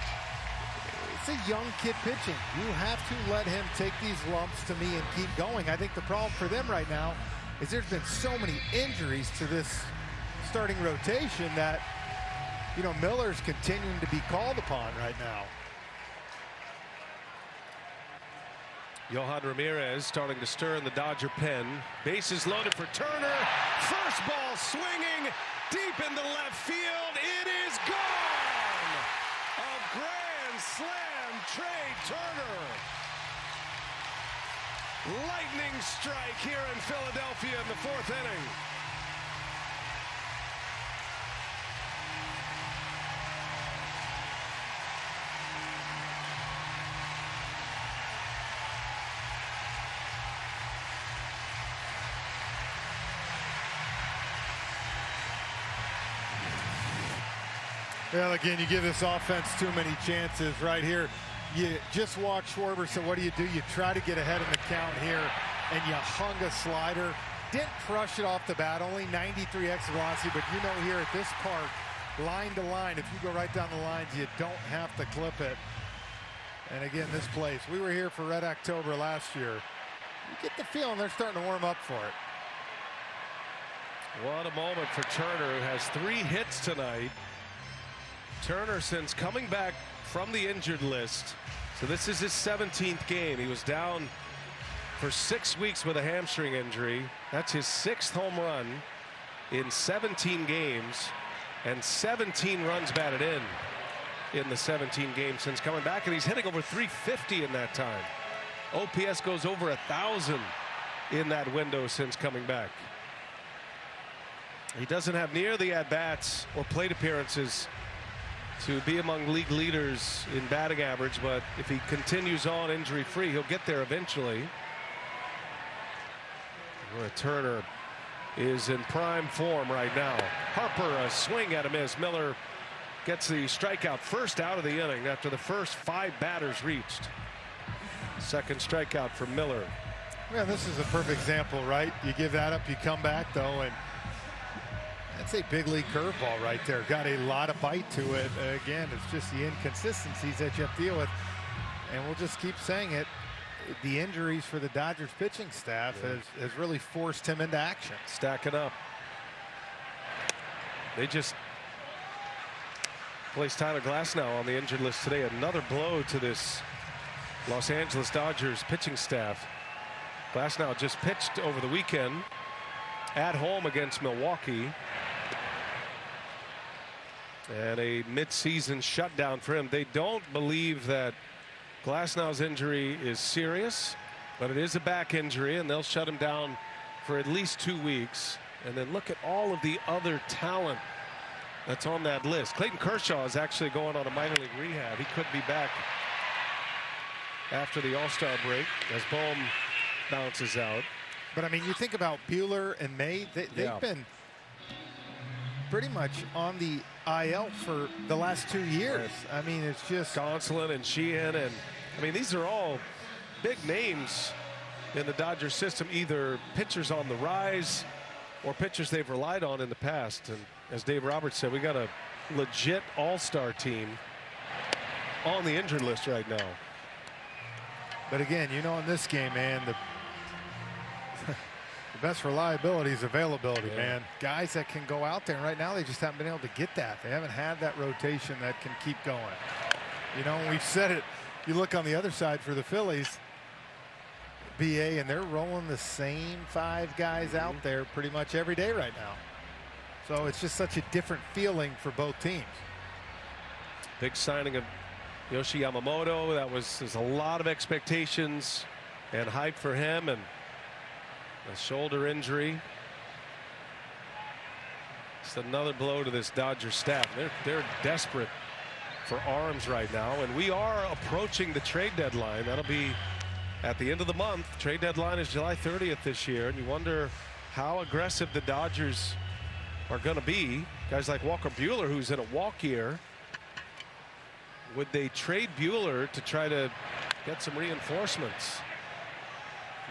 it's a young kid pitching. You have to let him take these lumps to me and keep going. I think the problem for them right now is there's been so many injuries to this starting rotation that, you know, Miller's continuing to be called upon right now.
Yohan Ramirez starting to stir in the Dodger pen. Bases loaded for Turner. First ball swinging deep into left field. It is gone. A grand slam, Trey Turner. Lightning strike here in Philadelphia in the 4th inning.
Well, again, you give this offense too many chances right here. You just walk Schwarber, so what do? You try to get ahead in the count here, and you hung a slider. Didn't crush it off the bat, only 93 exit velocity, but you know here at this park, line to line, if you go right down the lines, you don't have to clip it. And again, this place, we were here for Red October last year. You get the feeling they're starting to warm up for it.
What a moment for Turner, who has 3 hits tonight. Turner, since coming back from the injured list, so this is his 17th game. He was down for 6 weeks with a hamstring injury. That's his 6th home run in 17 games, and 17 runs batted in the 17 games since coming back, and he's hitting over 350 in that time. OPS goes over 1,000 in that window since coming back. He doesn't have near the at-bats or plate appearances to be among league leaders in batting average, but if he continues on injury-free, he'll get there eventually. Turner is in prime form right now. Harper, a swing at a miss. Miller gets the strikeout, first out of the inning after the first 5 batters reached. Second strikeout for Miller.
Yeah, this is a perfect example, right? You give that up, you come back, though, and that's a big league curveball right there. Got a lot of bite to it. Again, it's just the inconsistencies that you have to deal with. And we'll just keep saying it. The injuries for the Dodgers pitching staff has really forced him into action.
Stacking up. They just placed Tyler Glasnow on the injured list today. Another blow to this Los Angeles Dodgers pitching staff. Glasnow just pitched over the weekend at home against Milwaukee. And a mid-season shutdown for him. They don't believe that Glasnow's injury is serious, but it is a back injury, and they'll shut him down for at least 2 weeks. And then look at all of the other talent that's on that list. Clayton Kershaw is actually going on a minor league rehab. He could be back after the All-Star break as Bohm bounces out.
But I mean, you think about Buehler and May, they've been pretty much on the IL for the last 2 years. I mean, it's just
Gonsolin and Sheehan, and I mean, these are all big names in the Dodgers system, either pitchers on the rise or pitchers they've relied on in the past. And as Dave Roberts said, we got a legit all-star team on the injured list right now.
But again, you know, in this game, man, the best reliability is availability, man. Guys that can go out there, and right now they just haven't been able to get that. They haven't had that rotation that can keep going. You know, we've said it. You look on the other side for the Phillies, BA, and they're rolling the same 5 guys out there pretty much every day right now. So it's just such a different feeling for both teams.
Big signing of Yoshi Yamamoto. There's a lot of expectations and hype for him, and a shoulder injury. It's another blow to this Dodgers staff. They're desperate for arms right now, and we are approaching the trade deadline. That'll be at the end of the month. Trade deadline is July 30th this year, and you wonder how aggressive the Dodgers are going to be. Guys like Walker Buehler, who's in a walk year. Would they trade Buehler to try to get some reinforcements,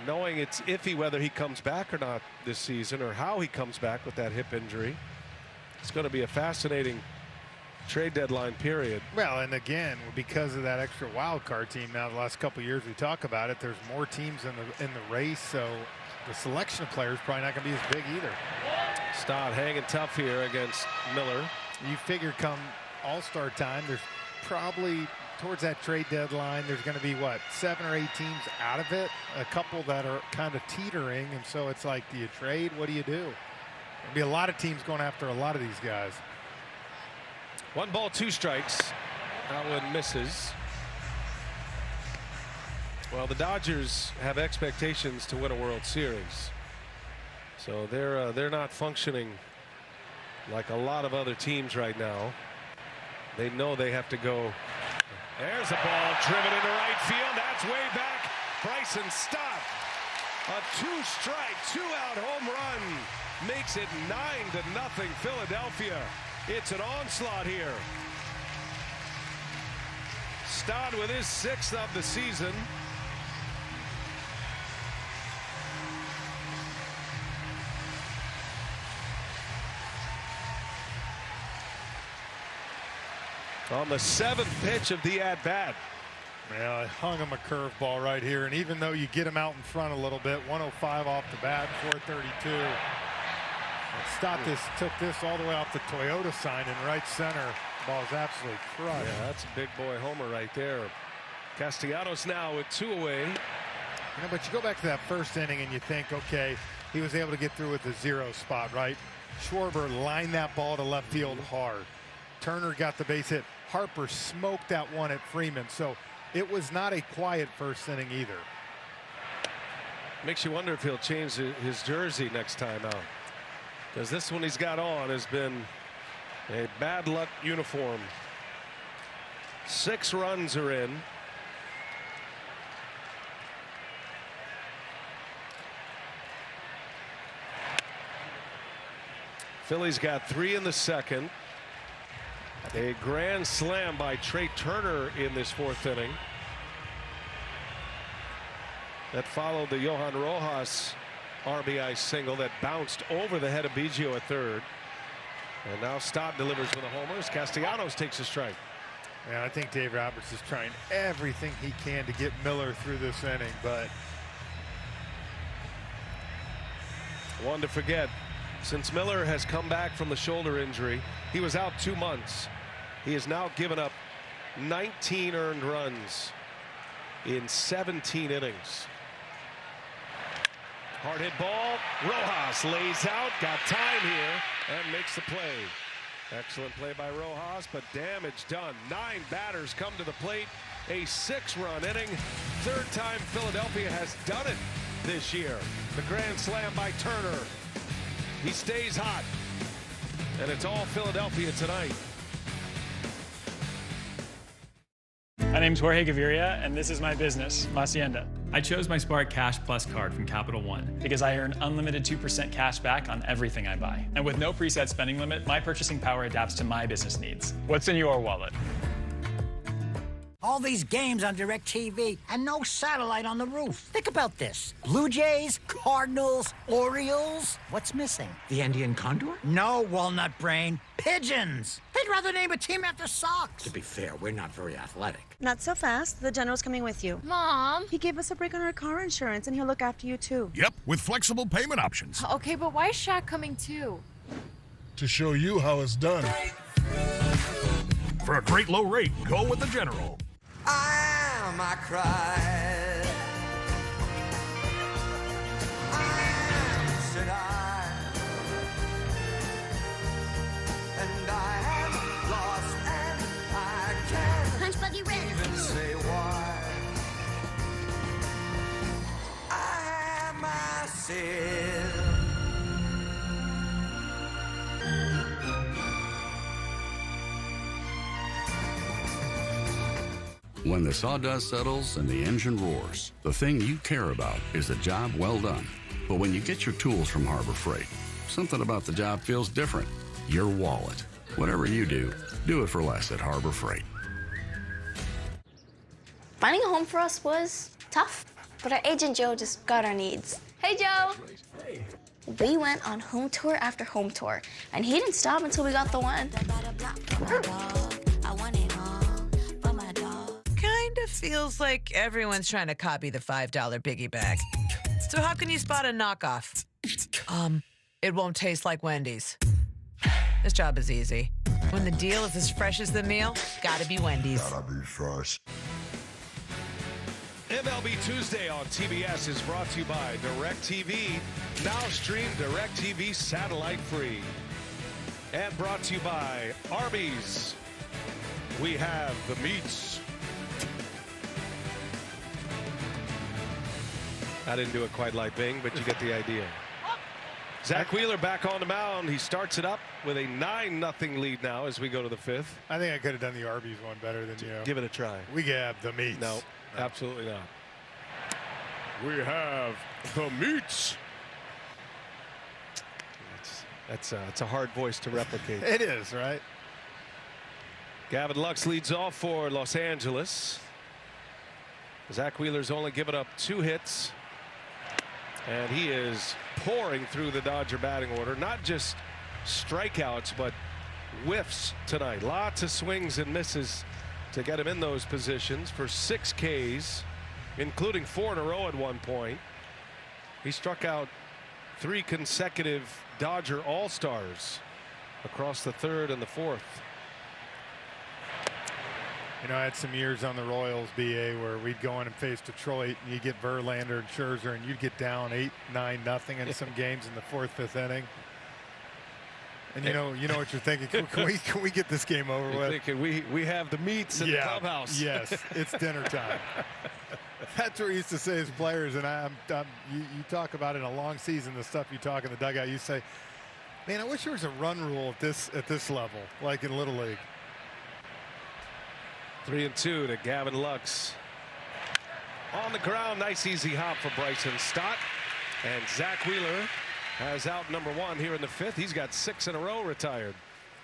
knowing it's iffy whether he comes back or not this season, or how he comes back with that hip injury? It's going to be a fascinating trade deadline period.
Well, and again, because of that extra wild card team now, the last couple of years we talk about it, there's more teams in the race, so the selection of players probably not going to be as big either.
Stott hanging tough here against Miller.
You figure come All-Star time, there's probably towards that trade deadline, there's going to be what, 7 or 8 teams out of it, a couple that are kind of teetering, and so it's like, do you trade? What do you do? There'll be a lot of teams going after a lot of these guys.
1 ball, 2 strikes. That one misses. Well, the Dodgers have expectations to win a World Series, so they're not functioning like a lot of other teams right now. They know they have to go. There's a ball driven into right field. That's way back. Bryson Stott. A 2-strike, 2-out home run makes it 9-0 Philadelphia. It's an onslaught here pressed on with his 6th of the season. On the 7th pitch of the at-bat.
Yeah, I hung him a curveball right here, and even though you get him out in front a little bit, 105 off the bat, 432. Took this all the way off the Toyota sign in right center. Ball is absolutely crushed.
Yeah, that's a big boy homer right there. Castellanos now with 2 away.
But you go back to that first inning and you think, okay, he was able to get through with the 0 spot, right? Schwarber lined that ball to left field hard. Turner got the base hit. Harper smoked that one at Freeman. So it was not a quiet first inning either.
Makes you wonder if he'll change his jersey next time out, because this one he's got on has been a bad luck uniform. 6 runs are in. Phillies got 3 in the 2nd. A grand slam by Trey Turner in this 4th inning. That followed the Johan Rojas RBI single that bounced over the head of Biggio at 3rd. And now Stott delivers with a homer as Castellanos takes a strike.
Yeah, I think Dave Roberts is trying everything he can to get Miller through this inning, but
one to forget. Since Miller has come back from the shoulder injury, he was out 2 months. He has now given up 19 earned runs in 17 innings. Hard hit ball. Rojas lays out, got time here, and makes the play. Excellent play by Rojas, but damage done. 9 batters come to the plate. A 6-run inning. 3rd time Philadelphia has done it this year. The grand slam by Turner. He stays hot, and it's all Philadelphia tonight.
My name's Jorge Gaviria, and this is my business, La Hacienda. I chose my Spark Cash Plus card from Capital One because I earn unlimited 2% cash back on everything I buy. And with no preset spending limit, my purchasing power adapts to my business needs. What's in your wallet?
All these games on DirecTV and no satellite on the roof. Think about this. Blue Jays, Cardinals, Orioles. What's missing?
The Andean condor?
No, walnut brain. Pigeons. They'd rather name a team after socks.
To be fair, we're not very athletic.
Not so fast. The general's coming with you.
Mom!
He gave us a break on our car insurance, and he'll look after you, too.
Yep, with flexible payment options.
Okay, but why is Shaq coming too?
To show you how it's done.
For a great low rate, go with the General.
I am, I cried. I am, said I. And I am lost, and I can't
Punch Buggy Red.
even say why. I am, I said.
When the sawdust settles and the engine roars, the thing you care about is a job well done. But when you get your tools from Harbor Freight, something about the job feels different. Your wallet. Whatever you do it for less at Harbor Freight.
Finding a home for us was tough, but our agent Joe just got our needs. Hey, Joe.
Hey.
We went on home tour after home tour, and he didn't stop until we got the one.
Kinda feels like everyone's trying to copy the $5 biggie bag. So how can you spot a knockoff? It won't taste like Wendy's. This job is easy. When the deal is as fresh as the meal, gotta be Wendy's.
Gotta be fresh.
MLB Tuesday on TBS is brought to you by DirecTV. Now stream DirecTV satellite free. And brought to you by Arby's. We have the meats. I didn't do it quite like Bing, but you get the idea. Zach Wheeler back on the mound. He starts it up with a 9-0 lead now as we go to the 5th.
I think I could have done the Arby's one better than you.
Give it a try.
We have the meats.
No, absolutely not. We have the meats. It's a hard voice to replicate.
It is, right?
Gavin Lux leads off for Los Angeles. Zach Wheeler's only given up 2 hits. And he is pouring through the Dodger batting order. Not just strikeouts, but whiffs tonight. Lots of swings and misses to get him in those positions for 6 Ks, including 4 in a row at one point. He struck out 3 consecutive Dodger All-Stars across the 3rd and the 4th.
You know, I had some years on the Royals, BA, where we'd go in and face Detroit, and you get Verlander and Scherzer, and you'd get down 8-9-0 in some games in the 4th, 5th inning. And you know what you're thinking. Can we get this game over with?
Thinking we have the meats in the clubhouse.
Yes, it's dinner time. That's what we used to say as players. And you talk about in a long season the stuff you talk in the dugout. You say, man, I wish there was a run rule at this level, like in Little League.
3-2 to Gavin Lux. On the ground, nice easy hop for Bryson Stott. And Zach Wheeler has out number 1 here in the 5th. He's got 6 in a row retired.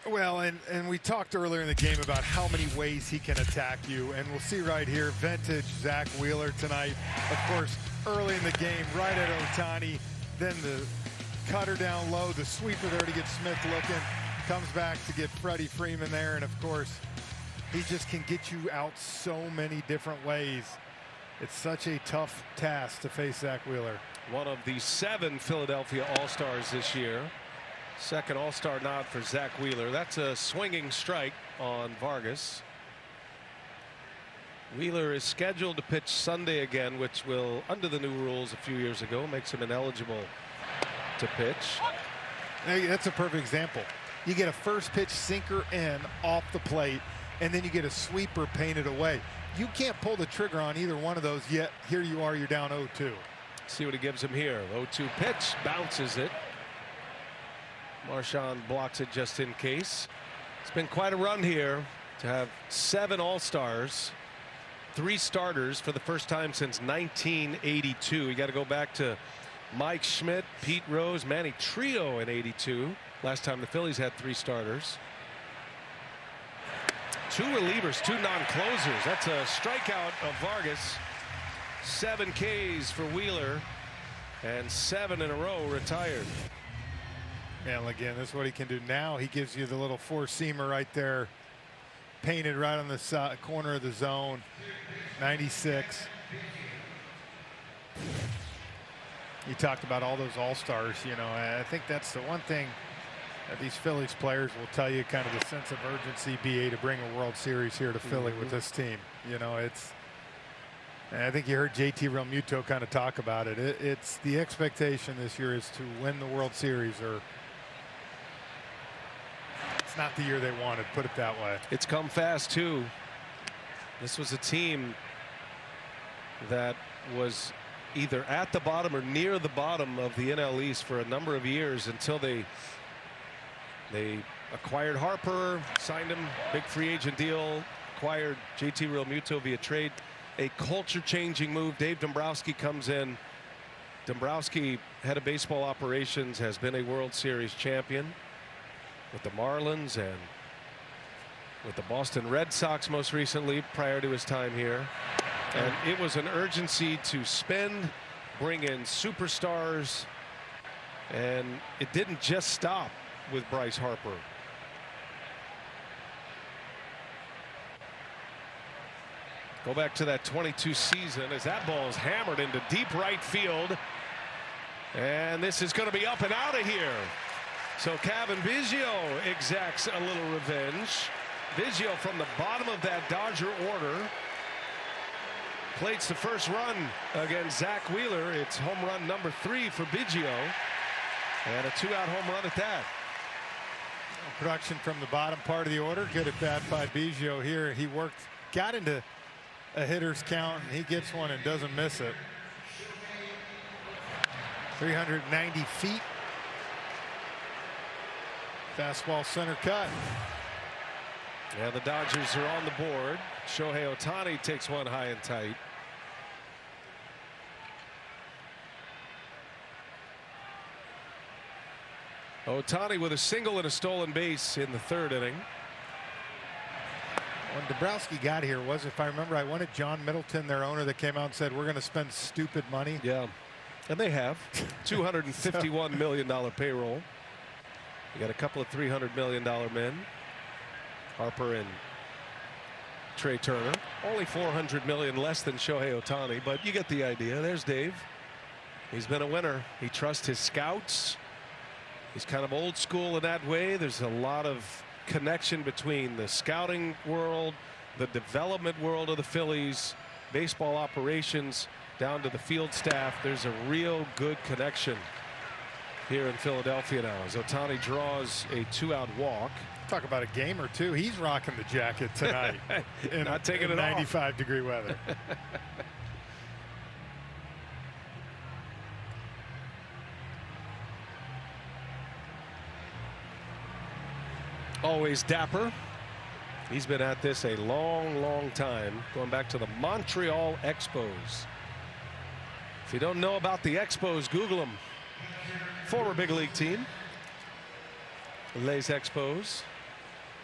Well, and we talked earlier in the game about how many ways he can attack you, and we'll see right here, vintage Zach Wheeler tonight. Of course, early in the game, right at Ohtani, then the cutter down low, the sweeper there to get Smith looking, comes back to get Freddie Freeman there, and of course, he just can get you out so many different ways. It's such a tough task to face Zach Wheeler.
One of the 7 Philadelphia All-Stars this year. 2nd All-Star nod for Zach Wheeler. That's a swinging strike on Vargas. Wheeler is scheduled to pitch Sunday again, which will, under the new rules a few years ago, makes him ineligible to pitch.
Hey, that's a perfect example. You get a first pitch sinker in off the plate, and then you get a sweeper painted away. You can't pull the trigger on either one of those yet. Here you are, you're down 0-2.
See what he gives him here. 0-2 pitch, bounces it. Marchand blocks it just in case. It's been quite a run here to have 7 All-Stars, 3 starters for the first time since 1982. You got to go back to Mike Schmidt, Pete Rose, Manny Trio in '82. Last time the Phillies had 3 starters. 2 relievers, 2 non-closers. That's a strikeout of Vargas. 7 Ks for Wheeler, and 7 in a row retired.
And again, this is what he can do now. He gives you the little 4-seamer right there, painted right on the side, corner of the zone. 96. You talked about all those All-Stars. You know, I think that's the one thing that these Phillies players will tell you, kind of the sense of urgency, BA, to bring a World Series here to Philly with this team. You know, it's, and I think you heard JT Realmuto kind of talk about it. It's the expectation this year is to win the World Series, or it's not the year they wanted, put it that way.
It's come fast too. This was a team that was either at the bottom or near the bottom of the NL East for a number of years until they acquired Harper, signed him, big free agent deal, acquired JT Realmuto via trade. A culture-changing move. Dave Dombrowski comes in. Dombrowski, head of baseball operations, has been a World Series champion with the Marlins and with the Boston Red Sox most recently prior to his time here. And it was an urgency to spend, bring in superstars, and it didn't just stop with Bryce Harper. Go back to that 22 season as that ball is hammered into deep right field. And this is going to be up and out of here. So Kevin Biggio exacts a little revenge. Biggio from the bottom of that Dodger order plates the first run against Zach Wheeler. It's home run number 3 for Biggio, and a 2-out home run at that.
Production from the bottom part of the order. Good at bat by Biggio here. He got into a hitter's count, and he gets one and doesn't miss it. 390 feet. Fastball center cut.
Yeah, the Dodgers are on the board. Shohei Ohtani takes one high and tight. Ohtani with a single and a stolen base in the 3rd inning.
When Dombrowski got here, if I remember, I wanted John Middleton, their owner, that came out and said, we're going to spend stupid money.
Yeah, and they have. $251 million payroll. You got a couple of $300 million men. Harper and Trey Turner. Only $400 million less than Shohei Ohtani, but you get the idea. There's Dave. He's been a winner. He trusts his scouts. He's kind of old school in that way. There's a lot of connection between the scouting world, the development world of the Phillies, baseball operations, down to the field staff. There's a real good connection here in Philadelphia now as Ohtani draws a 2-out walk.
Talk about a game or two. He's rocking the jacket tonight.
Not taking it
95-degree weather.
Always dapper. He's been at this a long time, going back to the Montreal Expos. If you don't know about the Expos, Google them. Former big league team. Les Expos,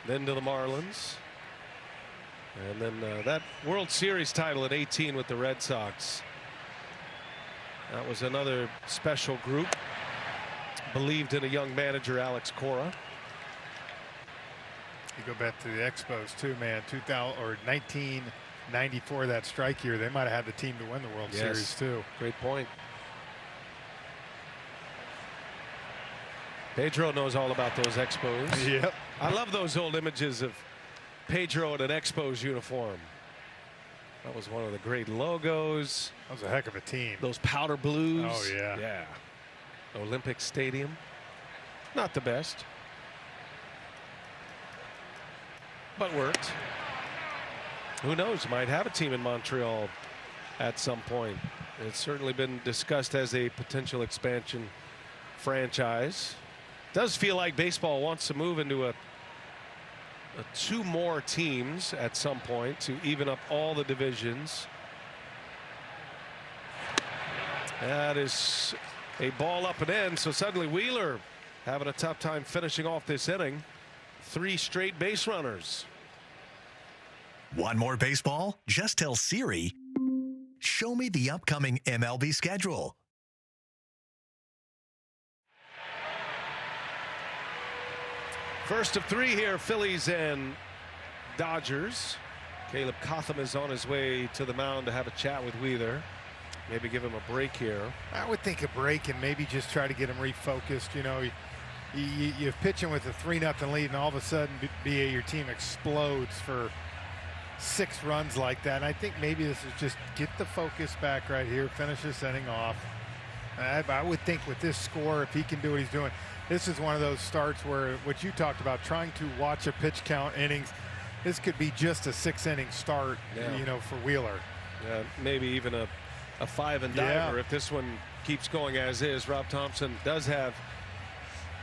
then to the Marlins, and then that World Series title at 18 with the Red Sox. That was another special group. Believed in a young manager, Alex Cora.
You go back to the Expos too, man. 1994, that strike year, they might have had the team to win the World Series too.
Great point. Pedro knows all about those Expos.
Yep.
I love those old images of Pedro in an Expos uniform. That was one of the great logos.
That was a heck of a team.
Those powder blues.
Oh yeah.
Yeah. Olympic Stadium. Not the best, but worked. Who knows? Might have a team in Montreal at some point. It's certainly been discussed as a potential expansion franchise. Does feel like baseball wants to move into a two more teams at some point to even up all the divisions. That is a ball up and in, so suddenly Wheeler having a tough time finishing off this inning. 3 straight base runners.
Want more baseball? Just tell Siri, show me the upcoming MLB schedule.
First of 3 here, Phillies and Dodgers. Caleb Cotham is on his way to the mound to have a chat with Wheeler. Maybe give him a break here.
I would think a break and maybe just try to get him refocused. You know, you're pitching with a 3-0 lead, and all of a sudden, your team explodes for 6 runs like that. And I think maybe this is just get the focus back right here, finish this inning off. I would think with this score, if he can do what he's doing, this is one of those starts where what you talked about, trying to watch a pitch count innings. This could be just a 6-inning start, you know, for Wheeler.
Yeah, maybe even a 5-and-dimer if this one keeps going as is. Rob Thompson does have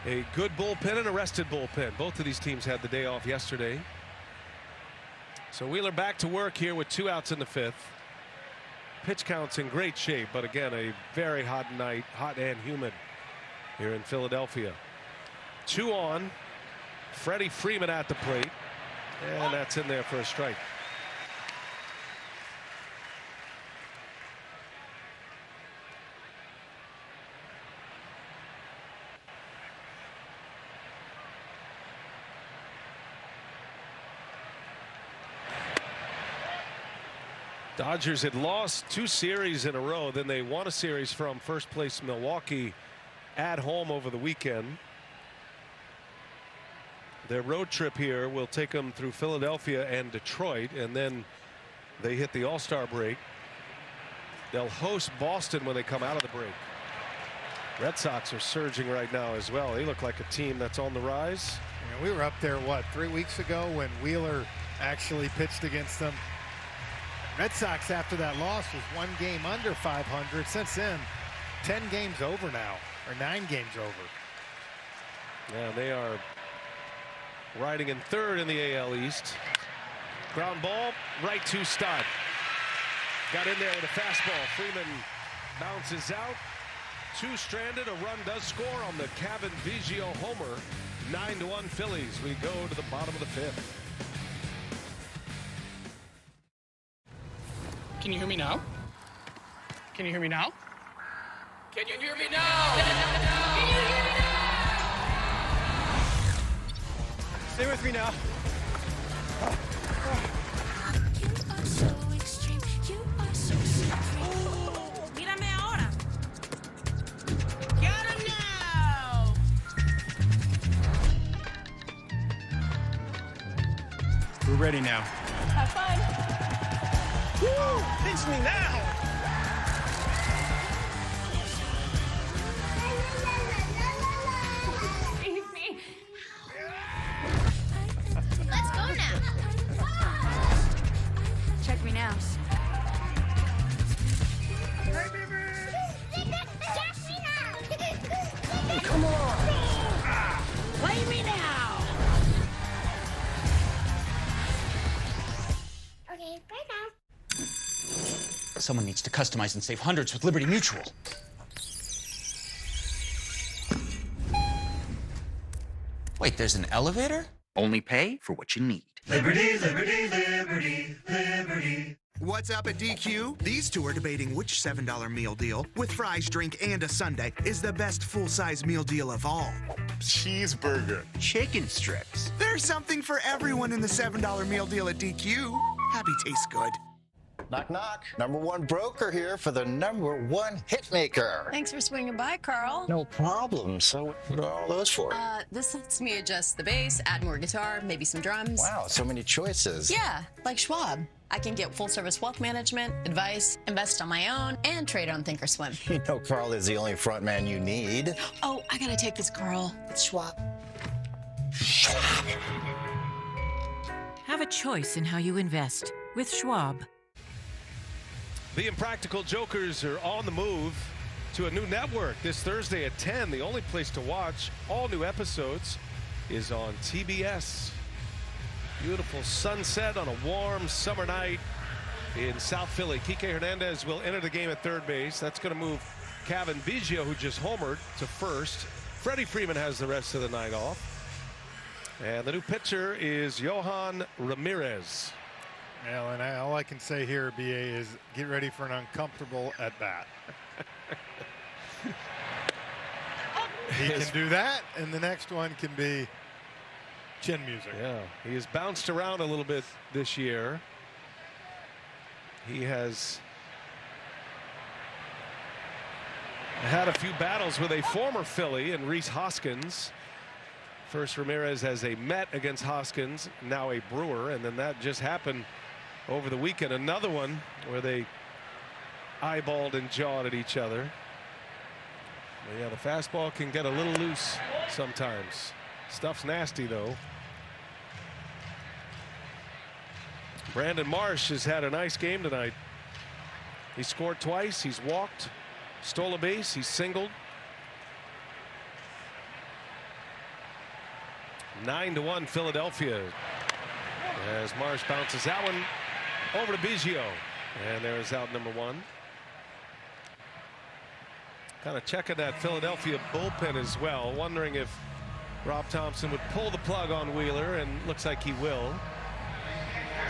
a good bullpen and a rested bullpen. Both of these teams had the day off yesterday. So Wheeler back to work here with 2 outs in the 5th. Pitch count's in great shape, but again, a very hot night, hot and humid here in Philadelphia. 2 on. Freddie Freeman at the plate, and that's in there for a strike. Dodgers had lost 2 series in a row. Then they won a series from first place Milwaukee at home over the weekend. Their road trip here will take them through Philadelphia and Detroit, and then they hit the All-Star break. They'll host Boston when they come out of the break. Red Sox are surging right now as well. They look like a team that's on the rise.
You know, we were up there, what, 3 weeks ago when Wheeler actually pitched against them. Red Sox, after that loss, was 1 game under 500. Since then, 10 games over now, or 9 games over.
Yeah, they are riding in 3rd in the AL East. Ground ball, right to Stott. Got in there with a fastball. Freeman bounces out. 2 stranded. A run does score on the Cavan Biggio homer. 9-1 Phillies. We go to the bottom of the 5th.
Can you hear me now? Can you hear me now? Can you hear me now? Can you hear me now? Stay with me now.
Mírame ahora. Get him now.
We're ready now.
Have fun.
Woo! Pinch me now.
Let's go now.
Check me now.
Come on. Play me now. Okay, bye now.
Someone needs to customize and save hundreds with Liberty Mutual. Wait, there's an elevator? Only pay for what you need.
Liberty, liberty, liberty, liberty. What's up at DQ? These two are debating which $7 meal deal, with fries, drink, and a sundae, is the best full-size meal deal of all.
Cheeseburger.
Chicken strips. There's something for everyone in the $7 meal deal at DQ. Happy tastes good.
Knock, knock. #1 broker here for the #1 hit maker.
Thanks for swinging by, Carl.
No problem. So what are all those for?
This lets me adjust the bass, add more guitar, maybe some drums.
Wow, so many choices.
Yeah, like Schwab. I can get full-service wealth management, advice, invest on my own, and trade on Thinkorswim.
You know Carl is the only front man you need.
Oh, I gotta take this, Carl. It's Schwab.
Have a choice in how you invest with Schwab.
The Impractical Jokers are on the move to a new network this Thursday at 10. The only place to watch all new episodes is on TBS. Beautiful sunset on a warm summer night in South Philly. Kike Hernandez will enter the game at third base. That's going to move Cavan Biggio, who just homered, to first. Freddie Freeman has the rest of the night off. And the new pitcher is Johan Ramirez.
Well, and all I can say here, BA, is get ready for an uncomfortable at-bat. He can do that, and the next one can be chin music.
Yeah, he has bounced around a little bit this year. He has had a few battles with a former Philly and Rhys Hoskins. First Ramirez as a Met against Hoskins, now a Brewer, and then that just happened over the weekend. Another one where they eyeballed and jawed at each other. But yeah, the fastball can get a little loose sometimes. Stuff's nasty, though. Brandon Marsh has had a nice game tonight. He scored twice. He's walked, stole a base. He's singled. 9-1 Philadelphia. As Marsh bounces that one over to Biggio. And there's out #1. Kind of checking that Philadelphia bullpen as well. Wondering if Rob Thompson would pull the plug on Wheeler, and looks like he will.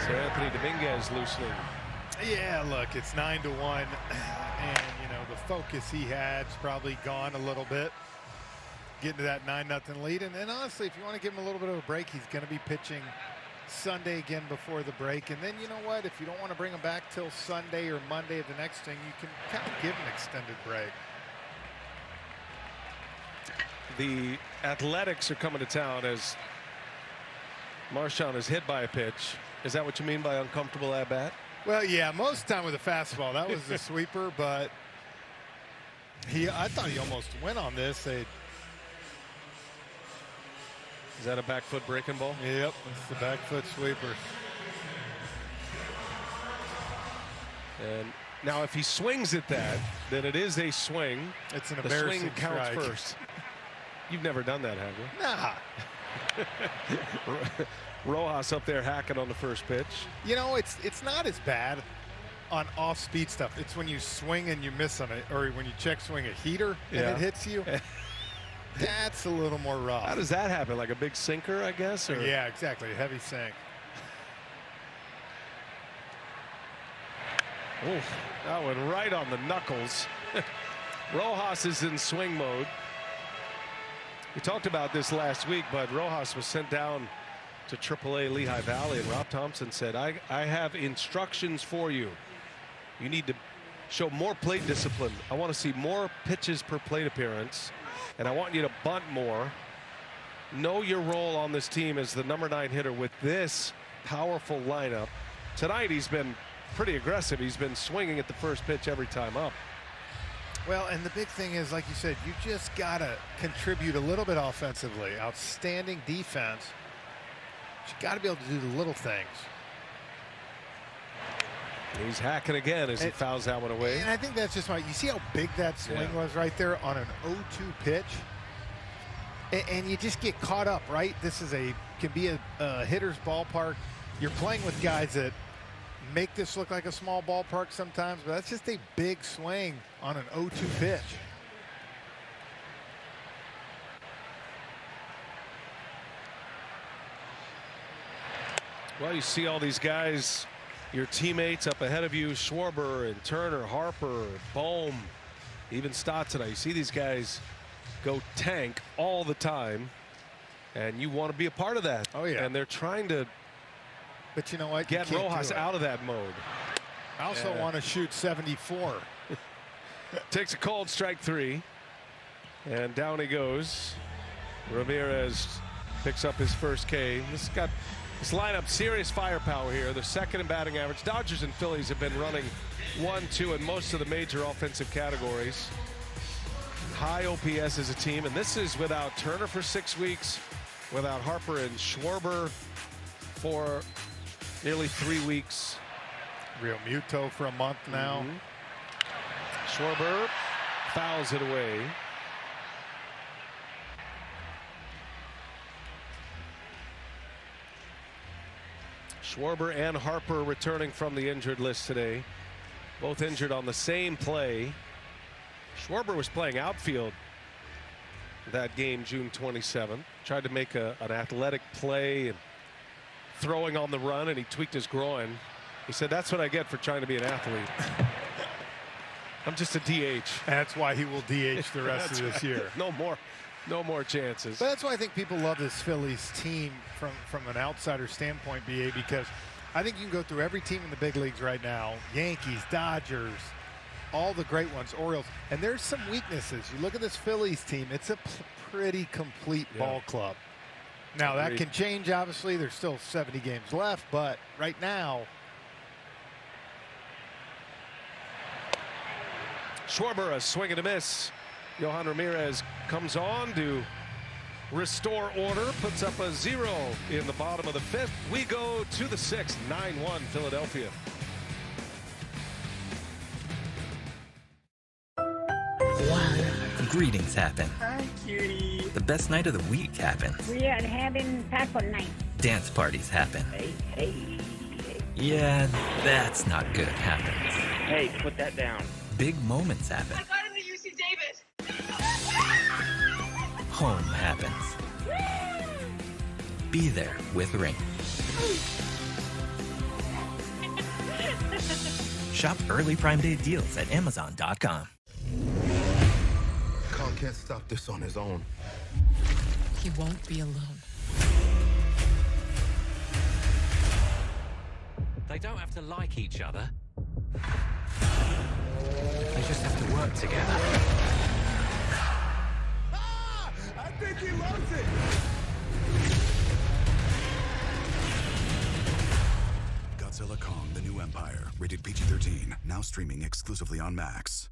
So Anthony Dominguez loosening.
Yeah, look, it's 9-1, and you know the focus he had's probably gone a little bit. Getting to that 9-0 lead, and honestly, if you want to give him a little bit of a break, he's going to be pitching Sunday again before the break. And then you know what? If you don't want to bring him back till Sunday or Monday of the next thing, you can kind of give him an extended break.
The Athletics are coming to town as Marchand is hit by a pitch. Is that what you mean by uncomfortable at bat?
Well, yeah, most of the time with a fastball. That was the sweeper, but I thought he almost went on this. Is
that a back foot breaking ball?
Yep, it's the back foot sweeper.
And now if he swings at that, then it is a swing.
It's an
the
embarrassing
swing counts
strike.
first. You've never done that, have you?
Nah.
Rojas up there hacking on the first pitch.
You know, it's not as bad on off-speed stuff. It's when you swing and you miss on it, or when you check swing a heater and it hits you. That's a little more rough.
How does that happen? Like a big sinker, I guess? Or?
Yeah, exactly. A heavy sink.
Oh, that went right on the knuckles. Rojas is in swing mode. We talked about this last week, but Rojas was sent down to AAA Lehigh Valley, and Rob Thompson said, I have instructions for you. You need to show more plate discipline. I want to see more pitches per plate appearance, and I want you to bunt more. Know your role on this team as the number 9 hitter with this powerful lineup. Tonight he's been pretty aggressive. He's been swinging at the first pitch every time up.
Well, and the big thing is, like you said, you just got to contribute a little bit offensively. Outstanding defense. You got to be able to do the little things.
He's hacking again as he fouls that one away.
And I think that's just right. You see how big that swing was right there on an 0-2 pitch? And you just get caught up, right? This is can be a hitter's ballpark. You're playing with guys that make this look like a small ballpark sometimes, but that's just a big swing on an 0-2 pitch.
Well, you see all these guys, your teammates up ahead of you, Schwarber and Turner, Harper, Bohm, even Stott tonight. You see these guys go tank all the time, and you want to be a part of that.
Oh, yeah.
And they're trying to
But you know what?
get Rojas out of that mode.
I also want to shoot 74.
Takes a cold strike 3. And down he goes. Ramirez picks up his first K. This lineup, serious firepower here. They're second in batting average. Dodgers and Phillies have been running 1-2 in most of the major offensive categories. High OPS as a team, and this is without Turner for 6 weeks, without Harper and Schwarber for nearly 3 weeks.
Real Muto for a month now.
Schwarber fouls it away. Schwarber and Harper returning from the injured list today. Both injured on the same play. Schwarber was playing outfield that game, June 27th. Tried to make an athletic play and throwing on the run, and he tweaked his groin. He said, that's what I get for trying to be an athlete. I'm just a DH.
That's why he will DH the rest of this year.
No more chances.
But that's why I think people love this Phillies team from an outsider standpoint, BA, because I think you can go through every team in the big leagues right now. Yankees, Dodgers, all the great ones, Orioles, and there's some weaknesses. You look at this Phillies team, it's a pretty complete ball club. Now, that can change, obviously. There's still 70 games left, but right now.
Schwarber, a swing and a miss. Yohan Ramirez comes on to restore order, puts up a 0 in the bottom of the 5th. We go to the 6th, 9-1 Philadelphia.
Greetings happen.
Hi, cutie.
The best night of the week happens.
We are having taco night.
Dance parties happen.
Hey.
Yeah, that's not good happens.
Hey, put that down.
Big moments happen.
I got him to UC Davis.
Home happens. Be there with Ring. Shop early Prime Day deals at Amazon.com.
Khan can't stop this on his own.
He won't be alone.
They don't have to like each other. They just have to work together.
Ah! I think he loves it!
Godzilla Kong, The New Empire. Rated PG-13. Now streaming exclusively on Max.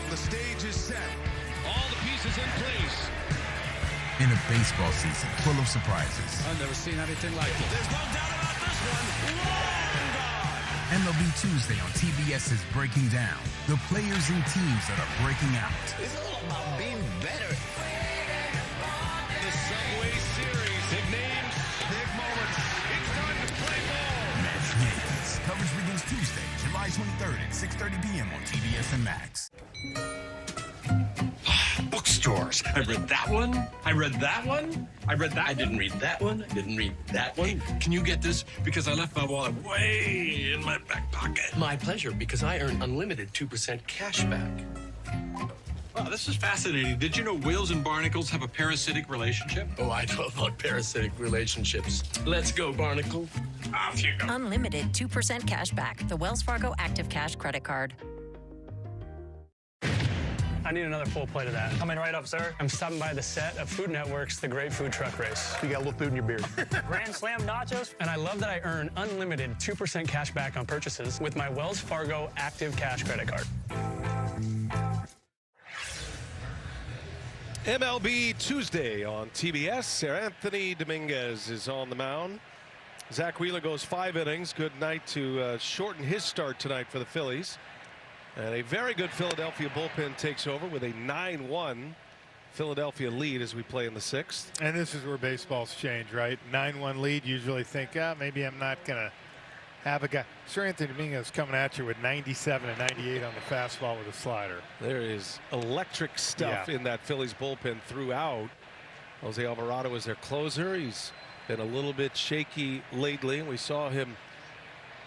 The stage is set. All the pieces in place.
In a baseball season full of surprises.
I've never seen anything like it. There's no doubt about this one.
MLB Tuesday on TBS is breaking down the players and teams that are breaking out.
It's all about being better.
The Subway Series. Big names, big moments. It's time to play ball.
Mets Yankees. Coverage begins Tuesday, July 23rd at 6:30 p.m. on TBS and Max.
Bookstores,
books. I read that one. I read that one. I read that. I didn't read that one. I didn't read that one. Hey, can you get this? Because I left my wallet way in my back pocket. My pleasure, because I earn unlimited 2% cash back. Wow, this is fascinating. Did you know whales and barnacles have a parasitic relationship? Oh, I know about parasitic relationships. Let's go, barnacle. Off you go.
Unlimited 2% cash back. The Wells Fargo Active Cash Credit Card.
I need another full plate of that. Coming right up, sir. I'm stopping by the set of Food Network's The Great Food Truck Race. You got a little food in your beard. Grand Slam nachos. And I love that I earn unlimited 2% cash back on purchases with my Wells Fargo Active Cash Credit Card.
MLB Tuesday on TBS. Seranthony Dominguez is on the mound. Zach Wheeler goes 5 innings. Good night to shorten his start tonight for the Phillies. And a very good Philadelphia bullpen takes over with a 9-1 Philadelphia lead as we play in the 6th.
And this is where baseball's change, right? 9-1 lead. Usually think, maybe I'm not going to have a guy. Seranthony Dominguez coming at you with 97 and 98 on the fastball with a slider.
There is electric stuff in that Phillies bullpen throughout. Jose Alvarado is their closer. He's been a little bit shaky lately. We saw him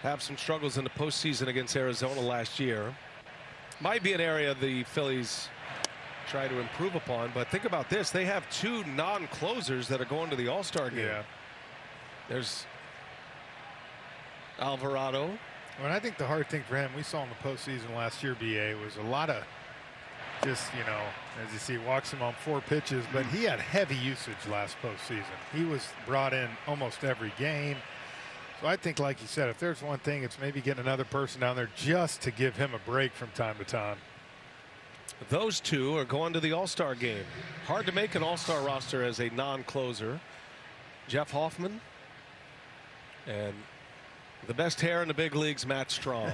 have some struggles in the postseason against Arizona last year. Might be an area the Phillies try to improve upon, but think about this. They have 2 non-closers that are going to the All-Star game.
Yeah.
There's Alvarado.
Well, I think the hard thing for him, we saw in the postseason last year, BA, was a lot of just, as you see, walks him on 4 pitches, but he had heavy usage last postseason. He was brought in almost every game. So I think, like you said, if there's one thing, it's maybe getting another person down there just to give him a break from time to time.
Those 2 are going to the All-Star game. Hard to make an All-Star roster as a non-closer. Jeff Hoffman and the best hair in the big leagues, Matt Strom.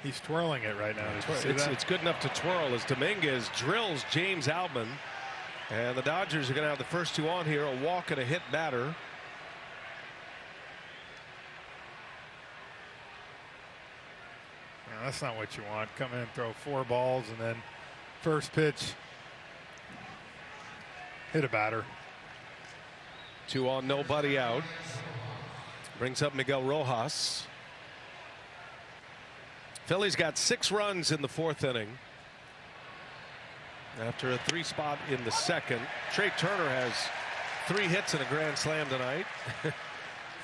He's twirling it right now.
It's good enough to twirl as Dominguez drills James Outman. And the Dodgers are going to have the first 2 on here, a walk and a hit batter.
No, that's not what you want. Come in and throw 4 balls and then first pitch hit a batter.
2 on, nobody out. Brings up Miguel Rojas. Phillies got 6 runs in the 4th inning after a 3 spot in the 2nd. Trey Turner has 3 hits and a grand slam tonight.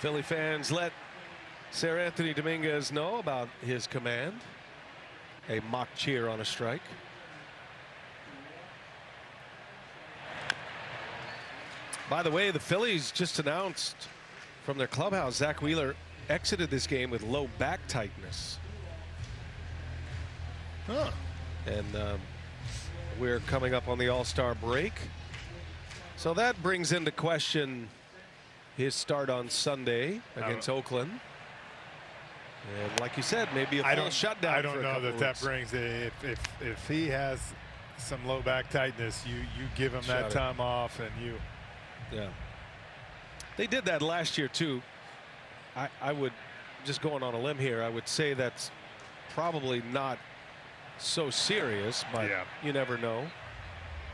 Philly fans let Seranthony Dominguez know about his command. A mock cheer on a strike. By the way, the Phillies just announced from their clubhouse Zach Wheeler exited this game with low back tightness. And we're coming up on the All-Star break. So that brings into question his start on Sunday against Oakland. And like you said, maybe a full shutdown.
I don't know that brings it. If he has some low back tightness, you give him that time off, and you.
Yeah. They did that last year too. I would, just going on a limb here, I would say that's probably not so serious, but you never know.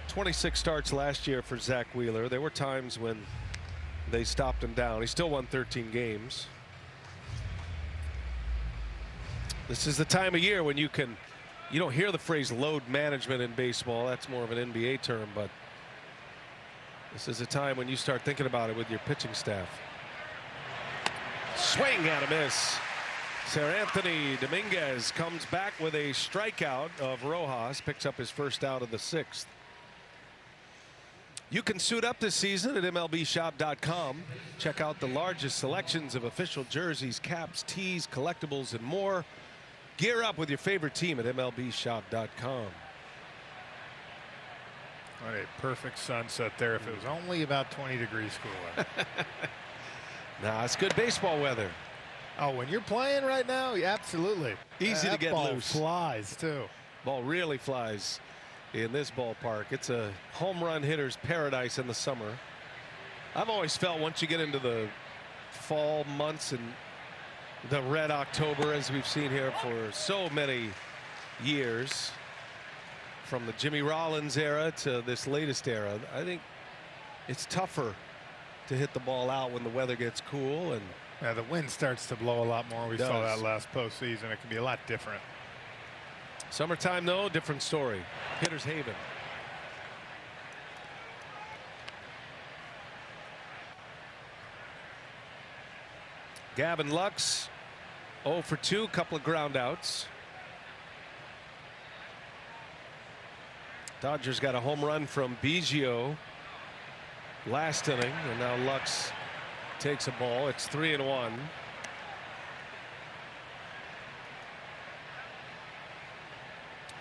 26 starts last year for Zach Wheeler. There were times when they stopped him down. He still won 13 games. This is the time of year when you don't hear the phrase load management in baseball. That's more of an NBA term, but this is a time when you start thinking about it with your pitching staff. Swing and a miss. Seranthony Dominguez comes back with a strikeout of Rojas, picks up his first out of the 6th. You can suit up this season at MLBshop.com. Check out the largest selections of official jerseys, caps, tees, collectibles, and more. Gear up with your favorite team at MLBshop.com.
What a perfect sunset there if it was only about 20 degrees cooler.
Nah, it's good baseball weather.
Oh, when you're playing right now, absolutely.
Easy to get
ball
loose.
Flies too.
Ball really flies in this ballpark. It's a home run hitter's paradise in the summer. I've always felt once you get into the fall months and the red October, as we've seen here for so many years, from the Jimmy Rollins era to this latest era. I think it's tougher to hit the ball out when the weather gets cool, and
yeah, the wind starts to blow a lot more. We saw that last postseason. It can be a lot different.
Summertime, though, different story. Hitter's haven. Gavin Lux, 0 for 2, couple of ground outs. Dodgers got a home run from Biggio last inning, and now Lux takes a ball. It's 3-1.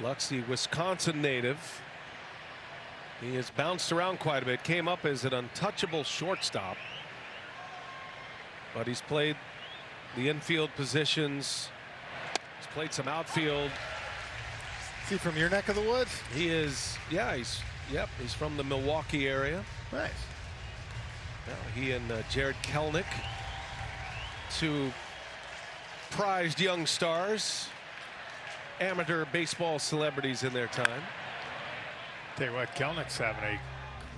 Lux, the Wisconsin native. He has bounced around quite a bit. Came up as an untouchable shortstop, but he's played the infield positions. He's played some outfield.
Is he from your neck of the woods?
He is. Yeah, he's from the Milwaukee area.
Nice.
Now he and Jared Kelnick, two prized young stars, amateur baseball celebrities in their time.
Tell you what, Kelnick's having a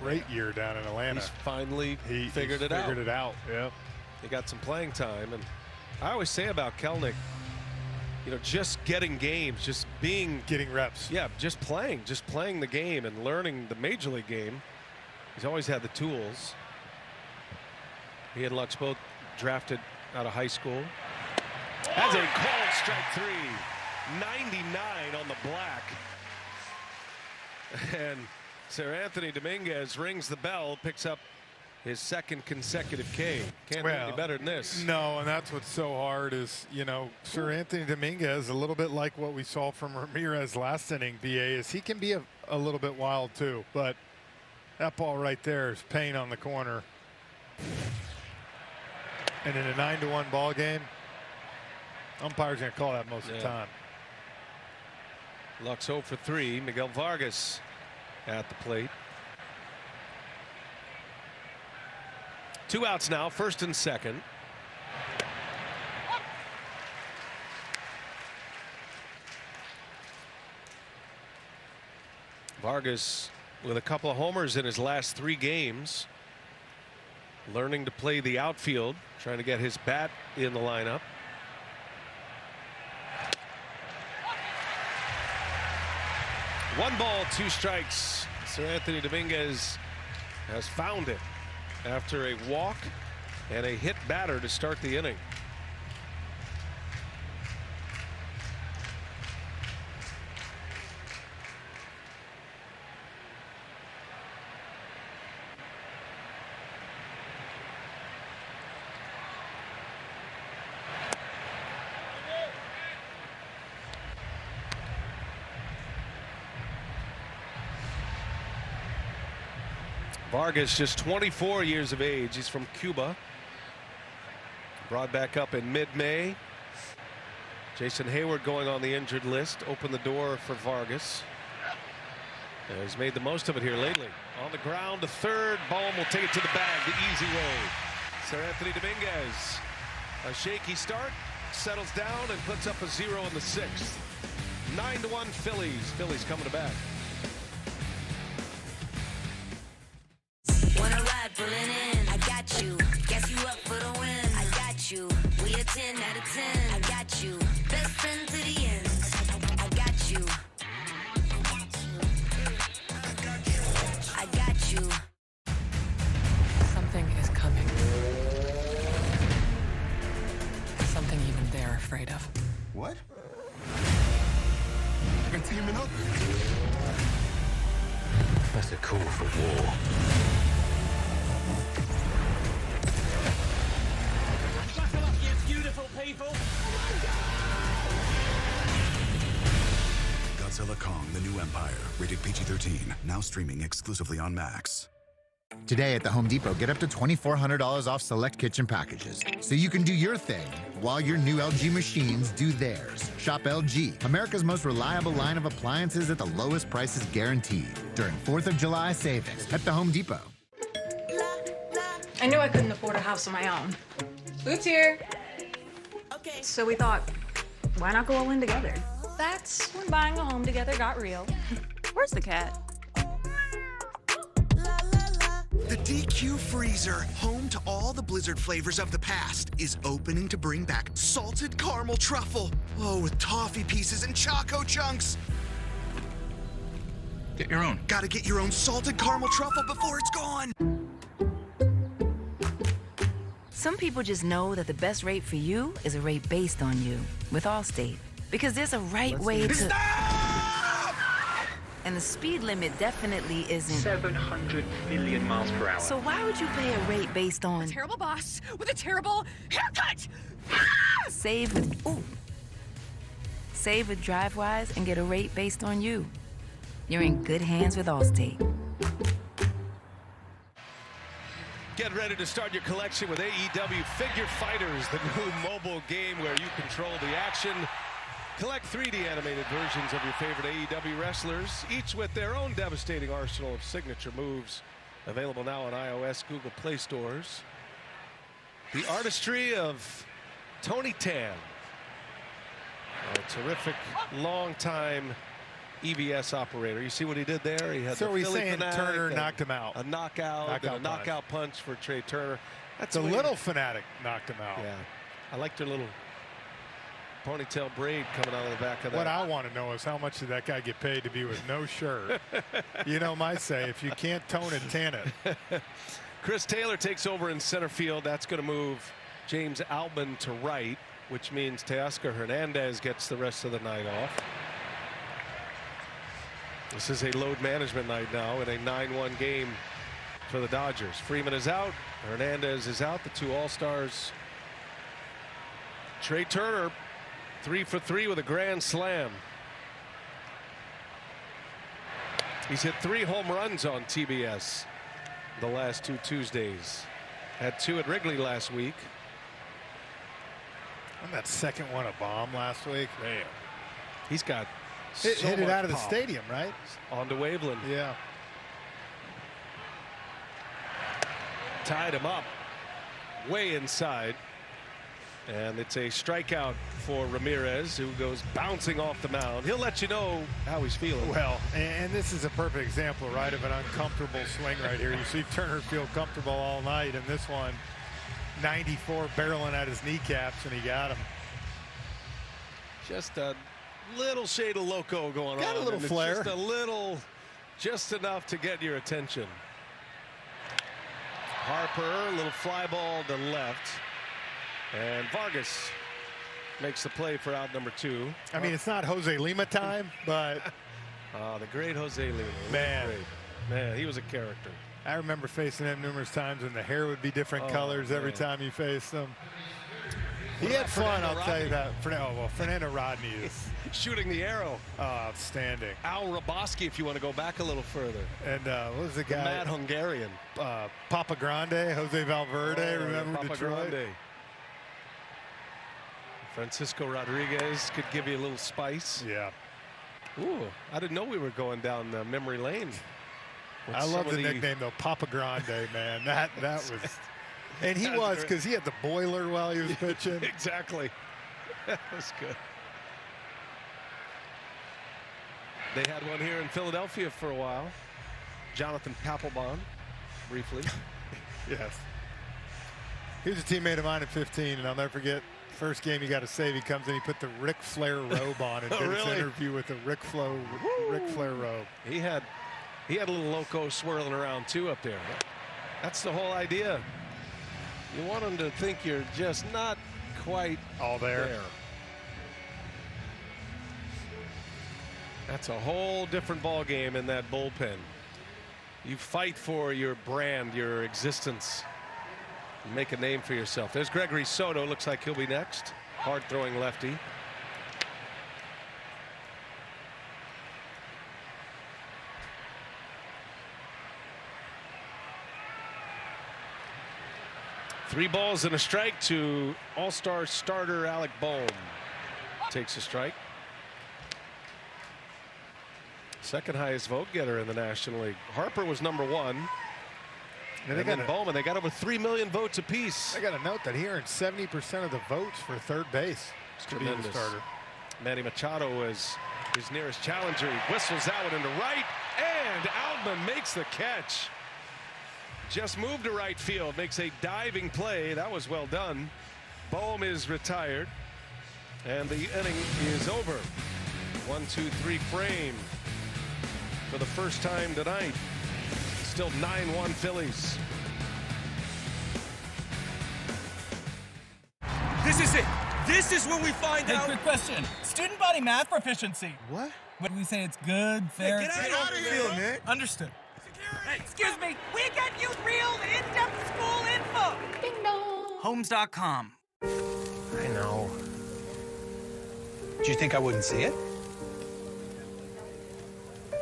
great year down in Atlanta.
He's finally figured it out.
Yep.
He got some playing time, and I always say about Kelnick, you know, just getting games, just
getting reps.
Yeah, just playing the game and learning the major league game. He's always had the tools. He and Lux both drafted out of high school. Has a called strike 3. 99 on the black. And Sir Anthony Dominguez rings the bell, picks up his second consecutive K. Can't do any better than this.
No, and that's what's so hard is, you know, Sir Anthony Dominguez, a little bit like what we saw from Ramirez last inning, BA, is he can be a little bit wild too, but that ball right there is pain on the corner. And in a 9-1 ball game, umpire's going to call that most of the time.
Lux 0 for 3. Miguel Vargas at the plate. 2 outs now, first and second. Vargas with a couple of homers in his last 3 games. Learning to play the outfield, trying to get his bat in the lineup. One ball, 2 strikes. Sir Anthony Dominguez has found it after a walk and a hit batter to start the inning. Vargas just 24 years of age. He's from Cuba. Brought back up in mid-May. Jason Hayward going on the injured list. Opened the door for Vargas. And he's made the most of it here lately. On the ground to third. Bohm will take it to the bag the easy way. Sir Anthony Dominguez. A shaky start. Settles down and puts up a 0 in the 6th. 9-1 Phillies. Phillies coming to bat.
Wanna ride, pulling in. I got you. Guess you up for the win. I got you. We a 10 out of 10. I got you. Best friend to the end. I got you. I got you.
Something is coming. Something even they're afraid of.
What? We're teaming up.
That's a call for war.
Buckle up, you beautiful people.
Godzilla Kong, The New Empire. Rated PG-13. Now streaming exclusively on Max.
Today at the Home Depot, get up to $2,400 off select kitchen packages, so you can do your thing while your new LG machines do theirs. Shop LG, America's most reliable line of appliances at the lowest prices guaranteed during 4th of July savings at the Home Depot.
I knew I couldn't afford a house of my own. Food's here. Okay. So we thought, why not go all in together? That's when buying a home together got real.
Where's the cat?
The DQ Freezer, home to all the Blizzard flavors of the past, is opening to bring back salted caramel truffle. Oh, with toffee pieces and choco chunks.
Get your own.
Gotta get your own salted caramel truffle before it's gone.
Some people just know that the best rate for you is a rate based on you with Allstate. Because there's a right way to...
Stop!
And the speed limit definitely isn't...
700 million miles per hour.
So why would you pay a rate based on...
A terrible boss with a terrible haircut!
Save with... Ooh. Save with DriveWise and get a rate based on you. You're in good hands with Allstate.
Get ready to start your collection with AEW Figure Fighters, the new mobile game where you control the action. Collect 3D animated versions of your favorite AEW wrestlers, each with their own devastating arsenal of signature moves. Available now on iOS, Google Play stores. The artistry of Tony Tan, a terrific long-time EVS operator. You see what he did there? He had
so
the
he's
Philly
saying
Fanatic,
Turner knocked him out.
A knockout punch for Trey Turner. That's
the little Fanatic knocked him out.
Yeah, I liked her little ponytail braid coming out of the back of that.
What I want to know is how much did that guy get paid to be with no shirt? You know my say, if you can't tone it, tan it.
Chris Taylor takes over in center field. That's going to move James Outman to right, which means Teoscar Hernandez gets the rest of the night off. This is a load management night now in a 9-1 game for the Dodgers. Freeman is out. Hernandez is out. The two All-Stars. Trey Turner 3 for 3 with a grand slam. He's hit 3 home runs on TBS the last 2 Tuesdays. Had 2 at Wrigley last week.
And that second one a bomb last week.
Man, he's got
hit it out of the stadium, right?
On to Waveland.
Yeah.
Tied him up way inside. And it's a strikeout for Ramirez, who goes bouncing off the mound. He'll let you know how he's feeling.
Well, and this is a perfect example, right, of an uncomfortable swing right here. You see Turner feel comfortable all night, and this one, 94 barreling at his kneecaps, and he got him.
Just a little shade of loco going on.
Got a little flair.
Just a little, just enough to get your attention. Harper, a little fly ball to left. And Vargas makes the play for out number 2.
I mean, it's not Jose Lima time, but...
the great Jose Lima.
Man.
Man, he was a character.
I remember facing him numerous times, and the hair would be different colors every time you faced him. He had fun, I'll tell you that. Fernando Rodney is...
shooting the arrow.
Outstanding.
Al Roboski, if you want to go back a little further.
And what was the guy?
Mad Hungarian.
Papa Grande, Jose Valverde, remember
Papa
Detroit?
Grande. Francisco Rodriguez could give you a little spice.
Yeah.
Ooh, I didn't know we were going down memory lane.
I love the nickname though, Papa Grande, man. That was, and he was, because he had the boiler while he was pitching.
Exactly. That was good. They had one here in Philadelphia for a while. Jonathan Papelbon, briefly.
Yes. He was a teammate of mine at 15, and I'll never forget. First game he got a save, he comes in, he put the Ric Flair robe on and did his interview with the Ric Flair robe.
He had a little loco swirling around too up there. That's the whole idea. You want him to think you're just not quite
all there.
That's a whole different ball game in that bullpen. You fight for your brand, your existence. Make a name for yourself. There's Gregory Soto. Looks like he'll be next. Hard throwing lefty. Three balls and a strike to all-star starter Alec Bohm. Takes a strike. Second highest vote getter in the National League. Harper was number 1. And then Bowman, they got over 3 million votes apiece.
I got to note that he earned 70% of the votes for third base.
It's tremendous. Starter. Manny Machado was his nearest challenger. He whistles out into right, and Outman makes the catch. Just moved to right field, makes a diving play. That was well done. Bohm is retired, and the inning is over. 1-2-3 frame for the first time tonight. Still 9-1 Phillies.
This is it. This is when we find out.
Quick question. Student body math proficiency.
What?
What do we say? It's good, fair.
Get out of here, man.
Understood.
Hey, excuse me. We get you real in-depth school info. Ding dong.
Homes.com.
I know. Do you think I wouldn't see it?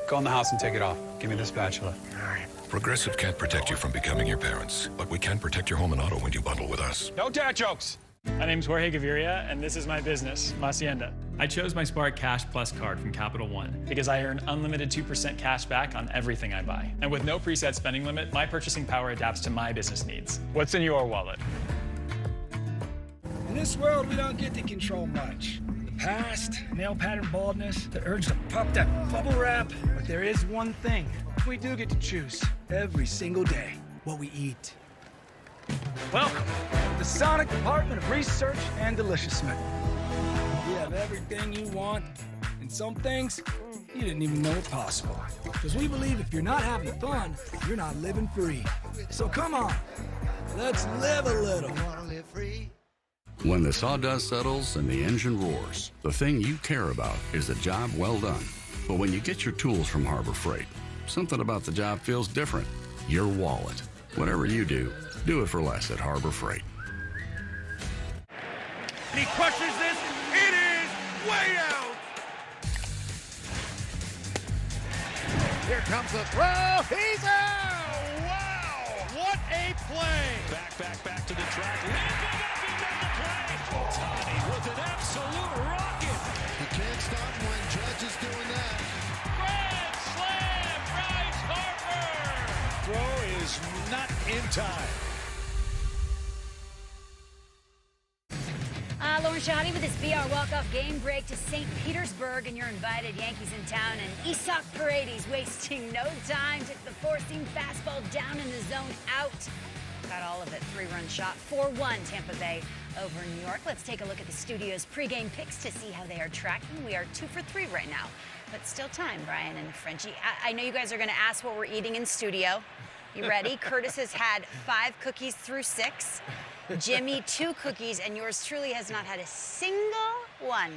Go in the house and take it off. Give me the spatula. All right.
Progressive can't protect you from becoming your parents, but we can protect your home and auto when you bundle with us.
No dad jokes.
My name's Jorge Gaviria, and this is my business, Hacienda. I chose my Spark Cash Plus card from Capital One because I earn unlimited 2% cash back on everything I buy. And with no preset spending limit, my purchasing power adapts to my business needs. What's in your wallet?
In this world, we don't get to control much. The past, male pattern baldness, the urge to pop that bubble wrap. But there is one thing we do get to choose every single day: what we eat. Welcome to the Sonic Department of Research and Deliciousness. We have everything you want, and some things you didn't even know were possible. Because we believe if you're not having fun, you're not living free. So come on, let's live a little.
When the sawdust settles and the engine roars, the thing you care about is a job well done. But when you get your tools from Harbor Freight, something about the job feels different. Your wallet. Whatever you do it for less at Harbor Freight.
And he crushes this. It is way out.
Here comes the throw. He's out. Wow. What a play.
Back to the track.
Lifting up, he made the play. Ohtani with an absolute rocket.
You can't stop him when Judge is doing that.
Grand slam, Bryce Harper.
Throw is not in time.
Lauren Shahadi with this BR walk-off game break to St. Petersburg, and you're invited. Yankees in town, and Isak Paredes wasting no time. Took the four-seam fastball down in the zone, out. Got all of it. 3-run shot, 4-1 Tampa Bay over New York. Let's take a look at the studio's pregame picks to see how they are tracking. We are 2 for 3 right now, but still time, Brian and Frenchie. I know you guys are going to ask what we're eating in studio. You ready? Curtis has had 5 cookies through 6. Jimmy, 2 cookies, and yours truly has not had a single one.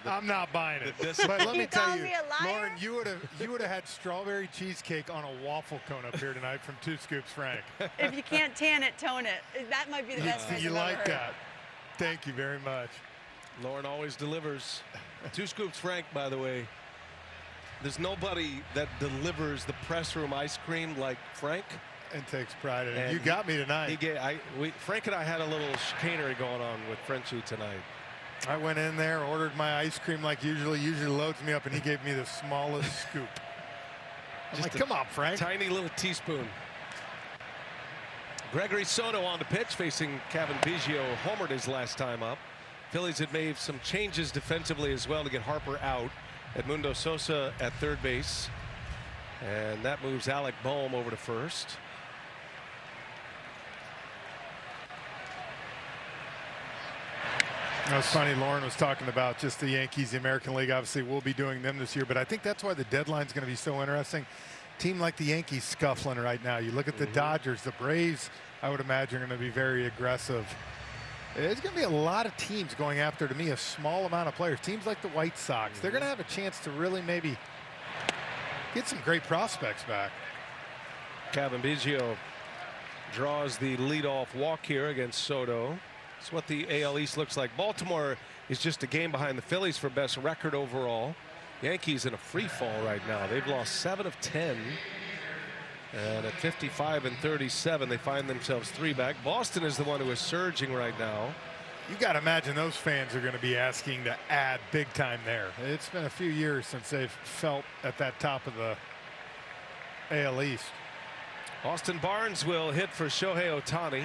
I'm not buying it. But let me tell you, Lauren, you would have had strawberry cheesecake on a waffle cone up here tonight from 2 Scoops Frank.
If you can't tan it, tone it. That might be the best phrase
You
I've
like
ever heard.
that? Thank you very much.
Lauren always delivers. 2 Scoops Frank, by the way. There's nobody that delivers the press room ice cream like Frank.
And takes pride in it. You got me tonight.
Frank and I had a little chicanery going on with Frenchie tonight.
I went in there, ordered my ice cream like usually loads me up, and he gave me the smallest scoop. I'm like, come on, Frank.
Tiny little teaspoon. Gregory Soto on the pitch, facing Kevin Biggio. Homered his last time up. Phillies had made some changes defensively as well to get Harper out. Edmundo Sosa at third base. And that moves Alec Bohm over to first.
It's funny, Lauren was talking about just the Yankees, the American League. Obviously, we'll be doing them this year, but I think that's why the deadline's going to be so interesting. Team like the Yankees scuffling right now. You look at the Dodgers, the Braves, I would imagine are going to be very aggressive. There's going to be a lot of teams going after, to me, a small amount of players. Teams like the White Sox, they're going to have a chance to really maybe get some great prospects back.
Kevin Biggio draws the leadoff walk here against Soto. That's what the AL East looks like. Baltimore is just a game behind the Phillies for best record overall. Yankees in a free fall right now. They've lost 7 of 10. And at 55 and 37, they find themselves 3 back. Boston is the one who is surging right now.
You got to imagine those fans are going to be asking to add big time there. It's been a few years since they've felt at that top of the AL East.
Austin Barnes will hit for Shohei Ohtani.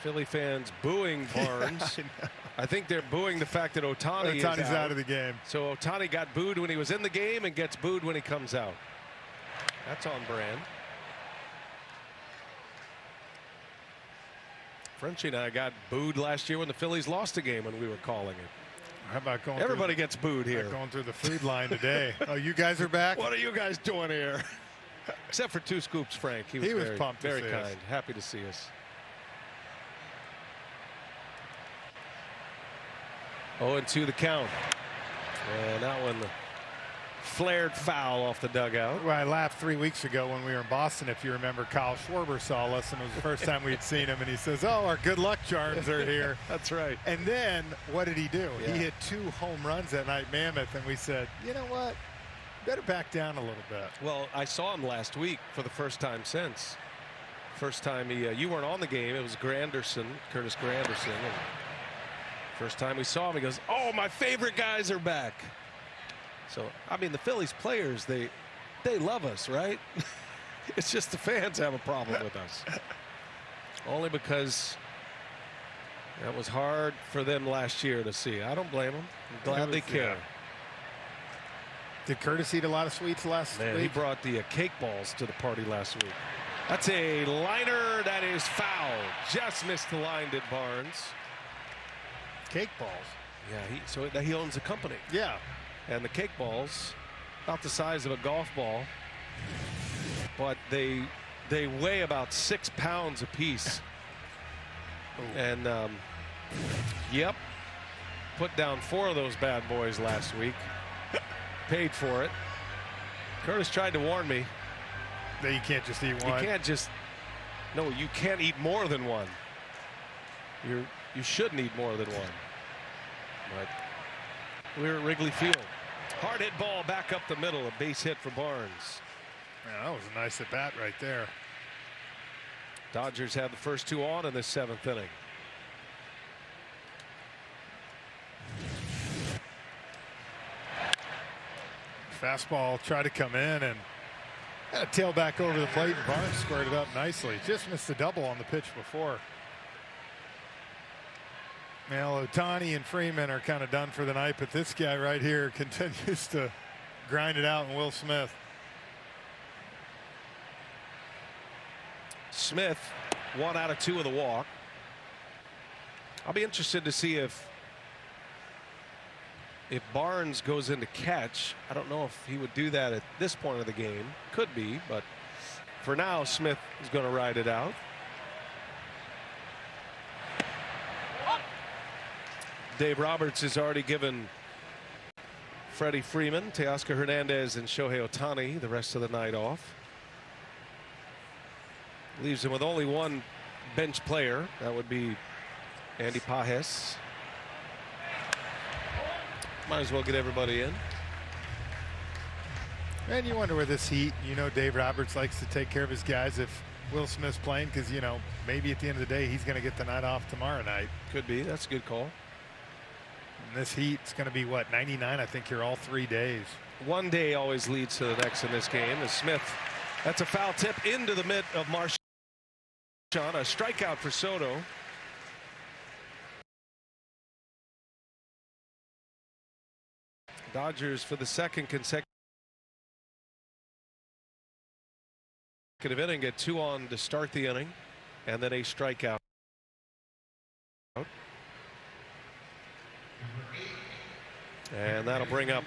Philly fans booing Barnes. I think they're booing the fact that Ohtani's
out of the game.
So Ohtani got booed when he was in the game and gets booed when he comes out. That's on brand. Frenchie and I got booed last year when the Phillies lost a game when we were calling it.
How about going?
Everybody gets booed here.
Going through the food line today. Oh, you guys are back?
What are you guys doing here? Except for 2 scoops, Frank. He was very,
pumped.
Very kind. Happy to see us. 0-2 the count. And that one flared foul off the dugout.
Well, I laughed 3 weeks ago when we were in Boston. If you remember, Kyle Schwarber saw us, and it was the first time we'd seen him. And he says, "Oh, our good luck charms are here."
That's right.
And then what did he do?
Yeah.
He hit 2 home runs that night, Mammoth, and we said, "You know what? Better back down a little bit."
Well, I saw him last week for the first time since. First time you weren't on the game. It was Curtis Granderson. And first time we saw him, he goes, "Oh, my favorite guys are back." So, I mean, the Phillies players, they love us, right? It's just the fans have a problem with us. Only because that was hard for them last year to see. I don't blame them. I'm glad they care.
Yeah. Did Curtis eat a lot of sweets last week?
He brought the cake balls to the party last week. That's a liner that is foul. Just missed the line, did Barnes.
Cake balls?
Yeah, so he owns a company.
Yeah.
And the cake balls, about the size of a golf ball, but they weigh about 6 pounds apiece. And yep, put down 4 of those bad boys last week. Paid for it. Curtis tried to warn me
that you can't just eat one.
You can't just. No, you can't eat more than one. You shouldn't eat more than one. But we're at Wrigley Field. Hard hit ball back up the middle. A base hit for Barnes.
Yeah, that was a nice at bat right there.
Dodgers have the first 2 on in the 7th inning.
Fastball tried to come in and had a tail back over the plate, and Barnes squared it up nicely. Just missed the double on the pitch before. Well, Ohtani and Freeman are kind of done for the night, but this guy right here continues to grind it out, and Will Smith.
Smith, 1 out of 2 with a walk. I'll be interested to see if Barnes goes into catch. I don't know if he would do that at this point of the game. Could be, but for now, Smith is going to ride it out. Dave Roberts has already given Freddie Freeman, Teoscar Hernandez, and Shohei Ohtani the rest of the night off. Leaves him with only 1 bench player. That would be Andy Pages. Might as well get everybody in.
And you wonder with this heat, Dave Roberts likes to take care of his guys if Will Smith's playing, because, maybe at the end of the day, he's going to get the night off tomorrow night.
Could be. That's a good call.
And this heat, it's going to be, what, 99, I think, here all 3 days.
1 day always leads to the next in this game. As Smith, that's a foul tip into the mid of Marchand. A strikeout for Soto. Dodgers for the 2nd consecutive inning get 2 on to start the inning, and then a strikeout. And that'll bring up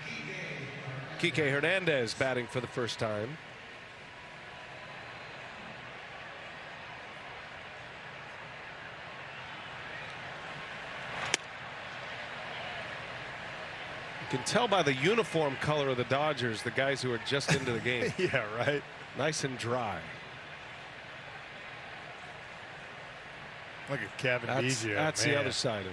Kike Hernandez batting for the first time. You can tell by the uniform color of the Dodgers, the guys who are just into the game.
Yeah, right.
Nice and dry.
Look at Kevin Biggio.
That's the other side of it.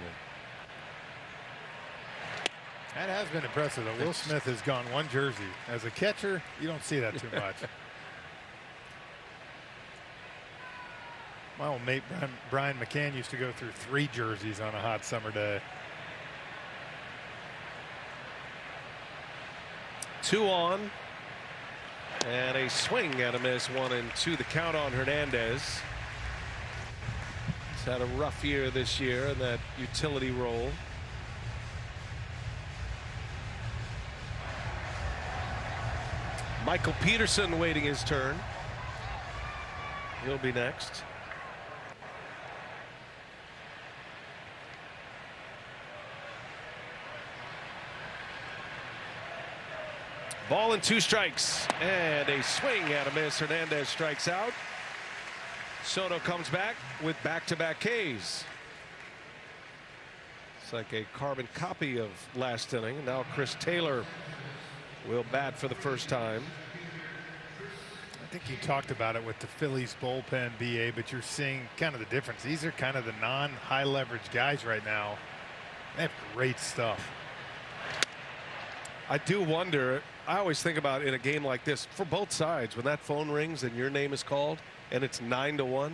That has been impressive, though. Will Smith has gone 1 jersey. As a catcher, you don't see that too much. My old mate Brian McCann used to go through 3 jerseys on a hot summer day.
2 on. And a swing and a miss. 1-2. The count on Hernandez. had a rough year this year in that utility role. Michael Peterson waiting his turn. He'll be next. Ball and 2 strikes, and a swing and a miss. Hernandez strikes out. Soto comes back with back-to-back Ks. It's like a carbon copy of last inning. Now Chris Taylor will bat for the first time.
I think you talked about it with the Phillies bullpen, BA, but you're seeing kind of the difference. These are kind of the non-high leverage guys right now. They have great stuff.
I do wonder, I always think about in a game like this, for both sides, when that phone rings and your name is called and it's 9-1,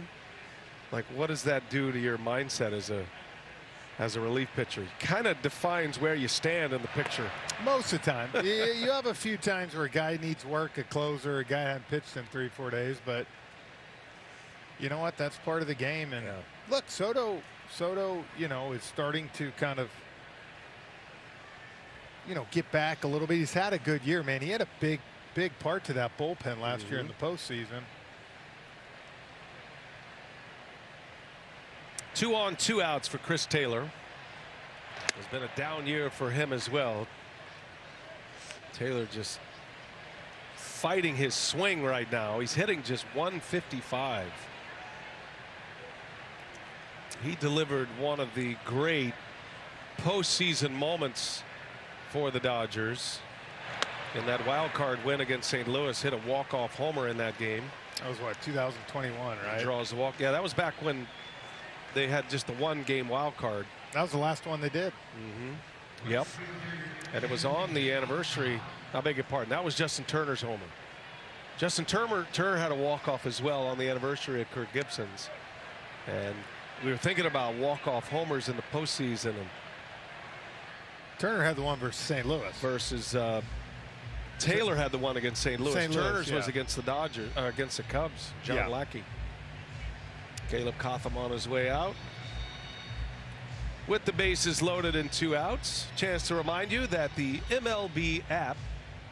like what does that do to your mindset as a relief pitcher? Kind of defines where you stand in the picture.
Most of the time. You have a few times where a guy needs work, a closer, a guy hadn't pitched in 3-4 days, but you know what? That's part of the game. And look, Soto, you know, is starting to kind of, you know, get back a little bit. He's had a good year, man. He had a big part to that bullpen last year in the postseason.
2 on, 2 outs for Chris Taylor. It's been a down year for him as well. Taylor just fighting his swing right now. He's hitting just 155. He delivered one of the great postseason moments for the Dodgers in that wild card win against St. Louis. Hit a walk-off homer in that game.
That was what, 2021, right?
Draws the walk. Yeah, that was back when they had just the 1-game wild card.
That was the last one they did.
Yep. And it was on the anniversary. I beg your pardon. That was Justin Turner's homer. Justin Turner had a walk-off as well on the anniversary of Kirk Gibson's. And we were thinking about walk-off homers in the postseason. And
Turner had the one versus St. Louis.
Versus Taylor had the one against St. Louis. Turner's was against the Dodgers, against the Cubs. John Lackey. Caleb Cotham on his way out. With the bases loaded and 2 outs, chance to remind you that the MLB app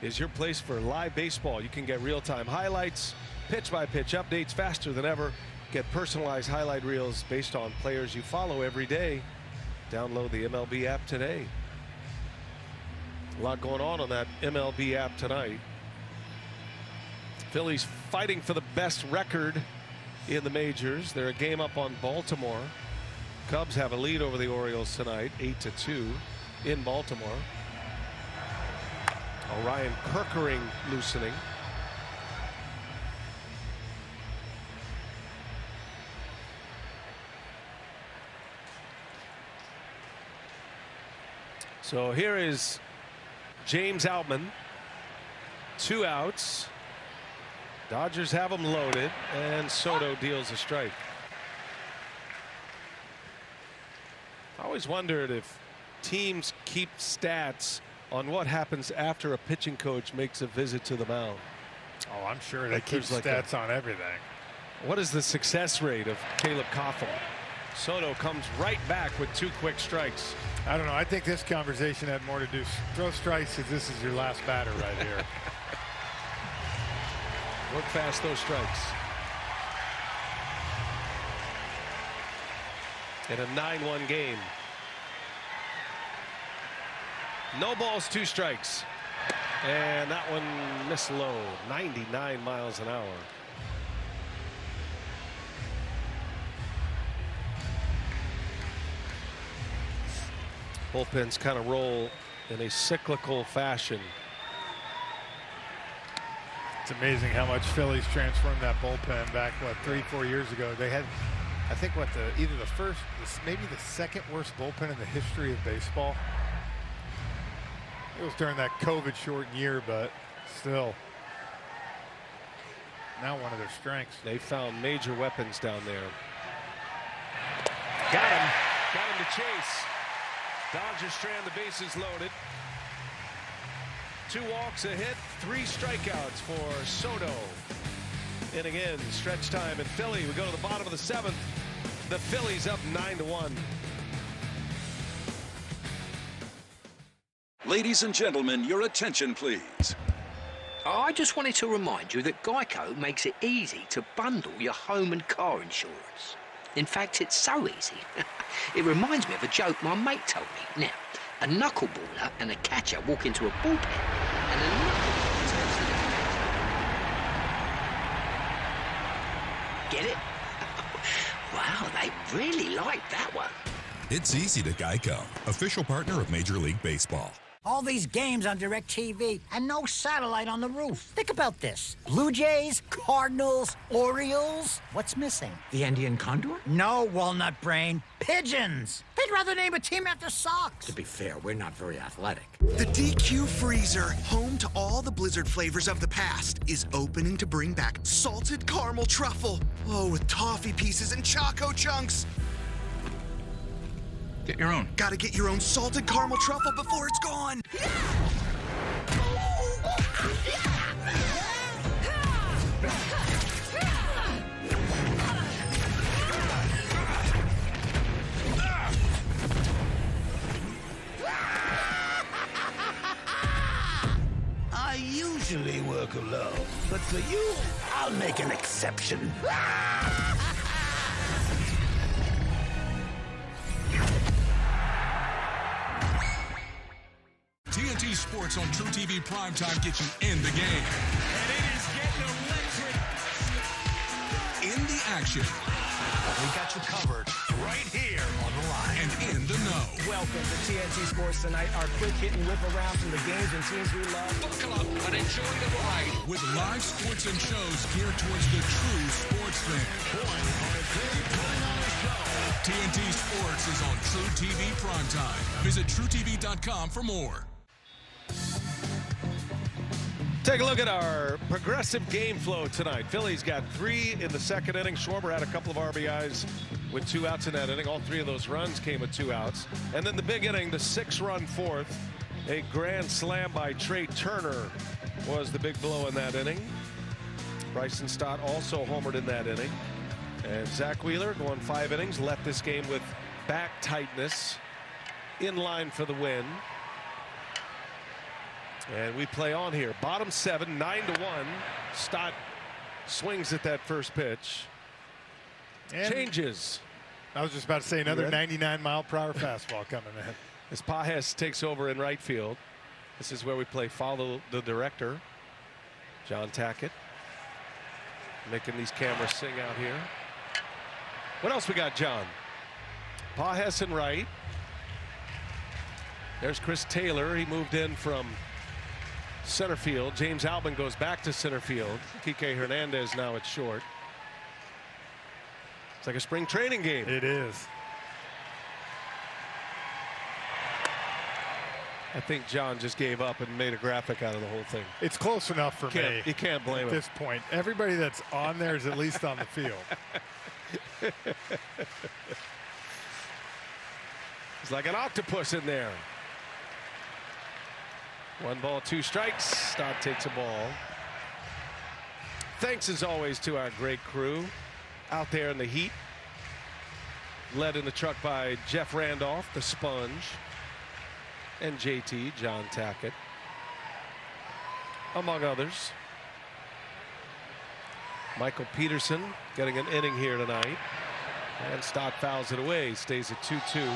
is your place for live baseball. You can get real-time highlights, pitch-by-pitch updates faster than ever. Get personalized highlight reels based on players you follow every day. Download the MLB app today. A lot going on that MLB app tonight. Phillies fighting for the best record in the majors. They're a game up on Baltimore. Cubs have a lead over the Orioles tonight, 8-2 in Baltimore. Orion Kerkering loosening. So here is James Outman. 2 outs. Dodgers have them loaded, and Soto deals a strike. I always wondered if teams keep stats on what happens after a pitching coach makes a visit to the mound.
Oh, I'm sure they keep stats on everything.
What is the success rate of Caleb Cotham? Soto comes right back with 2 quick strikes.
I don't know. I think this conversation had more to do. Throw strikes if this is your last batter right here.
Work fast those strikes. In a 9-1 game. No balls, 2 strikes. And that one missed low. 99 miles an hour. Bullpens kind of roll in a cyclical fashion.
It's amazing how much Phillies transformed that bullpen back, what, 3-4 years ago. They had, I think, what, either the first, maybe the second worst bullpen in the history of baseball. It was during that COVID shortened year, but still. Now one of their strengths.
They found major weapons down there. Got him. Got him to chase. Dodgers strand the bases loaded. 2 walks, a hit, 3 strikeouts for Soto. And again, stretch time in Philly. We go to the bottom of the 7th. The Phillies up 9-1.
Ladies and gentlemen, your attention, please.
I just wanted to remind you that Geico makes it easy to bundle your home and car insurance. In fact, it's so easy. It reminds me of a joke my mate told me. Now, a knuckleballer and a catcher walk into a bullpen, and a knuckleballer turns to the catcher. Get it? Wow, they really like that one.
It's easy to Geico, official partner of Major League Baseball.
All these games on DirecTV and no satellite on the roof. Think about this. Blue Jays, Cardinals, Orioles. What's missing?
The Andean condor?
No, walnut brain. Pigeons. They'd rather name a team after socks.
To be fair, we're not very athletic.
The DQ Freezer, home to all the Blizzard flavors of the past, is opening to bring back salted caramel truffle. Oh, with toffee pieces and choco chunks.
Get your own.
Gotta get your own salted caramel truffle before it's gone.
I usually work alone, but for you, I'll make an exception.
TNT Sports on True TV Primetime gets you in the game.
And it is getting electric.
In the action.
We got you covered right here on the line.
And in the know.
Welcome to TNT Sports Tonight, our quick hit and whip around from the games and teams we love.
Buckle up and enjoy the ride. With live sports and shows geared towards the true sports fan. TNT Sports is on True TV Primetime. Visit TrueTV.com for more.
Take a look at our progressive game flow tonight. Phillies got 3 in the second inning. Schwarber had a couple of RBIs with 2 outs in that inning. All 3 of those runs came with 2 outs. And then the big inning, the 6-run fourth, a grand slam by Trey Turner was the big blow in that inning. Bryson Stott also homered in that inning. And Zach Wheeler going 5 innings, left this game with back tightness, in line for the win. And we play on here. Bottom 7, 9-1. Stott swings at that first pitch. And changes.
I was just about to say another 99-mile-per-hour fastball coming in.
As Pajes takes over in right field. This is where we play follow the director, John Tackett. Making these cameras sing out here. What else we got, John? Pajes in right. There's Chris Taylor. He moved in from center field. James Albin goes back to center field. Kike Hernandez now at short. It's like a spring training game.
It is.
I think John just gave up and made a graphic out of the whole thing.
It's close enough for me.
You can't blame him.
At this point, everybody that's on there is at least on the field.
It's like an octopus in there. 1 ball, 2 strikes. Stott takes a ball. Thanks as always to our great crew out there in the heat. Led in the truck by Jeff Randolph, the Sponge, and JT, John Tackett, among others. Michael Peterson getting an inning here tonight. And Stott fouls it away, stays at 2-2.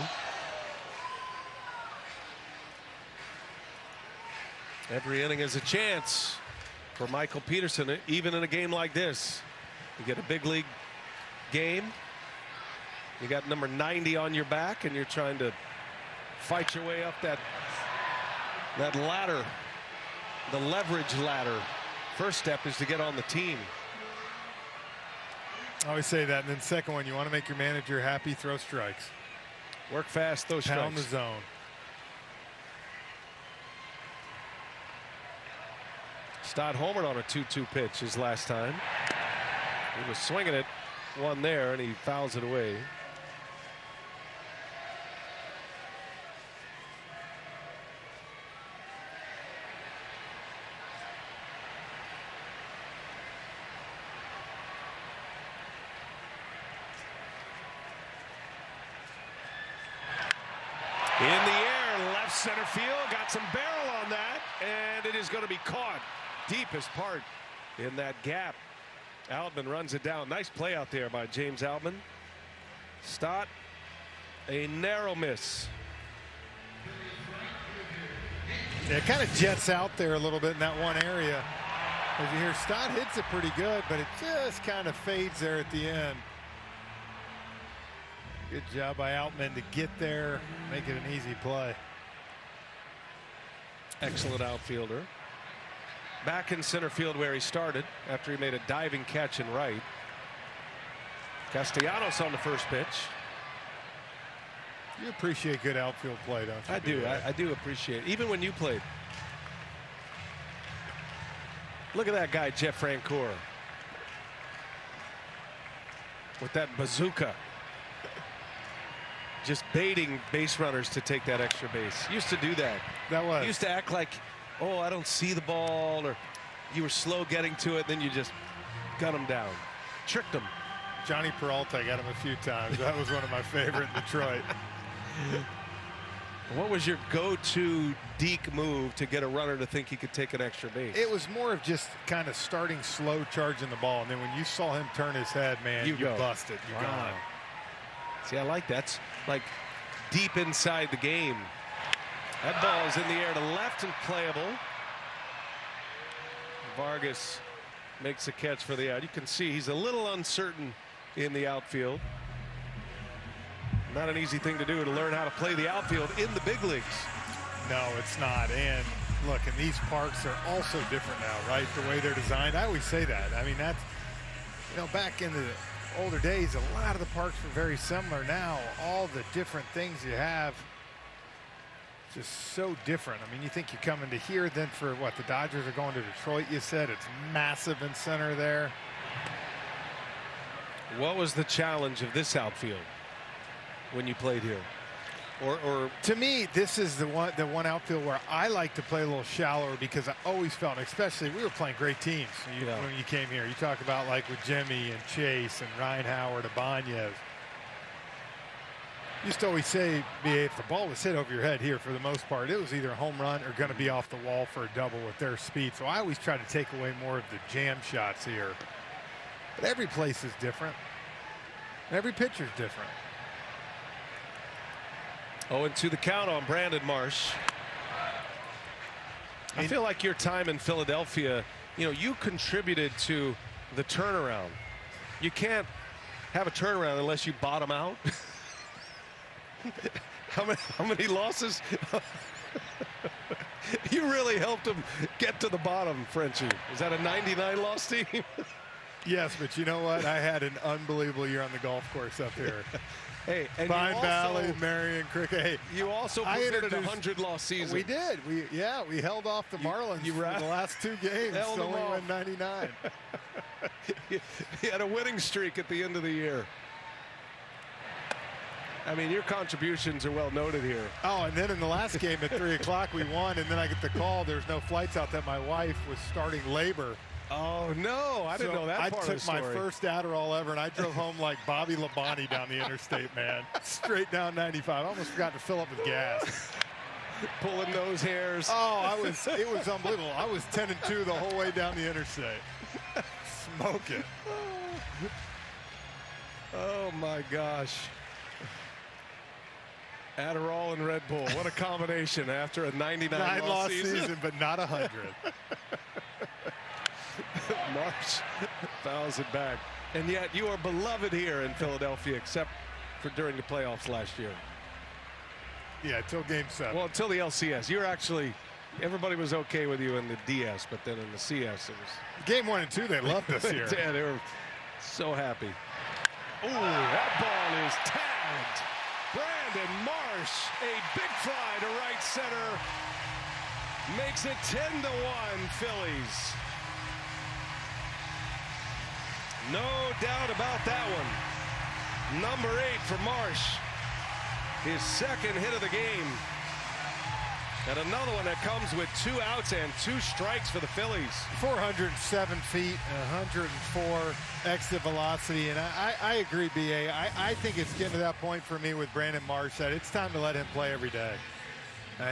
Every inning is a chance for Michael Peterson, even in a game like this. You get a big league game. You got number 90 on your back, and you're trying to fight your way up that ladder, the leverage ladder. First step is to get on the team.
I always say that, and then second one, you want to make your manager happy, throw strikes.
Work fast, those strikes.
Pound the zone.
Stott homered on a 2-2 pitch his last time. He was swinging it one there, and he fouls it away. In the air, left center field, got some barrel on that, and it is going to be caught deepest part in that gap. Altman runs it down. Nice play out there by James Altman. Stott, a narrow miss.
Yeah, it kind of jets out there a little bit in that one area. As you hear, Stott hits it pretty good, but it just kind of fades there at the end. Good job by Altman to get there, make it an easy play.
Excellent outfielder. Back in center field where he started after he made a diving catch in right. Castellanos on the first pitch.
You appreciate good outfield play, don't you?
I do. I do appreciate it. Even when you played. Look at that guy, Jeff Francoeur. With that bazooka. Just baiting base runners to take that extra base. Used to do that. He used to act like, oh, I don't see the ball, or you were slow getting to it, then you just gun him down. Tricked him.
Johnny Peralta got him a few times. That was one of my favorite in Detroit.
What was your go-to deke move to get a runner to think he could take an extra base?
It was more of just kind of starting slow, charging the ball, and then when you saw him turn his head, man, you busted. You gone.
See, I like that. It's like deep inside the game. That ball is in the air to left and playable. Vargas makes a catch for the out. You can see he's a little uncertain in the outfield. Not an easy thing to do, to learn how to play the outfield in the big leagues.
No, it's not. And look, and these parks are also different now, right? The way they're designed. I always say that. I mean, that's, you know, back in the older days, a lot of the parks were very similar. Now, all the different things you have, just so different. I mean, you think you come into here, then for what, the Dodgers are going to Detroit, you said. It's massive in center there.
What was the challenge of this outfield when you played here? Or
to me, this is the one outfield where I like to play a little shallower, because I always felt, especially we were playing great teams when you came here. You talk about like with Jimmy and Chase and Ryan Howard, Ibanez. Used to always say, if the ball was hit over your head here, for the most part, it was either a home run or going to be off the wall for a double with their speed. So I always try to take away more of the jam shots here. But every place is different. Every pitcher's different.
0-2 the count on Brandon Marsh. I feel like your time in Philadelphia, you know, you contributed to the turnaround. You can't have a turnaround unless you bottom out. How many losses? You really helped him get to the bottom, Frenchie. Is that a 99 loss team?
Yes, but you know what? I had an unbelievable year on the golf course up here.
Hey, and
Pine Valley, Marion, Cricket. Hey,
you also presented a 100-loss season.
We did. We held off the Marlins for the last 2 games.
Held
only
them
won 99.
He had a winning streak at the end of the year. I mean, your contributions are well noted here.
Oh, and then in the last game at 3 o'clock, we won, and then I get the call. There's no flights out, that my wife was starting labor.
Oh, no. I didn't know that part of the story.
I took my first Adderall ever, and I drove home like Bobby Labonte down the interstate, man. Straight down 95. I almost forgot to fill up with gas.
Pulling those hairs.
Oh, it was unbelievable. I was 10-2 the whole way down the interstate. Smoking.
Oh, my gosh. Adderall and Red Bull. What a combination after a 99-loss season.
But not 100.
Marsh fouls it back. And yet you are beloved here in Philadelphia, except for during the playoffs last year.
Yeah, until Game 7.
Well, until the LCS. You're actually, everybody was okay with you in the DS, but then in the CS it was.
Game 1 and 2, they loved us here.
Yeah, they were so happy. Oh, that ball is tagged. Brandon Marsh, a big fly to right center, makes it 10-1 Phillies. No doubt about that one. Number 8 for Marsh. His second hit of the game. And another one that comes with 2 outs and 2 strikes for the Phillies.
407 feet, 104 exit velocity. And I agree, B.A. I think it's getting to that point for me with Brandon Marsh that it's time to let him play every day.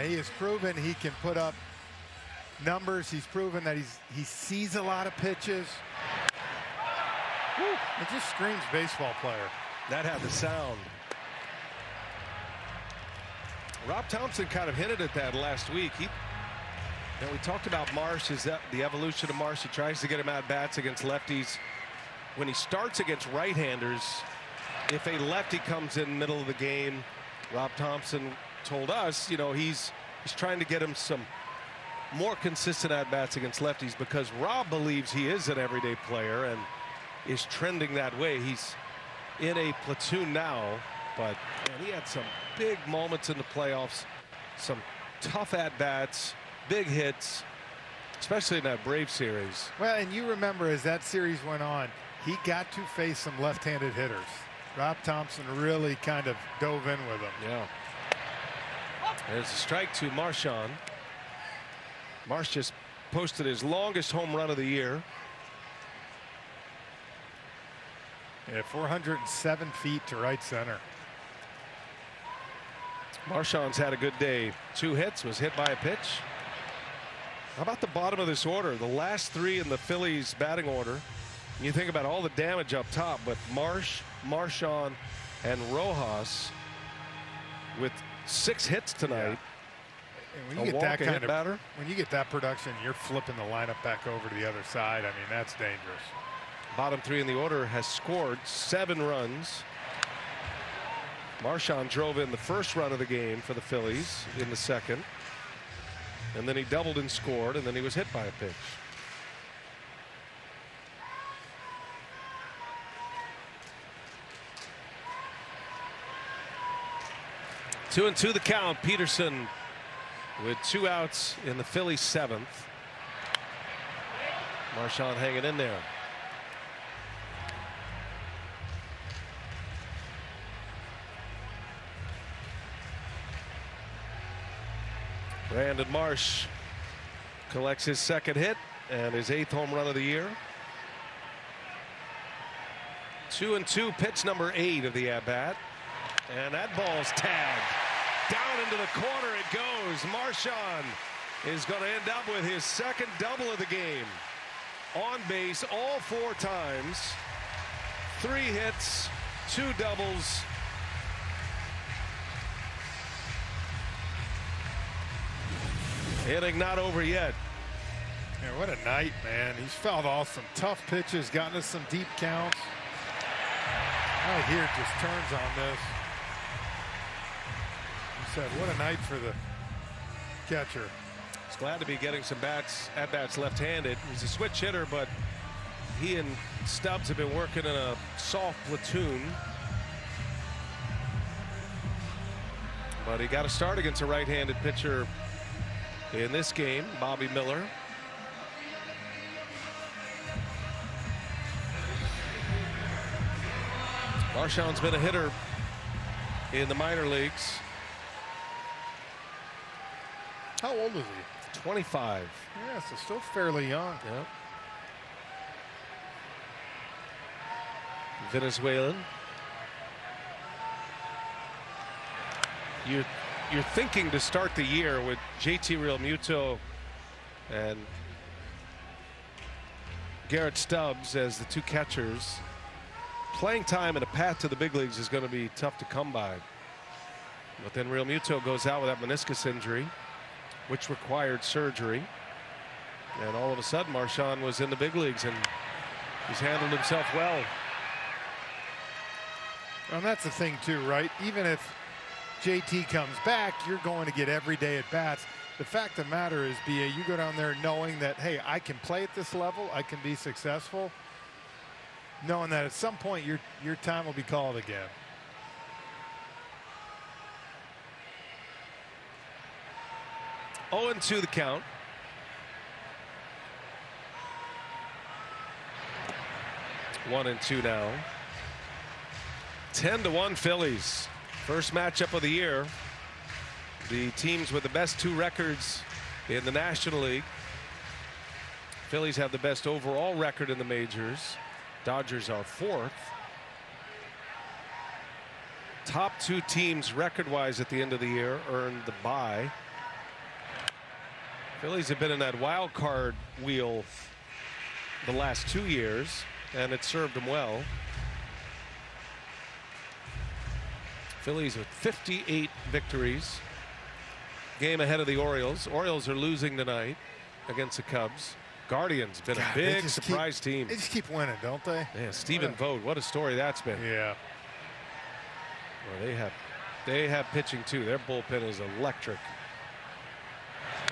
He has proven he can put up numbers. He's proven that he sees a lot of pitches. Woo, it just screams baseball player.
That had the sound. Rob Thompson kind of hinted at that last week. We talked about Marsh, the evolution of Marsh. He tries to get him at bats against lefties. When he starts against right-handers, if a lefty comes in the middle of the game, Rob Thompson told us, he's trying to get him some more consistent at bats against lefties because Rob believes he is an everyday player and is trending that way. He's in a platoon now, but man, he had some big moments in the playoffs, some tough at bats, big hits, especially in that Brave series.
Well, and you remember as that series went on, he got to face some left-handed hitters. Rob Thompson really kind of dove in with him.
Yeah. There's a strike to Marchand. Marsh just posted his longest home run of the year.
Yeah, 407 feet to right center.
Marchand's had a good day. 2 hits, was hit by a pitch. How about the bottom of this order? The last 3 in the Phillies batting order. You think about all the damage up top, but Marchand, and Rojas with 6 hits tonight.
And when you get that kind of batter, when you get that production, you're flipping the lineup back over to the other side. I mean, that's dangerous.
Bottom 3 in the order has scored 7 runs. Marchand drove in the first run of the game for the Phillies in the second. And then he doubled and scored, and then he was hit by a pitch. Two and 2 the count. Peterson with 2 outs in the Phillies' 7th. Marchand hanging in there. Brandon Marsh collects his 2nd hit and his 8th home run of the year. 2 and 2, pitch number 8 of the at-bat. And that ball's tagged. Down into the corner it goes. Marchand is going to end up with his 2nd double of the game. On base all 4 times. 3 hits, 2 doubles. Inning not over yet.
Yeah, what a night, man. He's fouled off some tough pitches, gotten us some deep counts. Right here just turns on this. He said, what a night for the catcher.
He's glad to be getting some at-bats left-handed. He's a switch hitter, but he and Stubbs have been working in a soft platoon. But he got a start against a right-handed pitcher in this game, Bobby Miller. Marchand's been a hitter in the minor leagues.
How old is he?
25.
Yeah, so still fairly young.
Yep. Venezuelan. You're thinking to start the year with JT Realmuto and Garrett Stubbs as the 2 catchers. Playing time and a path to the big leagues is going to be tough to come by. But then Realmuto goes out with that meniscus injury, which required surgery. And all of a sudden, Marchand was in the big leagues, and he's handled himself well.
And that's the thing, too, right? Even if JT comes back, you're going to get every day at bats. The fact of the matter is, BA, you go down there knowing that, hey, I can play at this level, I can be successful, knowing that at some point your time will be called again.
Oh, and 2 the count. One and 2 now. 10-1 Phillies. First matchup of the year the teams with the best 2 records in the National League. Phillies have the best overall record in the majors. Dodgers are 4th. Top 2 teams record-wise at the end of the year earned the bye. Phillies have been in that wild card wheel the last 2 years, and it served them well. Phillies with 58 victories. Game ahead of the Orioles. Orioles are losing tonight against the Cubs. Guardians been a big surprise team.
They just keep winning, don't they?
Yeah, Stephen Vogt, what a story that's been.
Yeah.
Well, they have pitching too. Their bullpen is electric.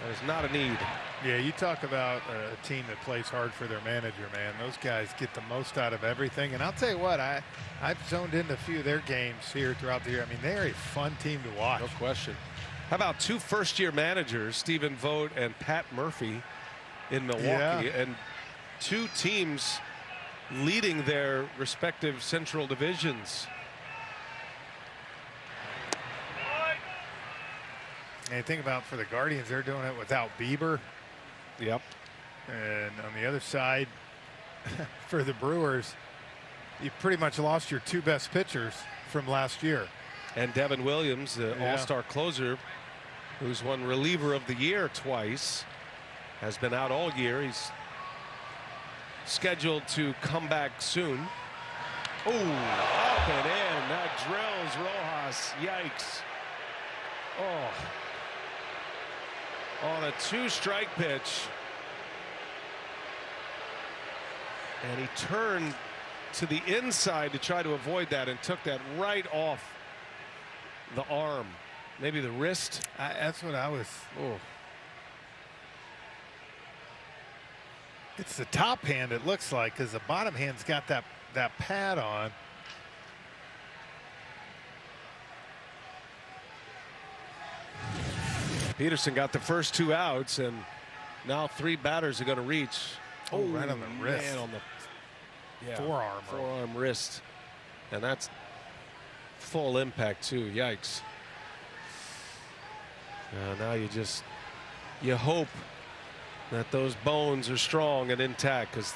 That is not a need.
Yeah, you talk about a team that plays hard for their manager, man. Those guys get the most out of everything. And I'll tell you what, I've zoned into a few of their games here throughout the year. I mean, they're a fun team to watch.
No question. How about 2 first-year managers, Stephen Vogt and Pat Murphy in Milwaukee, and 2 teams leading their respective central divisions.
And you think about for the Guardians, they're doing it without Bieber.
Yep.
And on the other side, for the Brewers, you pretty much lost your 2 best pitchers from last year.
And Devin Williams, the all-star closer, who's won reliever of the year twice, has been out all year. He's scheduled to come back soon. Oh, up and in. That drills Rojas. Yikes. Oh. On a 2-strike pitch. And he turned to the inside to try to avoid that and took that right off the arm. Maybe the wrist.
That's what I was.
Oh.
It's the top hand, it looks like, because the bottom hand's got that pad on.
Peterson got the first 2 outs, and now 3 batters are going to reach.
Oh, right on the wrist.
Man, on the forearm wrist. And that's full impact, too. Yikes. Now you hope that those bones are strong and intact, because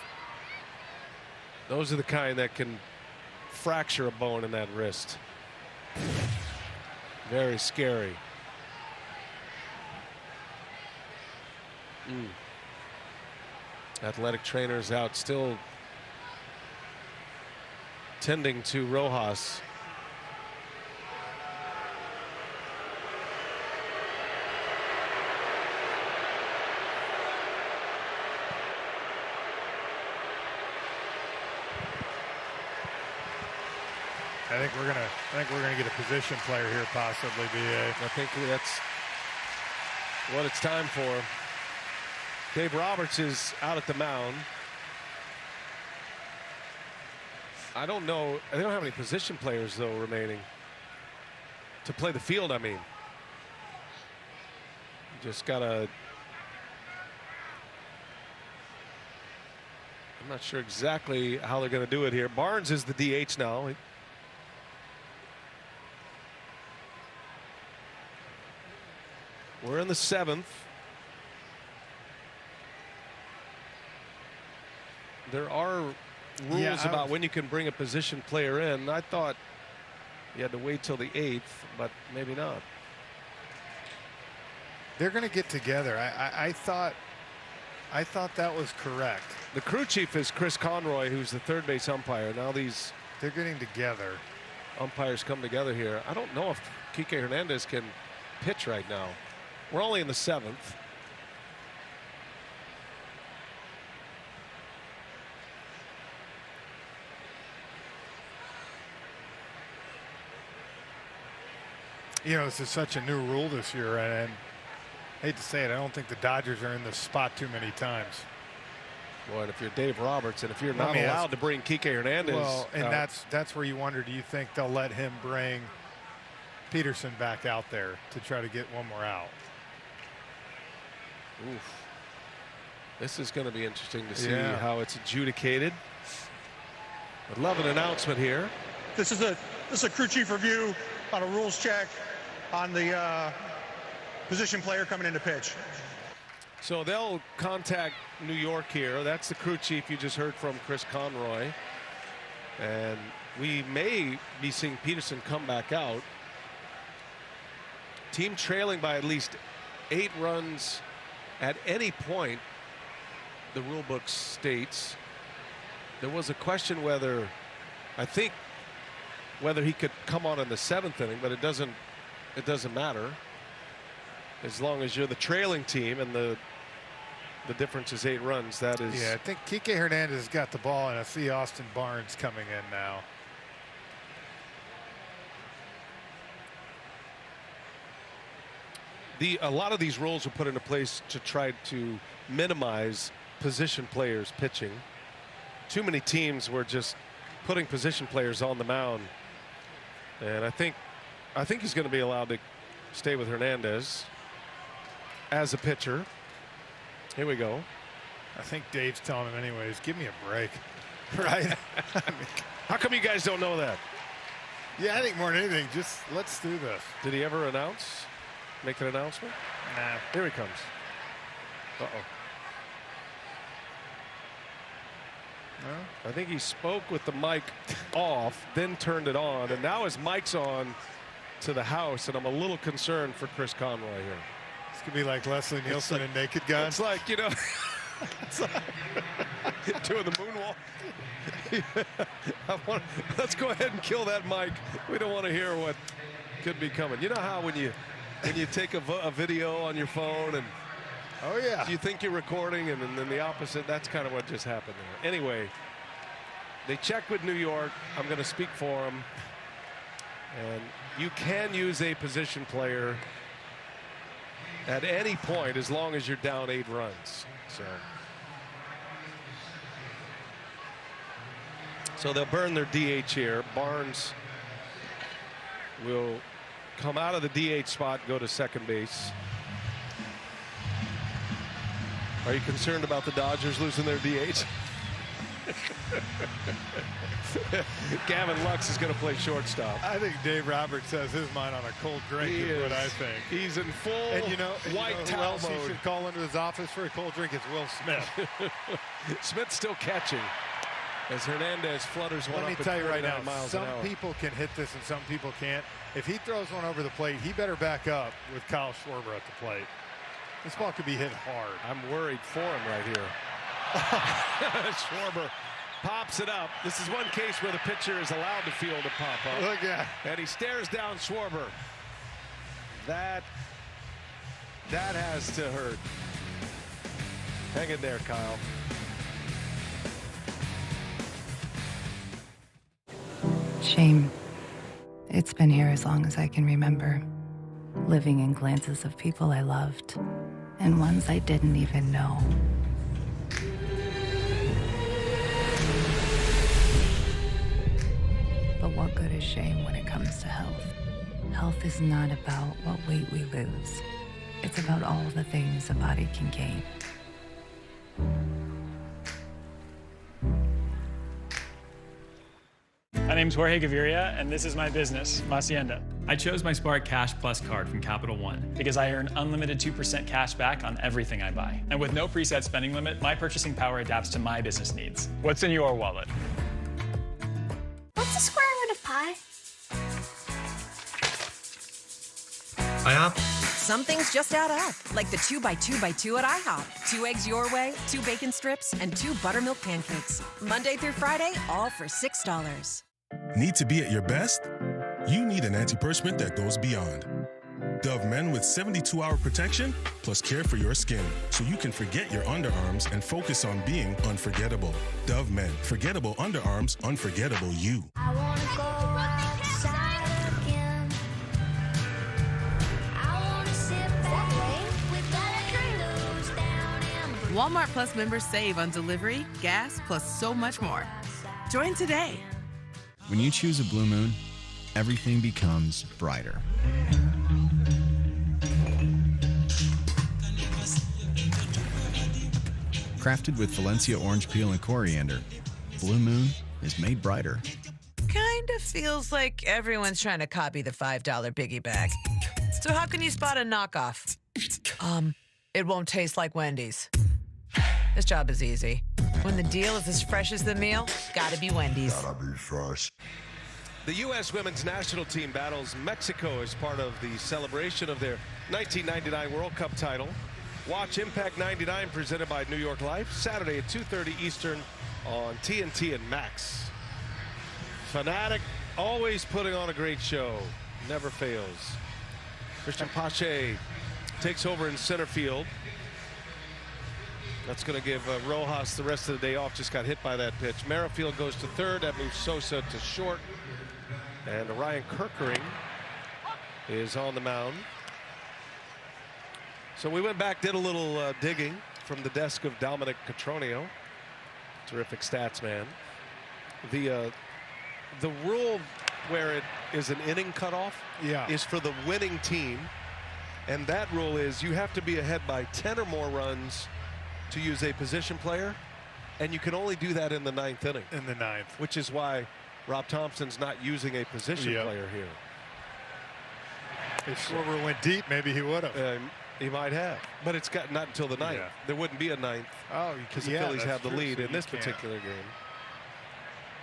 those are the kind that can fracture a bone in that wrist. Very scary. Athletic trainers out, still tending to Rojas.
I think we're gonna get a position player here, possibly. BA.
I think that's what it's time for. Dave Roberts is out at the mound. I don't know. They don't have any position players though remaining to play the field. I mean, just gotta. I'm not sure exactly how they're going to do it here. Barnes is the DH now. We're in the 7th. There are rules about when you can bring a position player in. I thought you had to wait till the 8th, but maybe not.
They're going to get together. I thought that was correct.
The crew chief is Chris Conroy, who's the third base umpire. Now
they're getting together.
Umpires come together here. I don't know if Kike Hernandez can pitch right now. We're only in the 7th.
You know, this is such a new rule this year, and I hate to say it, I don't think the Dodgers are in this spot too many times.
Boy, and if you're Dave Roberts, and if you're not allowed to bring Kike Hernandez,
well, and that's where you wonder, do you think they'll let him bring Peterson back out there to try to get one more out?
Oof. This is going to be interesting to see how it's adjudicated. I'd love an announcement here.
This is a crew chief review on a rules check on the Position player coming in to pitch.
So they'll contact New York here. That's the crew chief you just heard from, Chris Conroy. And we may be seeing Peterson come back out. Team trailing by at least 8 runs at any point, the rule book states. There was a question whether, I think, whether he could come on in the 7th inning, but it doesn't matter. As long as you're the trailing team and the difference is 8 runs, that is.
Yeah, I think Kike Hernandez has got the ball, and I see Austin Barnes coming in now.
A lot of these rules were put into place to try to minimize position players pitching. Too many teams were just putting position players on the mound, and I think he's going to be allowed to stay with Hernandez as a pitcher. Here we go.
I think Dave's telling him anyways, give me a break. Right? I mean,
how come you guys don't know that?
Yeah, I think more than anything, just let's do this.
Did he ever make an announcement?
Nah.
Here he comes. Uh-oh.
No?
I think he spoke with the mic off, then turned it on, and now his mic's on to the house, and I'm a little concerned for Chris Conroy here.
This could be like Leslie Nielsen and Naked Gun.
It's like, you know, it's like doing the moonwalk. Let's go ahead and kill that mic. We don't want to hear what could be coming. You know how when you take a video on your phone and
oh yeah,
you think you're recording, and then the opposite. That's kind of what just happened there. Anyway, they checked with New York. I'm going to speak for them, and you can use a position player at any point as long as you're down 8 runs. So they'll burn their DH here. Barnes will come out of the DH spot, go to second base. Are you concerned about the Dodgers losing their DH? Gavin Lux is going to play shortstop.
I think Dave Roberts has his mind on a cold drink.
He
is what
is.
I think.
He's in full white
who
towel
else he
mode.
should call into his office for a cold drink? It's Will Smith.
Smith's still catching as Hernandez flutters one
Let
up
me tell you right now,
miles
some
an hour.
people can hit this and some people can't. If he throws one over the plate, he better back up with Kyle Schwarber at the plate. This ball could be hit hard.
I'm worried for him right here. Schwarber pops it up. This is one case where the pitcher is allowed to field a pop up.
Look at.
And he stares down Schwarber. That has to hurt. Hang in there, Kyle.
Shame. It's been here as long as I can remember. Living in glances of people I loved, and ones I didn't even know. But what good is shame when it comes to health? Health is not about what weight we lose. It's about all the things a body can gain.
My name's Jorge Gaviria, and this is my business, La Hacienda.
I chose my Spark Cash Plus card from Capital One
Because I earn unlimited 2% cash back on everything I buy. And with no preset spending limit, my purchasing power adapts to my business needs. What's in your wallet?
What's the square root of pi?
IHOP?
Some things just add up, like the 2x2x2 at IHOP. 2 eggs your way, 2 bacon strips, and 2 buttermilk pancakes. Monday through Friday, all for $6.
Need to be at your best? You need an antiperspirant that goes beyond. Dove Men with 72-hour protection plus care for your skin, so you can forget your underarms and focus on being unforgettable. Dove Men, forgettable underarms, unforgettable you.
I wanna go outside again. I wanna sit back with the windows down and
Walmart Plus members save on delivery, gas, plus so much more. Join today.
When you choose a Blue Moon, everything becomes brighter. Crafted with Valencia orange peel and coriander, Blue Moon is made brighter.
Kind of feels like everyone's trying to copy the $5 biggie bag.
So how can you spot a knockoff? It won't taste like Wendy's. This job is easy. When the deal is as fresh as the meal, gotta be Wendy's.
Gotta be fresh. The U.S. women's national team battles Mexico as part of the celebration of their 1999 World Cup title. Watch Impact 99 presented by New York Life Saturday at 2:30 Eastern on TNT and Max. Fanatic, always putting on a great show. Never fails. Christian Pache takes over in center field. That's going to give Rojas the rest of the day off. Just got hit by that pitch. Merrifield goes to third. That moves Sosa to short. And Ryan Kirkering is on the mound. So we went back, did a little digging from the desk of Dominic Cotroneo. Terrific stats man. The rule where it is an inning cutoff is for the winning team. And that rule is you have to be ahead by 10 or more runs to use a position player. And you can only do that in the 9th inning.
In the 9th.
Which is why Rob Thompson's not using a position player here.
If Schwarber went deep, maybe he would have.
He might have. But it's got not until the 9th.
Yeah.
There wouldn't be a 9th.
Oh,
because the Phillies have the lead in this particular game.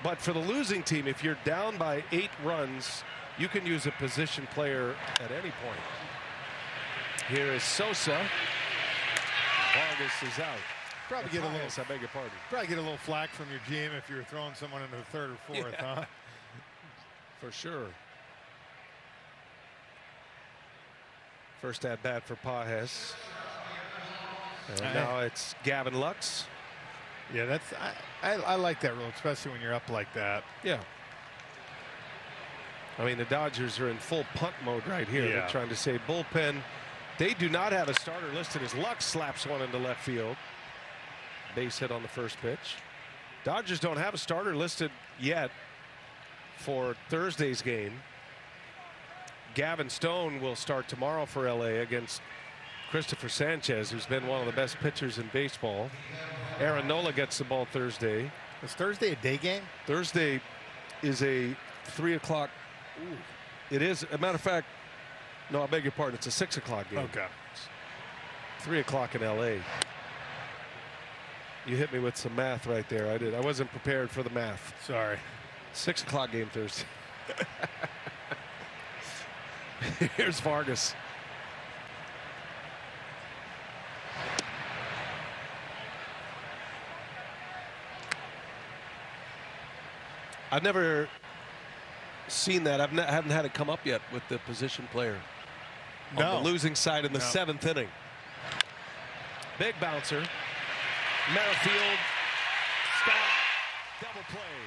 But for the losing team, if you're down by 8 runs, you can use a position player at any point. Here is Sosa. Vargas is out.
Probably get a little.
I beg your pardon.
Probably get a little flack from your GM if you were throwing someone into the 3rd or 4th, huh?
For sure. First at bat for Pages. And now it's Gavin Lux.
Yeah, that's I like that rule, especially when you're up like that.
Yeah. I mean, the Dodgers are in full punt mode right here. They're trying to say bullpen. They do not have a starter listed as Lux slaps one into left field. Base hit on the first pitch. Dodgers don't have a starter listed yet for Thursday's game. Gavin Stone will start tomorrow for LA against Christopher Sanchez, who's been one of the best pitchers in baseball. Aaron Nola gets the ball Thursday.
Is Thursday a day game?
Thursday is a 3 o'clock. It is, as a matter of fact, no, I beg your pardon, it's a 6 o'clock game.
Okay.
3 o'clock in LA. You hit me with some math right there. I wasn't prepared for the math.
Sorry.
6 o'clock game Thursday. Here's Vargas. I've never seen that. I haven't had it come up yet with the position player on the losing side in the 7th inning. Big bouncer. Merrifield. Stop. Double play.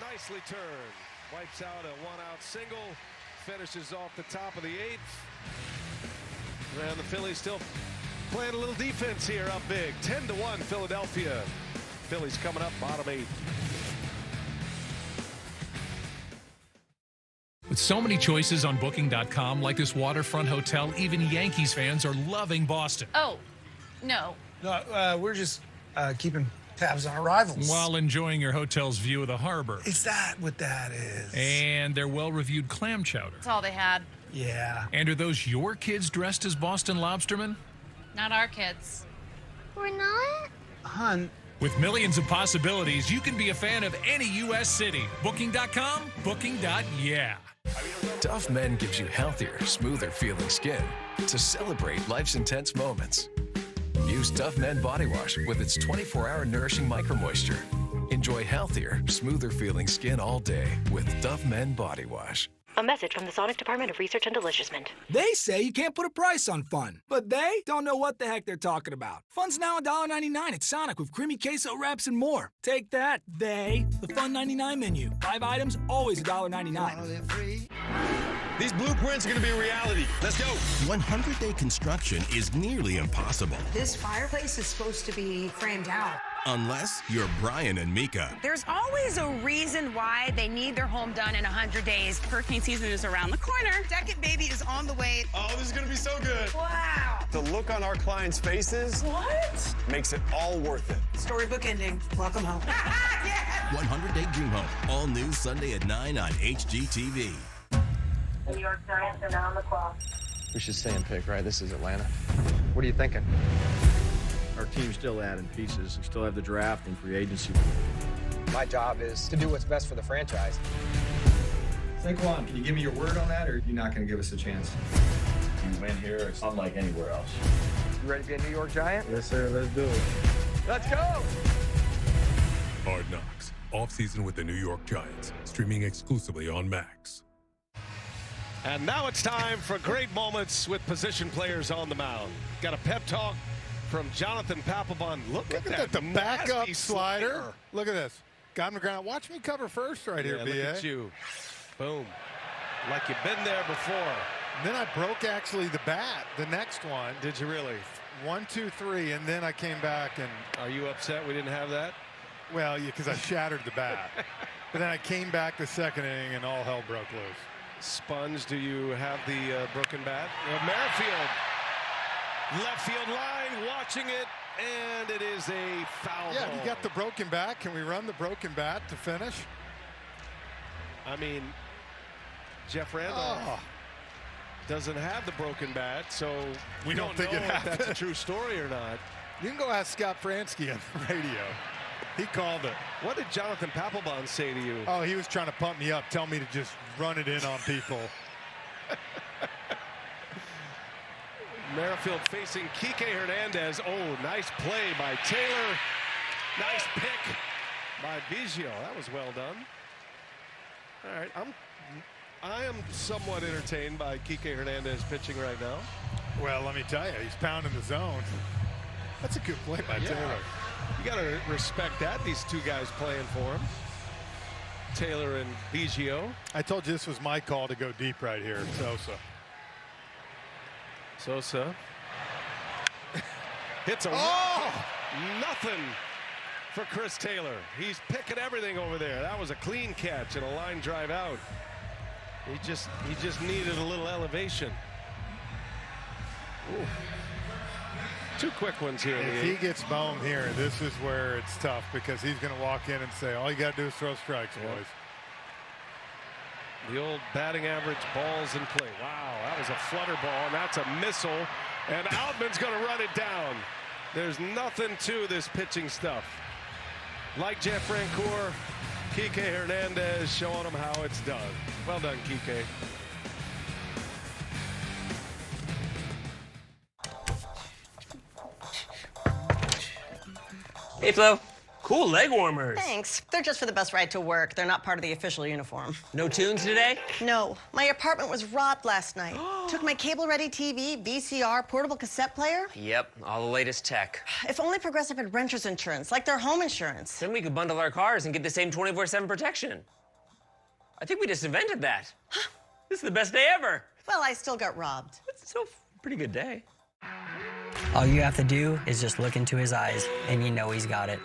Nicely turned. Wipes out a 1-out single. Finishes off the top of the 8th. And the Phillies still playing a little defense here up big. 10-1 Philadelphia. Phillies coming up bottom 8.
With so many choices on Booking.com, like this waterfront hotel, even Yankees fans are loving Boston.
Oh, no.
No, we're just keeping tabs on our rivals.
While enjoying your hotel's view of the harbor.
Is that what that is?
And their well-reviewed clam chowder.
That's all they had.
Yeah.
And are those your kids dressed as Boston lobstermen?
Not our kids.
We're not?
Hun.
With millions of possibilities, you can be a fan of any U.S. city. Booking.com, booking.yeah.
Tough Men gives you healthier, smoother feeling skin to celebrate life's intense moments. Use Tough Men Body Wash with its 24-hour nourishing micro-moisture. Enjoy healthier, smoother feeling skin all day with Tough Men Body Wash.
A message from the Sonic Department of Research and Deliciousment.
They say you can't put a price on fun, but they don't know what the heck they're talking about. Fun's now $1.99 at Sonic with creamy queso wraps and more. Take that, they. The Fun 99 menu. 5 items, always $1.99.
These blueprints are going to be reality. Let's go.
100-day construction is nearly impossible.
This fireplace is supposed to be framed out.
Unless you're Brian and Mika.
There's always a reason why they need their home done in 100 days. Hurricane season is around the corner.
Second baby is on the way.
Oh, this is going to be so good.
Wow.
The look on our clients' faces makes it all worth it.
Storybook ending. Welcome home.
Yeah. 100-Day Dream Home. All new Sunday at 9 on HGTV.
The New York Giants are now on the clock.
We should stay and pick, right? This is Atlanta. What are you thinking?
Our team's still adding pieces. We still have the draft and free agency.
My job is to do what's best for the franchise.
Saquon, can you give me your word on that, or you're not going to give us a chance?
You win here, it's unlike anywhere else.
You ready to be a New York Giant?
Yes, sir. Let's do it.
Let's go!
Hard Knocks, off-season with the New York Giants, streaming exclusively on Max.
And now it's time for great moments with position players on the mound. Got a pep talk from Jonathan Papelbon. Look at that,
the backup
nasty
slider. Look at this. Got him to ground. Watch me cover first right here,
look
B.A.
at you. Boom. Like you've been there before.
And then I broke actually the bat, the next one.
Did you really?
1, 2, 3, and then I came back and.
Are you upset we didn't have that?
Well, yeah, because I shattered the bat. But then I came back the second inning and all hell broke loose.
Sponge, do you have the broken bat? Merrifield, left field line, watching it, and it is a foul ball.
You got the broken bat. Can we run the broken bat to finish?
I mean, Jeff Randolph doesn't have the broken bat, so we don't think if that's a true story or not.
You can go ask Scott Fransky on the radio. He called it.
What did Jonathan Papelbon say to you?
Oh, he was trying to pump me up, tell me to just run it in on people.
Merrifield facing Kike Hernandez. Oh, nice play by Taylor. Nice pick by Biggio. That was well done. All right, I am somewhat entertained by Kike Hernandez pitching right now.
Well, let me tell you, he's pounding the zone. That's a good play by Taylor.
You got to respect that. These two guys playing for him. Taylor and Biggio.
I told you this was my call to go deep right here.
Sosa hits a nothing for Chris Taylor. He's picking everything over there. That was a clean catch and a line drive out. He just needed a little elevation. Ooh. Two quick ones here.
If he gets Bohm here, this is where it's tough because he's going to walk in and say, all you got to do is throw strikes, boys.
The old batting average balls in play. Wow, that was a flutter ball, and that's a missile. And Outman's going to run it down. There's nothing to this pitching stuff. Like Jeff Francoeur, Kike Hernandez showing him how it's done. Well done, Kike.
Hey, Flo. Cool leg warmers.
Thanks. They're just for the best ride to work. They're not part of the official uniform.
No tunes today?
No. My apartment was robbed last night. Took my cable-ready TV, VCR, portable cassette player.
Yep, all the latest tech.
If only Progressive had renter's insurance, like their home insurance.
Then we could bundle our cars and get the same 24/7 protection. I think we just invented that. This is the best day ever.
Well, I still got robbed.
It's still a pretty good day.
All you have to do is just look into his eyes, and you know he's got it.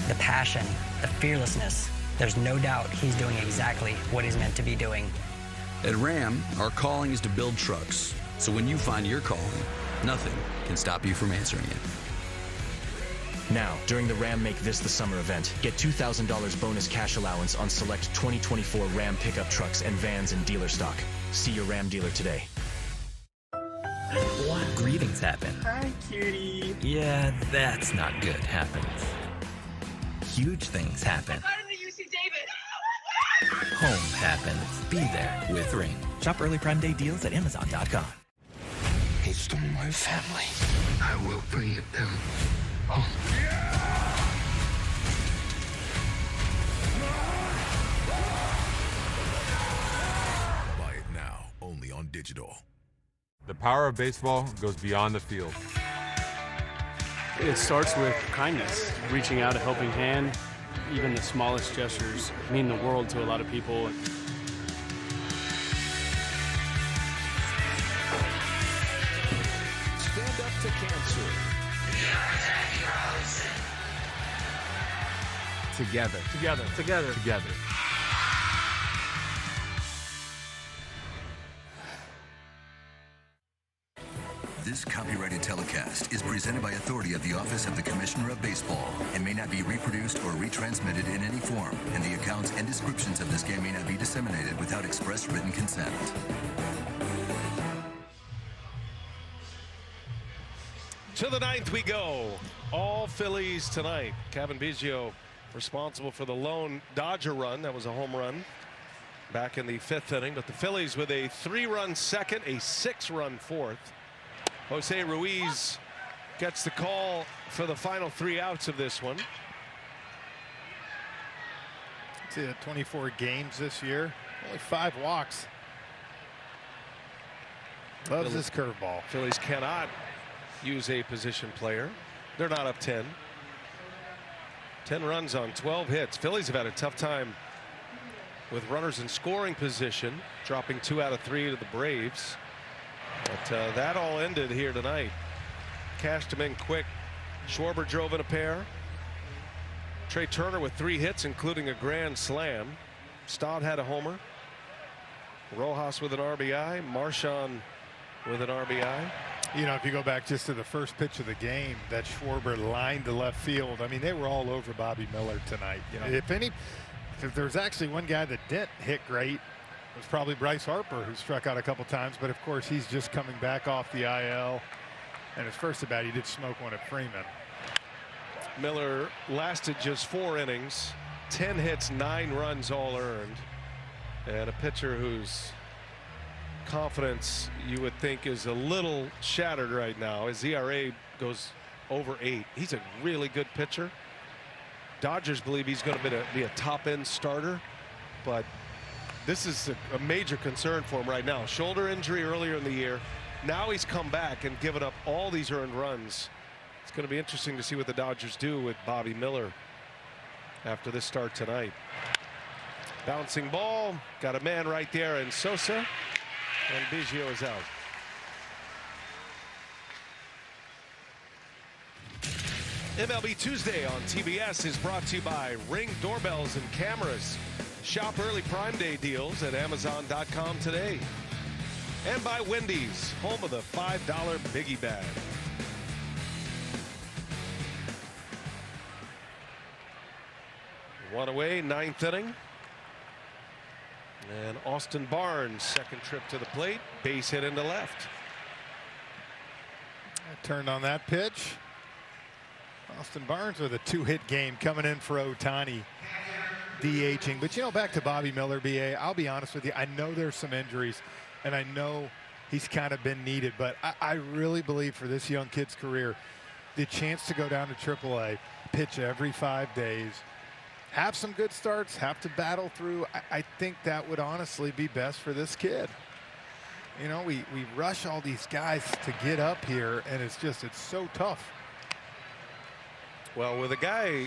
The passion, the fearlessness. There's no doubt he's doing exactly what he's meant to be doing.
At Ram, our calling is to build trucks. So when you find your calling, nothing can stop you from answering it.
Now, during the Ram Make This the Summer event, get $2,000 bonus cash allowance on select 2024 Ram pickup trucks and vans in dealer stock. See your Ram dealer today.
What? Greetings happen.
Hi, cutie.
Yeah, that's not good happens. Huge things happen. Home happens. Be there with Ring. Shop early Prime Day deals at Amazon.com.
He stole my family. I will bring them home.
Buy it now, only on digital.
The power of baseball goes beyond the field.
It starts with kindness, reaching out a helping hand. Even the smallest gestures mean the world to a lot of people.
Stand up to cancer.
Together.
Together. Together.
Together.
This copyrighted telecast is presented by authority of the Office of the Commissioner of Baseball and may not be reproduced or retransmitted in any form, and the accounts and descriptions of this game may not be disseminated without express written consent.
To the ninth we go. All Phillies tonight. Kevin Biggio responsible for the lone Dodger run. That was a home run back in the 5th inning. But the Phillies with a 3-run second, a 6-run 4th. Jose Ruiz gets the call for the final 3 outs of this one.
See, 24 games this year, only 5 walks. Loves this curveball.
Phillies cannot use a position player. They're not up 10. 10 runs on 12 hits. Phillies have had a tough time with runners in scoring position, dropping 2 out of 3 to the Braves. But that all ended here tonight. Cashed him in quick. Schwarber drove in a pair. Trey Turner with 3 hits, including a grand slam. Stott had a homer. Rojas with an RBI. Marchand with an RBI.
You know, if you go back just to the first pitch of the game, that Schwarber lined to left field. I mean, they were all over Bobby Miller tonight. You know, if there's actually one guy that didn't hit great, it was probably Bryce Harper, who struck out a couple times. But of course, he's just coming back off the IL. And his first at bat, he did smoke one at Freeman.
Miller lasted just 4 innings, 10 hits, 9 runs all earned, and a pitcher whose confidence you would think is a little shattered right now. His ERA goes over 8. He's a really good pitcher. Dodgers believe he's going to be a top-end starter, but this is a major concern for him right now. Shoulder injury earlier in the year. Now he's come back and given up all these earned runs. It's going to be interesting to see what the Dodgers do with Bobby Miller after this start tonight. Bouncing ball, got a man right there in Sosa, and Biggio is out. MLB Tuesday on TBS is brought to you by Ring Doorbells and Cameras. Shop early Prime Day deals at Amazon.com today. And by Wendy's, home of the $5 Biggie Bag. One away, 9th inning. And Austin Barnes, second trip to the plate, base hit into left.
Turned on that pitch. Austin Barnes with a 2-hit game coming in for Ohtani, DHing. But you know, back to Bobby Miller, BA, I'll be honest with you, I know there's some injuries, and I know he's kind of been needed, but I really believe for this young kid's career, the chance to go down to AAA, pitch every 5 days, have some good starts, have to battle through. I think that would honestly be best for this kid. You know, we rush all these guys to get up here, and it's so tough.
Well, with a guy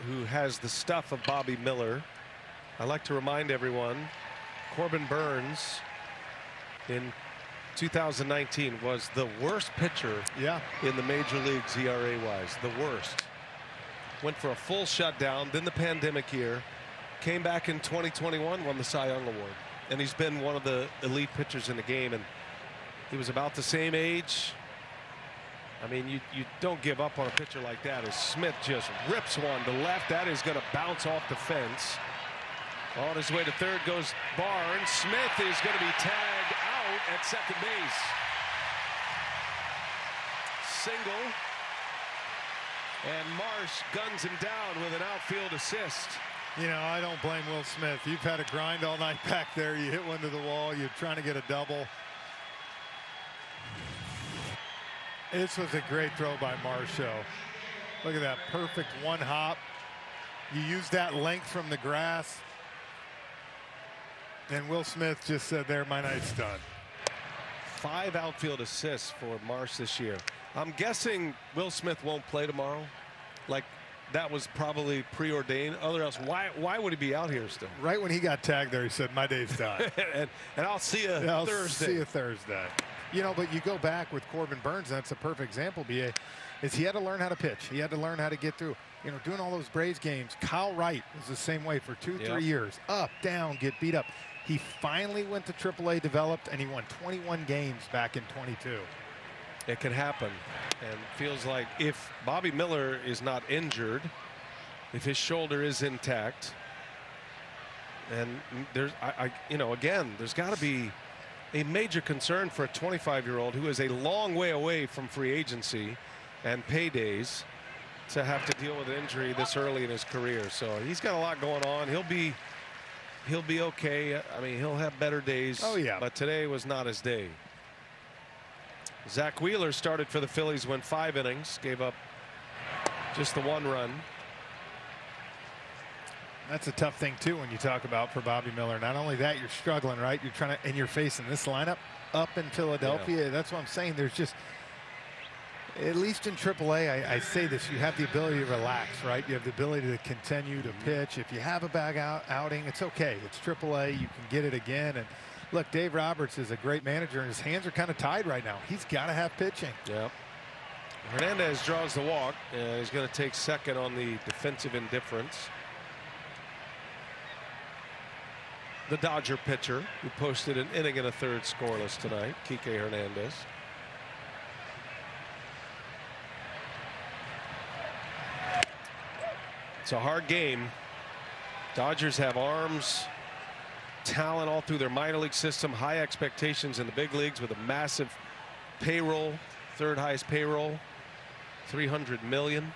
who has the stuff of Bobby Miller, I like to remind everyone, Corbin Burns in 2019 was the worst pitcher in the major leagues ERA-wise, the worst. Went for a full shutdown, then the pandemic year, came back in 2021, won the Cy Young Award. And he's been one of the elite pitchers in the game, and he was about the same age. I mean, you don't give up on a pitcher like that as Smith just rips one to left. That is going to bounce off the fence. On his way to third goes Barnes. Smith is going to be tagged out at second base. Single. And Marsh guns him down with an outfield assist.
You know, I don't blame Will Smith. You've had a grind all night back there. You hit one to the wall. You're trying to get a double. This was a great throw by Marshall. Look at that perfect one hop. You use that length from the grass. And Will Smith just said, there, my night's done.
5 outfield assists for Marsh this year. I'm guessing Will Smith won't play tomorrow. Like, that was probably preordained. Otherwise, why would he be out here still?
Right when he got tagged there, he said, my day's done.
and I'll see you Thursday.
I'll see you Thursday. You know, but you go back with Corbin Burns, that's a perfect example, BA, is he had to learn how to pitch. He had to learn how to get through. You know, doing all those Braves games. Kyle Wright was the same way for 2-3 years. Up, down, get beat up. He finally went to AAA, developed, and he won 21 games back in 22.
it can happen. And feels like if Bobby Miller is not injured, if his shoulder is intact, and there's, again, there's got to be a major concern for a 25-year-old who is a long way away from free agency and paydays to have to deal with an injury this early in his career. So he's got a lot going on. He'll be okay. I mean, he'll have better days.
Oh, yeah.
But today was not his day. Zach Wheeler started for the Phillies, went 5 innings, gave up just the 1 run.
That's a tough thing too when you talk about for Bobby Miller. Not only that, you're struggling, right? You're trying to, and you're facing this lineup up in Philadelphia. Yeah. That's what I'm saying. There's just, at least in AAA, I say this, you have the ability to relax, right? You have the ability to continue to pitch. If you have a bad outing, it's okay. It's AAA. You can get it again. And look, Dave Roberts is a great manager, and his hands are kind of tied right now. He's got to have pitching.
Yeah. Hernandez draws the walk, and he's going to take second on the defensive indifference. The Dodger pitcher who posted an inning and a third scoreless tonight, Kike Hernandez. It's a hard game. Dodgers have arms, talent all through their minor league system, high expectations in the big leagues with a massive payroll, 3rd highest payroll, $300 million.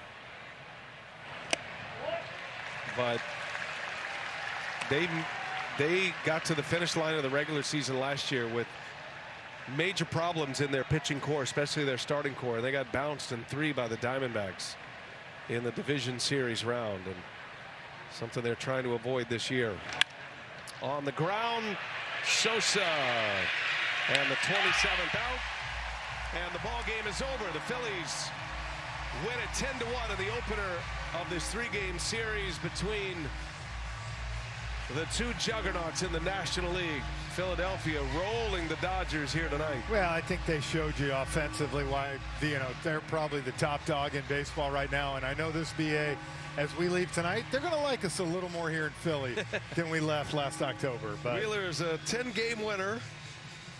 But they got to the finish line of the regular season last year with major problems in their pitching core, especially their starting core. They got bounced in 3 by the Diamondbacks in the division series round, and something they're trying to avoid this year. On the ground, Sosa, and the 27th out, and the ball game is over. The Phillies win it 10-1 in the opener of this 3-game series between the 2 juggernauts in the National League. Philadelphia rolling the Dodgers here tonight.
Well, I think they showed you offensively why, they're probably the top dog in baseball right now. And I know this BA, as we leave tonight, they're going to like us a little more here in Philly than we left last October. But
Wheeler's a 10-game winner,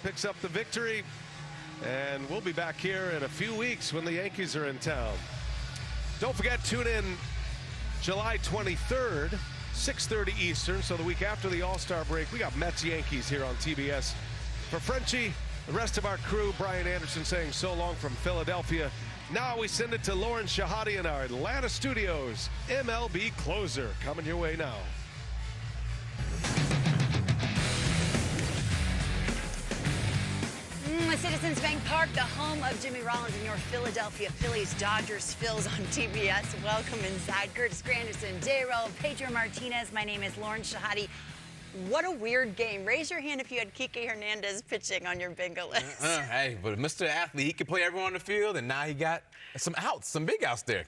picks up the victory, and we'll be back here in a few weeks when the Yankees are in town. Don't forget, tune in July 23rd. 6:30 Eastern, so the week after the All-Star break, we got Mets-Yankees here on TBS. For Frenchie, the rest of our crew, Brian Anderson saying so long from Philadelphia. Now we send it to Lauren Shahadi in our Atlanta studios. MLB Closer coming your way now.
Citizens Bank Park, the home of Jimmy Rollins and your Philadelphia Phillies. Dodgers Phillies on TBS. Welcome inside. Curtis Granderson, J-Roll, Pedro Martinez. My name is Lauren Shahadi. What a weird game. Raise your hand if you had Kike Hernandez pitching on your bingo list.
Hey, but Mr. Athlete, he can play everyone on the field, and now he got some outs, some big outs there.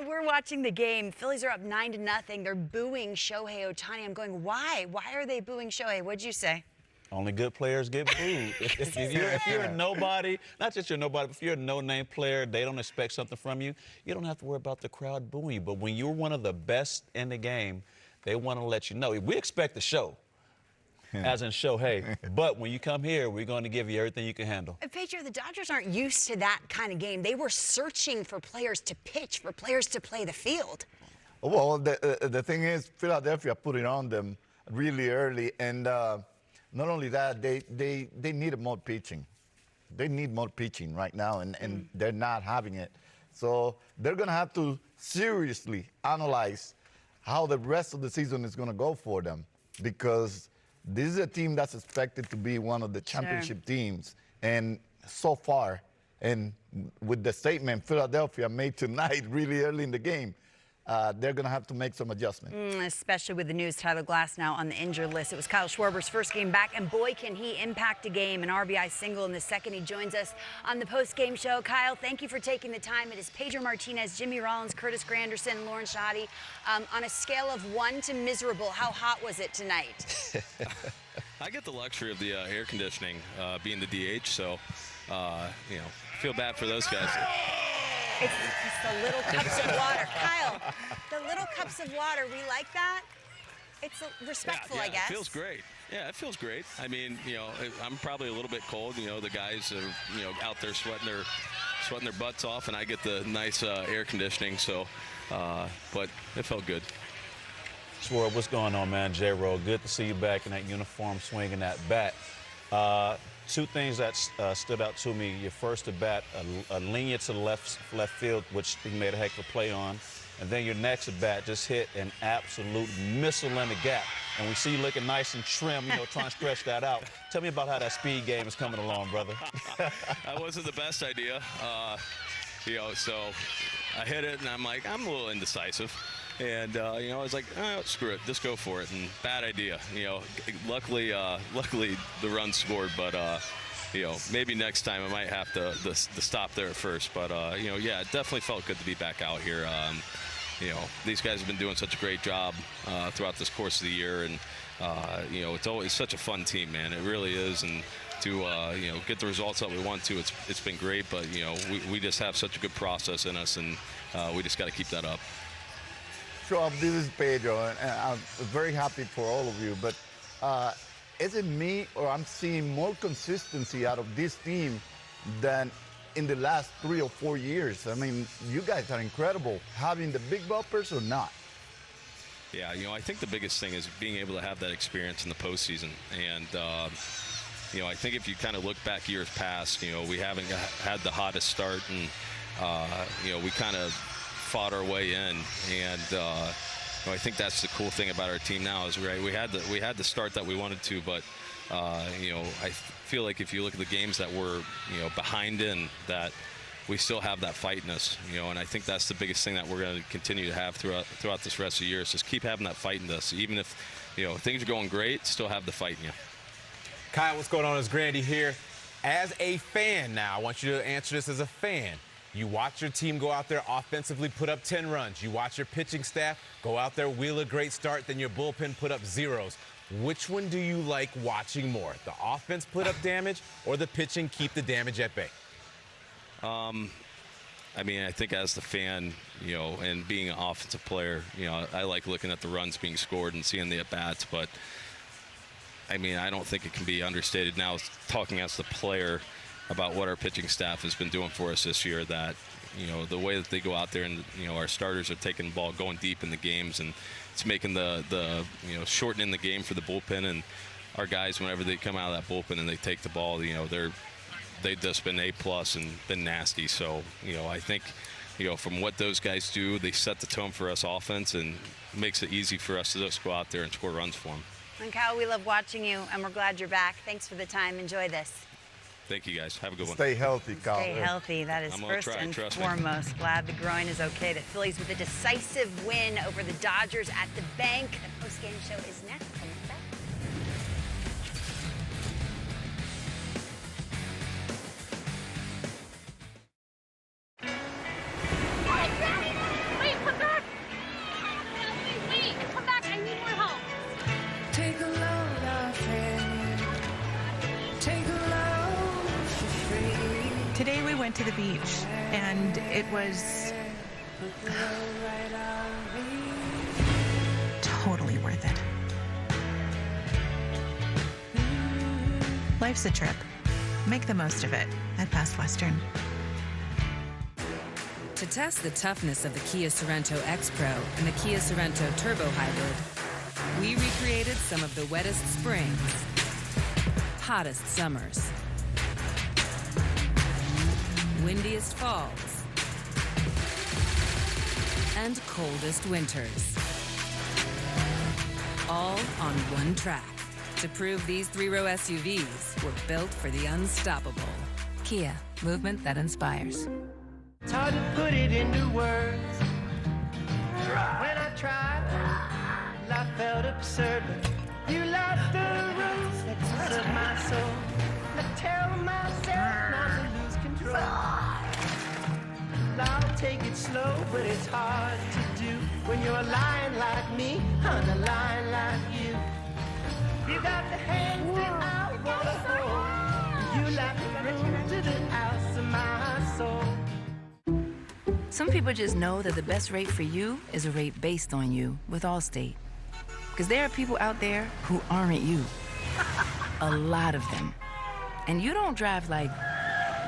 We're watching the game. Phillies are up 9-0. They're booing Shohei Ohtani. I'm going, why? Why are they booing Shohei? What'd you say?
Only good players get booed. if you're a nobody, not just you're a nobody, but if you're a no-name player, they don't expect something from you, you don't have to worry about the crowd booing you. But when you're one of the best in the game, they want to let you know. We expect the show, as in Shohei. But when you come here, we're going to give you everything you can handle.
Pedro, the Dodgers aren't used to that kind of game. They were searching for players to pitch, for players to play the field.
Well, the thing is, Philadelphia put it on them really early, and not only that, they needed more pitching. They need more pitching right now, and they're not having it. So they're going to have to seriously analyze how the rest of the season is going to go for them, because this is a team that's expected to be one of the championship teams. And so far, and with the statement Philadelphia made tonight really early in the game, they're going to have to make some adjustments.
Especially with the news Tyler Glass now on the injured list. It was Kyle Schwarber's first game back, and boy, can he impact a game. An RBI single in the second. He joins us on the post-game show. Kyle, thank you for taking the time. It is Pedro Martinez, Jimmy Rollins, Curtis Granderson, Lauren Shahadi. On a scale of 1 to miserable, how hot was it tonight?
I get the luxury of the air conditioning being the DH, so, feel bad for those guys.
It's the little cups of water. Kyle, the little cups of water, we like that? It's respectful, I guess.
It feels great. Yeah, it feels great. I mean, I'm probably a little bit cold. The guys are, out there sweating their butts off, and I get the nice air conditioning. So, but it felt good.
Schwarb, what's going on, man? J-Roll, good to see you back in that uniform, swinging that bat. Two things that stood out to me. Your first at bat, a linear to the left field, which he made a heck of a play on. And then your next at bat just hit an absolute missile in the gap. And we see you looking nice and trim, trying to stretch that out. Tell me about how that speed game is coming along, brother.
That wasn't the best idea. So I hit it, and I'm a little indecisive. And, I was like, oh, screw it, just go for it. And bad idea. Luckily the run scored, but, maybe next time I might have to stop there at first. But, yeah, it definitely felt good to be back out here. These guys have been doing such a great job throughout this course of the year. And, it's always such a fun team, man. It really is. And to, get the results that we want to, it's been great. But, we just have such a good process in us, and we just got to keep that up.
Schwab, this is Pedro, and I'm very happy for all of you. But is it me, or I'm seeing more consistency out of this team than in the last 3 or 4 years? I mean, you guys are incredible. Having the big bumpers or not?
Yeah, I think the biggest thing is being able to have that experience in the postseason. And, I think if you kind of look back years past, we haven't had the hottest start, and, we kind of fought our way in. And, I think that's the cool thing about our team now is we had the start that we wanted to, but, I feel like if you look at the games that we're, behind in, that we still have that fight in us, and I think that's the biggest thing that we're going to continue to have throughout this rest of the year is just keep having that fight in us. Even if, things are going great, still have the fight in you.
Kyle, what's going on? It's Grandy here. As a fan now, I want you to answer this as a fan. You watch your team go out there offensively, put up 10 runs. You watch your pitching staff go out there, wheel a great start, then your bullpen put up zeros. Which one do you like watching more? The offense put up damage or the pitching keep the damage at bay?
I think as the fan, and being an offensive player, I like looking at the runs being scored and seeing the at-bats, but I don't think it can be understated now talking as the player about what our pitching staff has been doing for us this year, that, the way that they go out there and, our starters are taking the ball, going deep in the games, and it's making the shortening the game for the bullpen. And our guys, whenever they come out of that bullpen and they take the ball, they've just been A+ and been nasty. So, I think, from what those guys do, they set the tone for us offense and makes it easy for us to just go out there and score runs for them.
And Kyle, we love watching you, and we're glad you're back. Thanks for the time. Enjoy this.
Thank you, guys. Have a good one.
Stay healthy, Kyle.
Stay healthy. That is first and foremost. Glad the groin is okay. The Phillies with a decisive win over the Dodgers at the bank. The post-game show is next. Coming back.
Wait, come back! Wait, come back. I need more help.
Take a load off him. Take a load for free.
Today we went to the beach, and it was totally worth it. Life's a trip. Make the most of it at Best Western.
To test the toughness of the Kia Sorento X-Pro and the Kia Sorento Turbo Hybrid, we recreated some of the wettest springs, hottest summers, windiest falls, and coldest winters. All on one track to prove these three-row SUVs were built for the unstoppable. Kia, movement that inspires.
It's hard to put it into words. When I tried, life felt absurd. You left the roots of my soul. I tell myself not to lose control. I'll take it slow, but it's hard to do when you're a lion like me on a line like you. You got the hands that I wanna hold. You like the room to the house of my soul.
Some people just know that the best rate for you is a rate based on you with Allstate. Because there are people out there who aren't you.
A lot of them. And you don't drive like,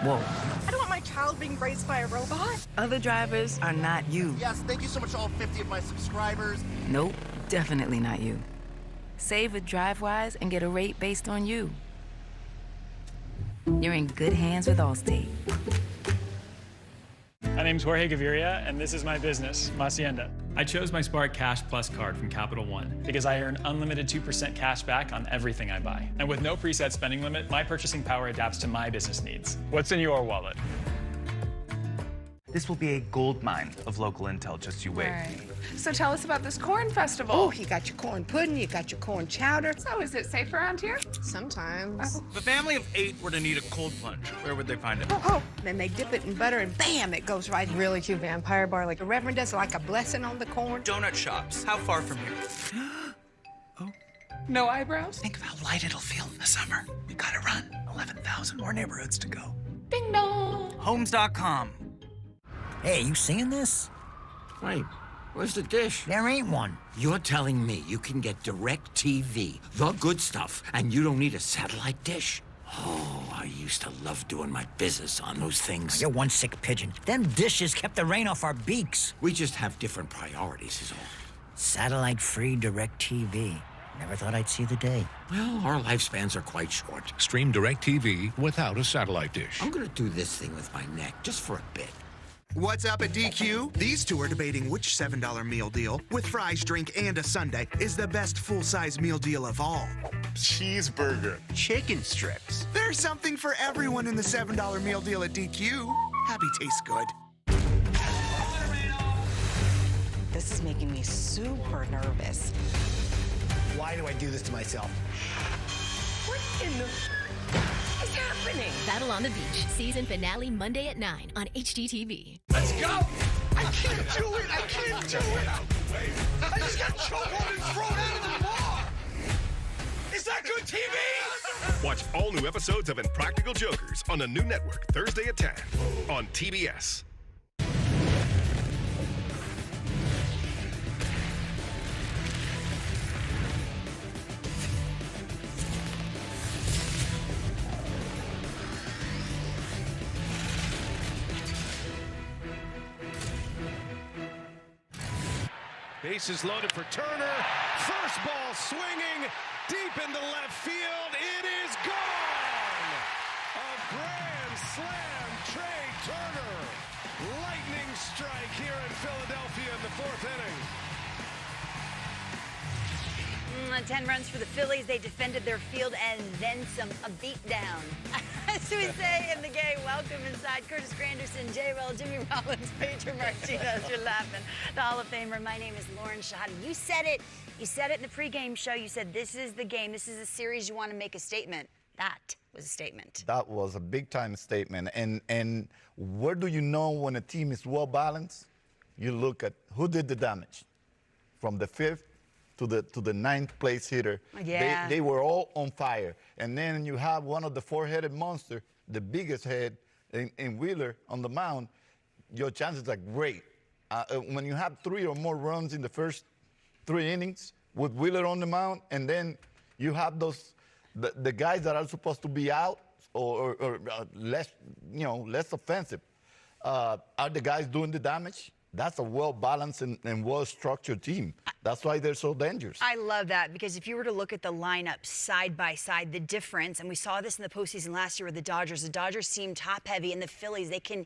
whoa.
I don't want my child being raised by a robot.
Other drivers are not you.
Yes, thank you so much to all 50 of my subscribers.
Nope, definitely not you. Save with DriveWise and get a rate based on you. You're in good hands with Allstate.
My name's Jorge Gaviria, and this is my business, Hacienda.
I chose my Spark Cash Plus card from Capital One
Because I earn unlimited 2% cash back on everything I buy. And with no preset spending limit, my purchasing power adapts to my business needs. What's in your wallet?
This will be a gold mine of local intel, just you wait.
Right. So tell us about this corn festival.
Oh, you got your corn pudding, you got your corn chowder.
So is it safe around here?
Sometimes.
If a family of 8 were to need a cold plunge, where would they find it?
Oh, then they dip it in butter and bam, it goes right.
Really cute vampire bar, like
The Reverend does like a blessing on the corn.
Donut shops. How far from here?
no eyebrows?
Think of how light it'll feel in the summer. We gotta run. 11,000 more neighborhoods to go.
Ding dong.
Homes.com.
Hey, you seeing this?
Wait, where's the dish?
There ain't one.
You're telling me you can get direct TV, the good stuff, and you don't need a satellite dish? Oh, I used to love doing my business on those things.
You're one sick pigeon. Them dishes kept the rain off our beaks.
We just have different priorities is all.
Satellite-free direct TV. Never thought I'd see the day.
Well, our lifespans are quite short.
Stream DirecTV without a satellite dish.
I'm gonna do this thing with my neck just for a bit.
What's up at DQ? These two are debating which $7 meal deal, with fries, drink, and a sundae, is the best full-size meal deal of all.
Cheeseburger.
Chicken strips. There's something for everyone in the $7 meal deal at DQ. Happy tastes good.
This is making me super nervous.
Why do I do this to myself?
What in the... is happening?
Battle on the Beach, season finale Monday at 9 on HGTV.
Let's go!
I can't do it! I can't do it! I just got chokehold and thrown out of the bar! Is that good TV?
Watch all new episodes of Impractical Jokers on the new network Thursday at 10 on TBS. Bases loaded for Turner. First ball swinging deep into left field. It is gone. A grand slam, Trey Turner. Lightning strike here in Philadelphia in the 4th inning.
10 runs for the Phillies. They defended their field and then some, a beat down. As we say in the game, welcome inside Curtis Granderson, J-Well, Jimmy Rollins, Pedro Martinez. You're laughing. The Hall of Famer. My name is Lauren Shahadi. You said it. You said it in the pregame show. You said this is the game. This is a series you want to make a statement. That was a statement.
That was a big-time statement. And where do you know when a team is well-balanced? You look at who did the damage. From the 5th to the 9th place hitter.
Yeah.
They were all on fire. And then you have one of the 4-headed monster, the biggest head in Wheeler on the mound, your chances are great. When you have 3 or more runs in the first 3 innings with Wheeler on the mound, and then you have those the guys that are supposed to be out or less, less offensive, are the guys doing the damage? That's a well-balanced and well-structured team. That's why they're so dangerous.
I love that, because if you were to look at the lineup side by side, the difference, and we saw this in the postseason last year with the Dodgers seem top-heavy, and the Phillies, they can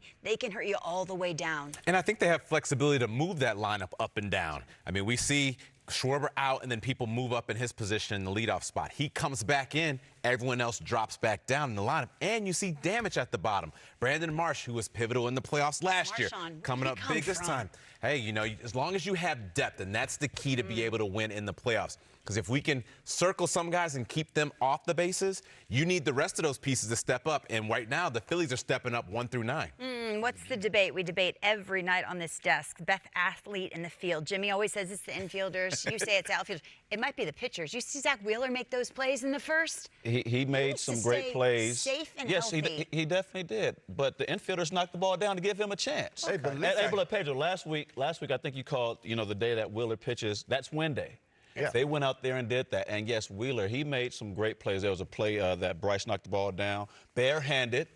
hurt you all the way down.
And I think they have flexibility to move that lineup up and down. I mean, we see Schwarber out, and then people move up in his position in the leadoff spot. He comes back in, everyone else drops back down in the lineup, and you see damage at the bottom. Brandon Marsh, who was pivotal in the playoffs last year, coming up big this time. Hey, as long as you have depth, and that's the key to be able to win in the playoffs. Because if we can circle some guys and keep them off the bases, you need the rest of those pieces to step up. And right now, the Phillies are stepping up 1 through 9.
What's the debate? We debate every night on this desk. Best athlete in the field. Jimmy always says it's the infielders. You say it's outfielders. It might be the pitchers. You see Zach Wheeler make those plays in the first?
He made some great plays.
Safe and
yes,
healthy.
he definitely did. But the infielders knocked the ball down to give him a chance.
Okay.
Hey, but Pedro, last week I think you called, the day that Wheeler pitches, that's win day.
Yeah.
They went out there and did that. And yes, Wheeler, he made some great plays. There was a play that Bryce knocked the ball down, barehanded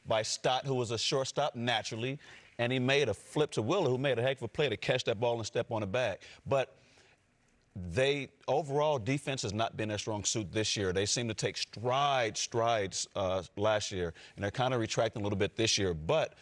by Stott, who was a shortstop naturally, and he made a flip to Wheeler, who made a heck of a play to catch that ball and step on the bag. But overall, defense has not been their strong suit this year. They seem to take strides last year, and they're kind of retracting a little bit this year. But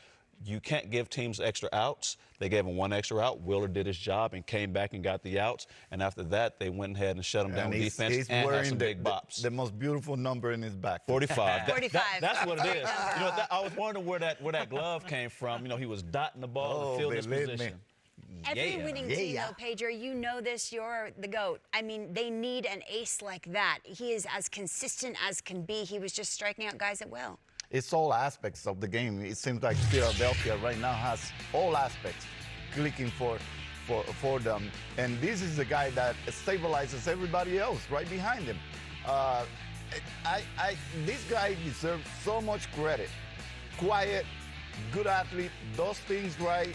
you can't give teams extra outs. They gave them one extra out. Wheeler did his job and came back and got the outs. And after that, they went ahead and shut them down with defense
he's
and
wearing
had some big bops.
The most beautiful number in his back.
45.
45.
That's what it is. You know, I was wondering where that glove came from. You know, he was dotting the ball to fill this position.
Every winning team, though, Pedro, you know this, you're the GOAT. I mean, they need an ace like that. He is as consistent as can be. He was just striking out guys at will.
It's all aspects of the game. It seems like Philadelphia right now has all aspects clicking for them. And this is the guy that stabilizes everybody else right behind him. This guy deserves so much credit. Quiet, good athlete, does things right,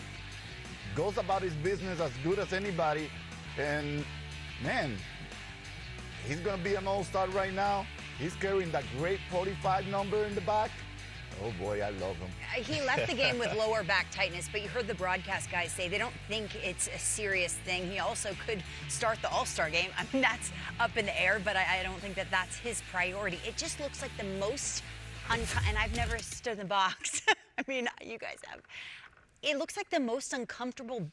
goes about his business as good as anybody. And, man, he's going to be an all-star right now. He's carrying that great 45 number in the back. Oh, boy, I love him.
He left the game with lower back tightness, but you heard the broadcast guys say they don't think it's a serious thing. He also could start the All-Star game. I mean, that's up in the air, but I don't think that that's his priority. It just looks like the most and I've never stood in the box. I mean, you guys have. It looks like the most uncomfortable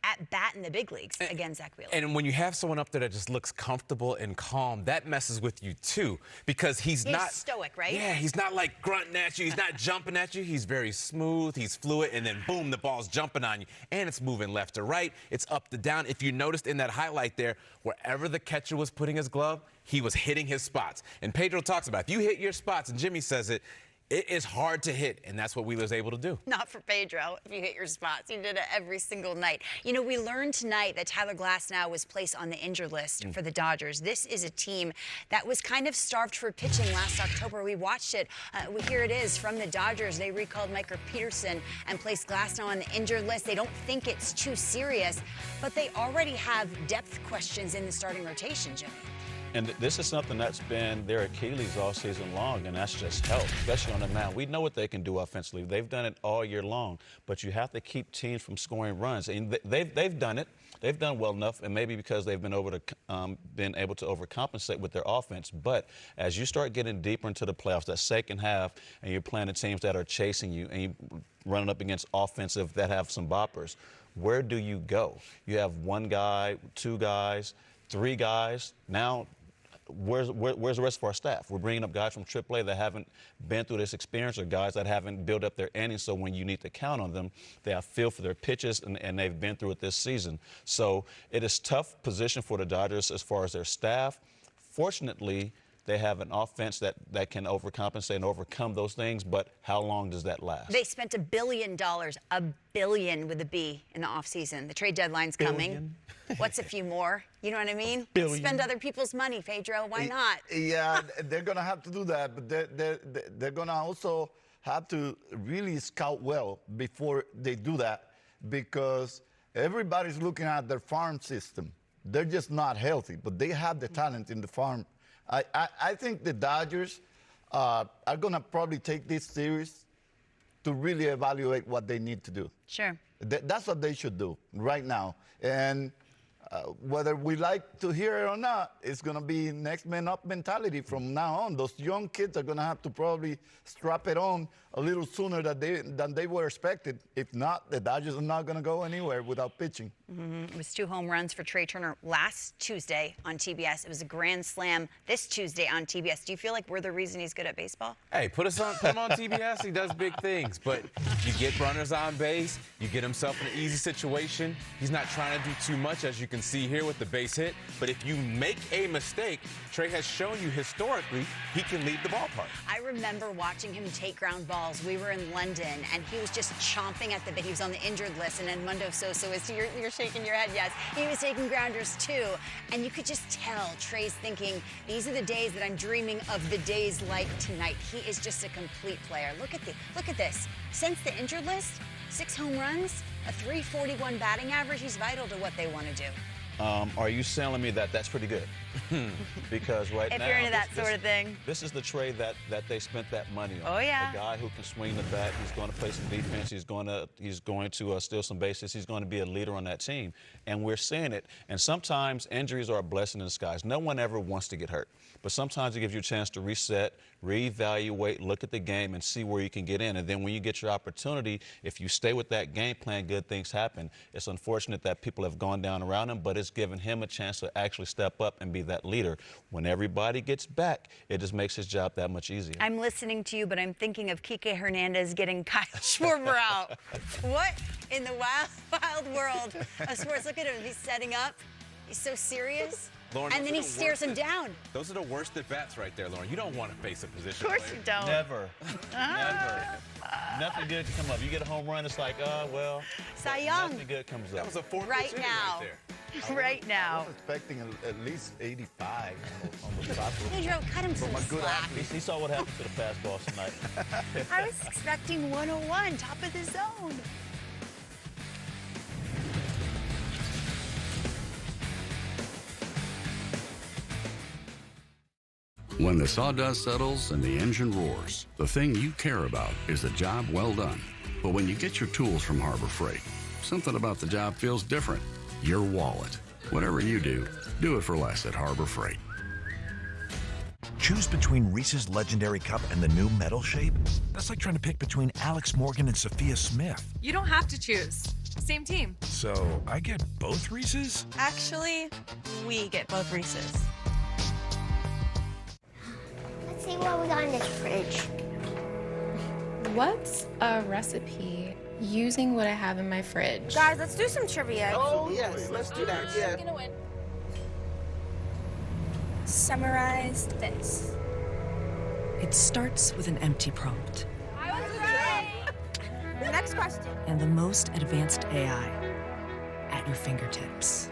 at bat in the big leagues against Zach Wheeler.
And when you have someone up there that just looks comfortable and calm, that messes with you too, because he's not
stoic, right?
Yeah, he's not like grunting at you. He's not jumping at you. He's very smooth. He's fluid, and then boom, the ball's jumping on you, and it's moving left to right. It's up to down. If you noticed in that highlight there, wherever the catcher was putting his glove, he was hitting his spots. And Pedro talks about if you hit your spots, and Jimmy says it is hard to hit, and that's what Wheeler's able to do.
Not for Pedro, if you hit your spots. He did it every single night. You know, we learned tonight that Tyler Glasnow was placed on the injured list for the Dodgers. This is a team that was kind of starved for pitching last October. We watched it. Here it is from the Dodgers. They recalled Micah Peterson and placed Glasnow on the injured list. They don't think it's too serious, but they already have depth questions in the starting rotation, Jimmy.
And this is something that's been their Achilles all season long, and that's just health, especially on the mound. We know what they can do offensively. They've done it all year long, but you have to keep teams from scoring runs. And they've done it. They've done well enough, and maybe because they've been able to overcompensate with their offense. But as you start getting deeper into the playoffs, that second half, and you're playing the teams that are chasing you, and you're running up against offensive that have some boppers, where do you go? You have one guy, two guys, three guys. Now, where's the rest of our staff? We're bringing up guys from AAA that haven't been through this experience, or guys that haven't built up their innings, so when you need to count on them, they have feel for their pitches, and they've been through it this season. So it is tough position for the Dodgers as far as their staff. Fortunately, they have an offense that can overcompensate and overcome those things, but how long does that last?
They spent $1 billion, $1 billion with a B, in the offseason. The trade deadline's coming. What's a few more? You know what I mean?
Billion.
Spend other people's money, Pedro. Why not?
Yeah, they're going to have to do that, but they're going to also have to really scout well before they do that, because everybody's looking at their farm system. They're just not healthy, but they have the talent in the farm. I think the Dodgers are going to probably take this series to really evaluate what they need to do.
Sure.
That's what they should do right now. And whether we like to hear it or not, it's going to be next man up mentality from now on. Those young kids are going to have to probably strap it on a little sooner than they were expected. If not, the Dodgers are not going to go anywhere without pitching.
It was 2 home runs for Trey Turner last Tuesday on TBS. It was a grand slam this Tuesday on TBS. Do you feel like we're the reason he's good at baseball?
Hey, put him on TBS. He does big things. But you get runners on base. You get himself in an easy situation. He's not trying to do too much, as you can see here with the base hit. But if you make a mistake, Trey has shown you historically he can leave the ballpark.
I remember watching him take ground balls. We were in London, and he was just chomping at the bit. He was on the injured list, and Edmundo Sosa was, you're shaking your head, yes. He was taking grounders, too. And you could just tell Trey's thinking, these are the days that I'm dreaming of, the days like tonight. He is just a complete player. Look at this. Since the injured list, 6 home runs, a .341 batting average. He's vital to what they want to do.
Are you telling me that that's pretty good? Because right now,
if you're into that sort of thing,
this is the trade that they spent that money on.
Oh yeah,
a guy who can swing the bat. He's going to play some defense. He's going to steal some bases. He's going to be a leader on that team, and we're seeing it. And sometimes injuries are a blessing in disguise. No one ever wants to get hurt, but sometimes it gives you a chance to reset, reevaluate, look at the game, and see where you can get in. And then when you get your opportunity, if you stay with that game plan, good things happen. It's unfortunate that people have gone down around him, but it's given him a chance to actually step up and be that leader. When everybody gets back, it just makes his job that much easier.
I'm listening to you, but I'm thinking of Kike Hernandez getting Kyle Schwarber out. What in the wild world of sports? Look at him. He's setting up. He's so serious.
Lauren,
and then he stares him down.
Those are the worst at-bats right there, Lauren. You don't want to face a position.
Of course you don't.
Never. Never. Nothing good can come up. You get a home run, it's like, well,
Cy Young.
Nothing good comes up.
That was a 4th
right now.
Right now. I was expecting at least 85 on the top.
Pedro, cut him some slack.
He saw what happened to the fastballs tonight.
I was expecting 101, top of the zone.
When the sawdust settles and the engine roars, the thing you care about is a job well done. But when you get your tools from Harbor Freight, something about the job feels different. Your wallet. Whatever you do, do it for less at Harbor Freight.
Choose between Reese's Legendary Cup and the new metal shape? That's like trying to pick between Alex Morgan and Sophia Smith.
You don't have to choose. Same team.
So, I get both Reese's?
Actually, we get both Reese's.
Let's see what we got in this fridge.
What's a recipe using what I have in my fridge?
Guys, let's do some trivia.
Oh, yes, let's do that, yeah.
Who's gonna win? Summarize this.
It starts with an empty prompt.
I was right! The next question.
And the most advanced AI at your fingertips.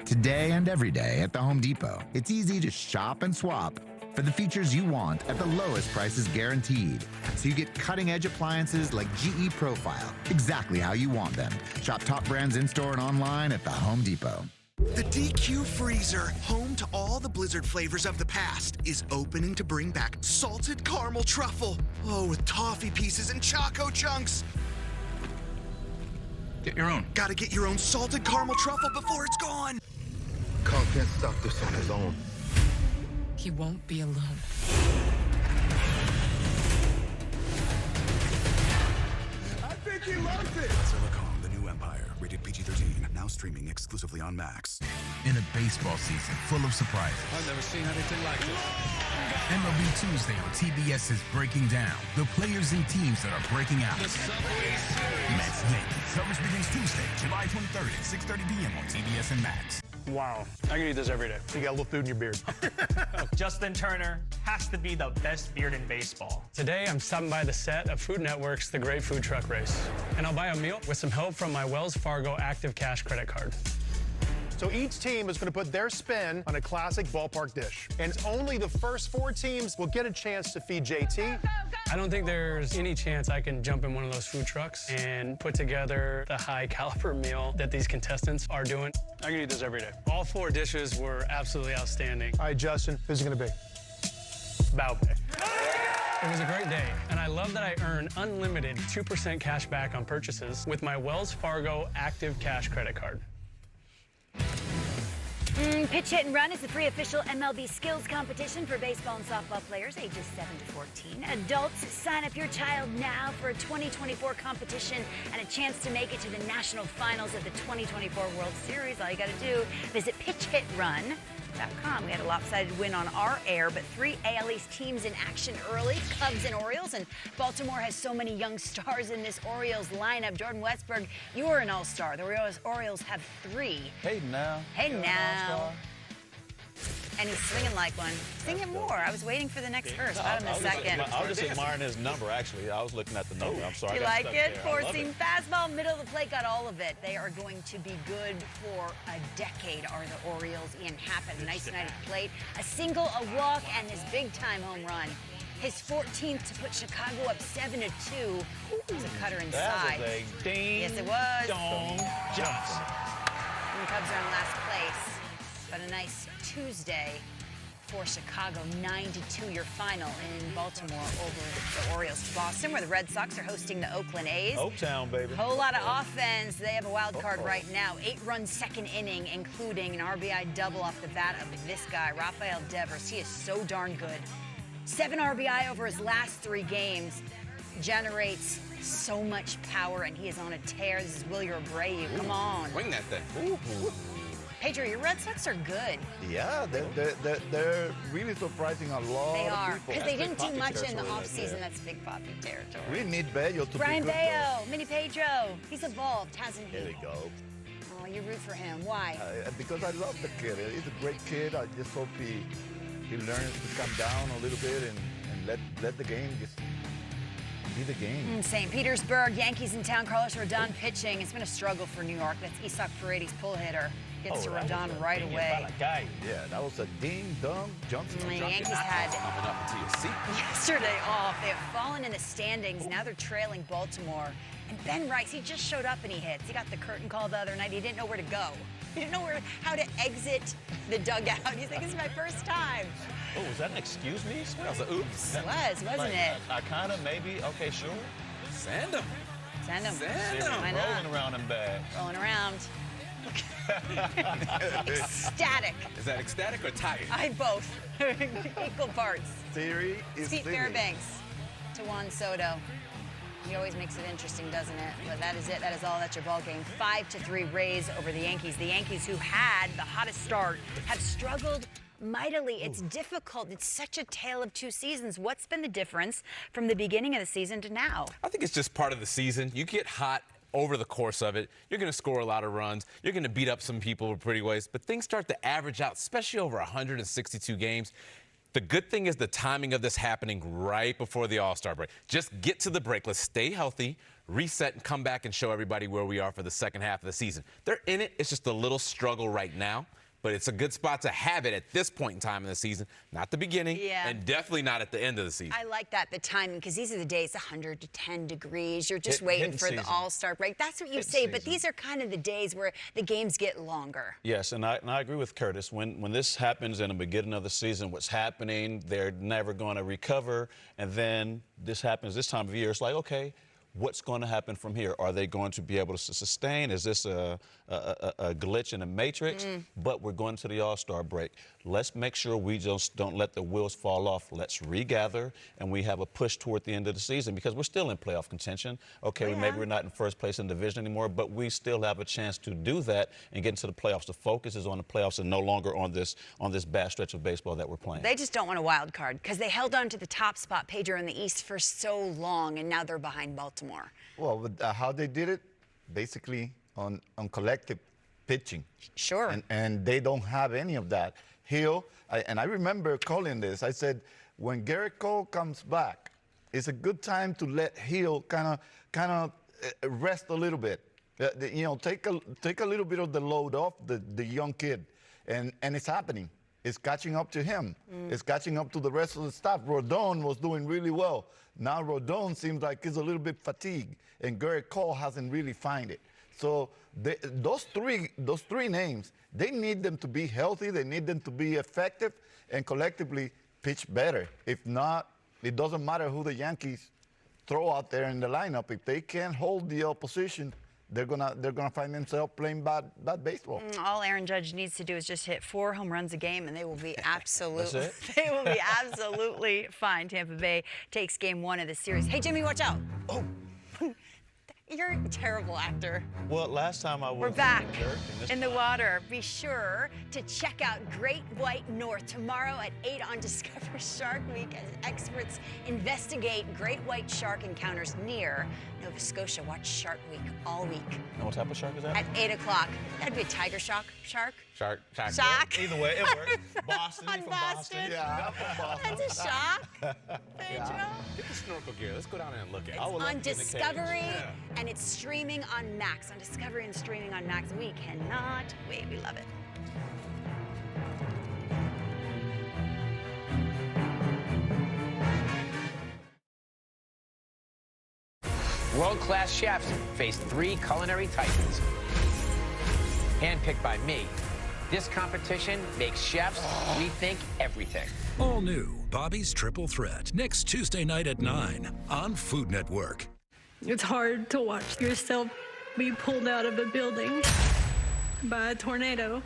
Today and every day at the Home Depot, it's easy to shop and swap for the features you want at the lowest prices guaranteed. So you get cutting-edge appliances like GE Profile, exactly how you want them. Shop top brands in-store and online at the Home Depot.
The DQ Freezer, home to all the Blizzard flavors of the past, is opening to bring back salted caramel truffle. Oh, with toffee pieces and choco chunks.
Get your own.
Gotta get your own salted caramel truffle before it's gone.
Kong can't stop this on his own.
He won't be alone.
I think he loves it.
Silicon, the new empire. Rated PG-13. Now streaming exclusively on Max.
In a baseball season full of surprises.
I've never seen anything like this.
MLB Tuesday on TBS is breaking down the players and teams that are breaking out.
The Subway Series.
Mets Yankees. Coverage begins Tuesday, July 23rd at 6:30 p.m. on TBS and Max.
Wow, I can eat this every day.
You got a little food in your beard.
Justin Turner has to be the best beard in baseball.
Today, I'm stopping by the set of Food Network's The Great Food Truck Race, and I'll buy a meal with some help from my Wells Fargo Active Cash credit card.
So each team is going to put their spin on a classic ballpark dish. And only the first 4 teams will get a chance to feed JT.
I don't think there's any chance I can jump in one of those food trucks and put together the high caliber meal that these contestants are doing. I can eat this every day. All 4 dishes were absolutely outstanding.
All right, Justin, who's it going to be?
Bao Bei. It was a great day, and I love that I earn unlimited 2% cash back on purchases with my Wells Fargo Active Cash credit card.
Pitch Hit and Run is the free official MLB skills competition for baseball and softball players ages 7 to 14. Adults, sign up your child now for a 2024 competition and a chance to make it to the national finals of the 2024 World Series. All you got to do, visit pitchhitrun.com. We had a lopsided win on our air, but 3 AL East teams in action early, Cubs and Orioles, and Baltimore has so many young stars in this Orioles lineup. Jordan Westberg, you're an all-star. The Orioles have 3.
Hey now.
Hey now. And he's swinging like one. Sing it more. I was waiting for the next verse. About in a second.
I was just admiring his number, actually. I was looking at the number. I'm sorry.
You like it? 4-seam fastball, middle of the plate, got all of it. They are going to be good for a decade, are the Orioles. Ian Happ had a nice night at the plate. A single, a walk, and his big-time home run. His 14th to put Chicago up 7-2. It was a cutter inside.
That was a ding.
Yes, it was.
Dong Johnson.
And the Cubs are in last place. But a nice Tuesday for Chicago. 9-2 your final in Baltimore over the Orioles to Boston, where the Red Sox are hosting the Oakland A's.
Oaktown, baby.
Whole lot of offense. They have a wild card right now. 8-run second inning, including an RBI double off the bat of this guy, Rafael Devers. He is so darn good. 7 RBI over his last 3 games. Generates so much power, and he is on a tear. This is Wilyer Abreu. Come on.
Swing that thing.
Ooh.
Pedro, your Red Sox are good.
Yeah, they're really surprising a lot
They
of
are,
people.
because they didn't do much in the offseason. That's Big Papi territory.
We need Bello to
Brian
be good.
Bello, Mini Pedro. He's evolved, hasn't he?
There we go.
Oh, you root for him. Why?
Because I love the kid. He's a great kid. I just hope he learns to calm down a little bit and let the game just be the game.
St. Petersburg, Yankees in town. Carlos Rodon pitching. It's been a struggle for New York. That's Isak Paredes, pull hitter. Gets to Rodon right away.
Yeah, that was a ding-dong Johnson.
The Yankees had
coming up into your seat.
yesterday off. They have fallen in the standings. Now they're trailing Baltimore. And Ben Rice, he just showed up and he hits. He got the curtain call the other night. He didn't know where to go. He didn't know how to exit the dugout. He's like, this is my first time.
Oh, was that an excuse me?
That was an oops.
It was, wasn't it?
I kind of maybe, okay, sure.
Send him.
Send him.
Send him.
Why not?
Rolling around in bag.
Rolling around. Ecstatic.
Is that ecstatic or tired?
I both. Equal parts.
Theory is
Pete
theory.
Fairbanks to Juan Soto. He always makes it interesting, doesn't it? But that is it. That is all. That's your ball game. 5-3 Rays over the Yankees. The Yankees, who had the hottest start, have struggled mightily. It's difficult. It's such a tale of 2 seasons. What's been the difference from the beginning of the season to now?
I think it's just part of the season. You get hot over the course of it. You're going to score a lot of runs. You're going to beat up some people in pretty ways. But things start to average out, especially over 162 games. The good thing is the timing of this happening right before the All-Star break. Just get to the break. Let's stay healthy, reset, and come back and show everybody where we are for the second half of the season. They're in it. It's just a little struggle right now. But it's a good spot to have it at this point in time in the season, not the beginning, and definitely not at the end of the season.
I like that, the timing, because these are the days 110 degrees. You're just waiting for the All-Star break. That's what you say, but these are kind of the days where the games get longer.
Yes, and I agree with Curtis. When this happens in the beginning of the season, what's happening, they're never going to recover. And then this happens this time of year. It's like, okay, what's going to happen from here? Are they going to be able to sustain? Is this a glitch in the matrix? But we're going to the All-Star break. Let's make sure we just don't let the wheels fall off. Let's regather, and we have a push toward the end of the season, because we're still in playoff contention. Okay, maybe we're not in first place in the division anymore, but we still have a chance to do that and get into the playoffs. The focus is on the playoffs and no longer on this bad stretch of baseball that we're playing.
They just don't want a wild card, because they held on to the top spot, Pedro, in the East for so long, and now they're behind Baltimore.
Well, with, how they did it, basically on collective pitching.
Sure.
And they don't have any of that. Hill, and I remember calling this. I said, when Garrett Cole comes back, it's a good time to let Hill kind of rest a little bit. You know, take a little bit of the load off the young kid, and it's happening. It's catching up to him. It's catching up to the rest of the staff. Rodon was doing really well. Now Rodon seems like he's a little bit fatigued, and Garrett Cole hasn't really found it. So those three names, they need them to be healthy. They need them to be effective and collectively pitch better. If not, it doesn't matter who the Yankees throw out there in the lineup. If they can't hold the opposition, they're gonna find themselves playing bad baseball.
All Aaron Judge needs to do is just hit 4 home runs a game, and they will be absolutely they will be absolutely fine. Tampa Bay takes game 1 of the series. Hey, Jimmy, watch out! Oh. You're a terrible actor.
Well, last time I was
We're back in the water. Be sure to check out Great White North tomorrow at 8 on Discover Shark Week as experts investigate great white shark encounters near Nova Scotia. Watch Shark Week all week.
And what type of shark is that?
At 8 o'clock. That'd be a tiger shark. Shark?
Shark.
Either way, it works. Boston.
On Boston.
Yeah,
That's a shock. Pedro.
Get the snorkel gear. Let's go down there and look at it.
It's on Discovery, and it's streaming on Max. On Discovery and streaming on Max. We cannot wait. We love it.
World-class chefs face 3 culinary titans. Handpicked by me. This competition makes chefs rethink everything.
All new Bobby's Triple Threat, next Tuesday night at 9 on Food Network.
It's hard to watch yourself be pulled out of a building by a tornado.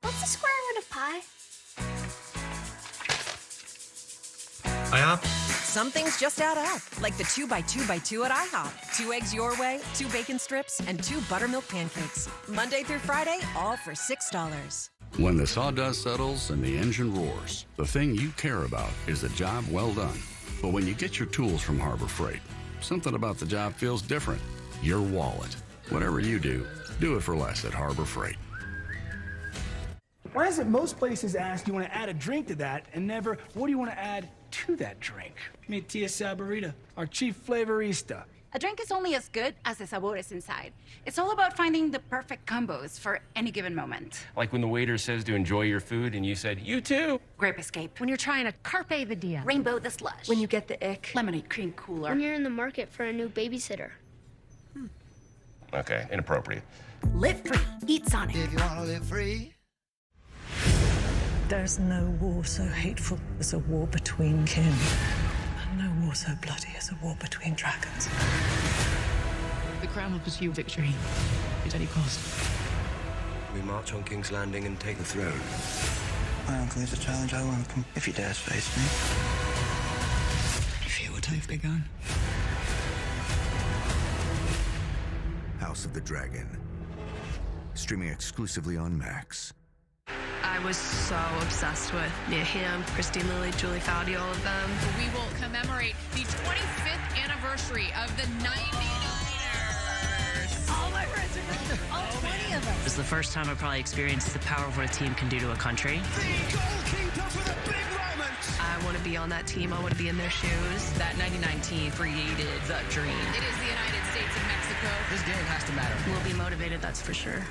What's the square root of pi?
IHOP?
Some things just add up, like the 2x2x2 at IHOP. 2 eggs your way, 2 bacon strips, and 2 buttermilk pancakes. Monday through Friday, all for $6.
When the sawdust settles and the engine roars, the thing you care about is a job well done. But when you get your tools from Harbor Freight, something about the job feels different. Your wallet. Whatever you do it for less at Harbor Freight.
Why is it most places ask you want to add a drink to that and never, what do you want to add to that drink? Meet Tia Saborita, our chief flavorista.
A drink is only as good as the sabores inside. It's all about finding the perfect combos for any given moment.
Like when the waiter says to enjoy your food and you said, you too.
Grape Escape. When you're trying a Carpe the Diem. Rainbow the Slush. When you get the ick. Lemonade Cream Cooler.
When you're in the market for a new babysitter.
Okay, inappropriate.
Live free. Eat Sonic.
If you want to live free.
There's no war so hateful as a war between kin. And no war so bloody as a war between dragons.
The crown will pursue victory at any cost.
We march on King's Landing and take the throne.
My uncle is a challenge I welcome, if he dares face me.
You feel what I've begun?
House of the Dragon. Streaming exclusively on Max.
I was so obsessed with him, Christine Lilly, Julie Foudy, all of them.
We will commemorate the 25th anniversary of the 99ers.
All my friends are all 20 of them.
It was the first time I probably experienced the power of what a team can do to a country.
The goalkeeper for the big moment.
I want to be on that team. I want to be in their shoes.
That 99 team created the dream.
It is the United States of Mexico.
This game has to matter.
We'll be motivated, that's for sure.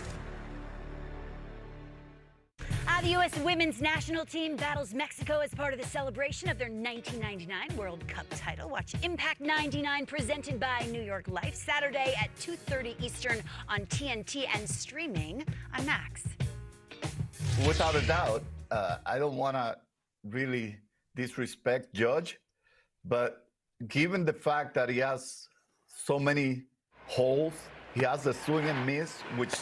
The U.S. women's national team battles Mexico as part of the celebration of their 1999 World Cup title. Watch Impact 99 presented by New York Life Saturday at 2:30 Eastern on TNT and streaming on Max.
Without a doubt, I don't want to really disrespect Judge, but given the fact that he has so many holes, he has the swing and miss, which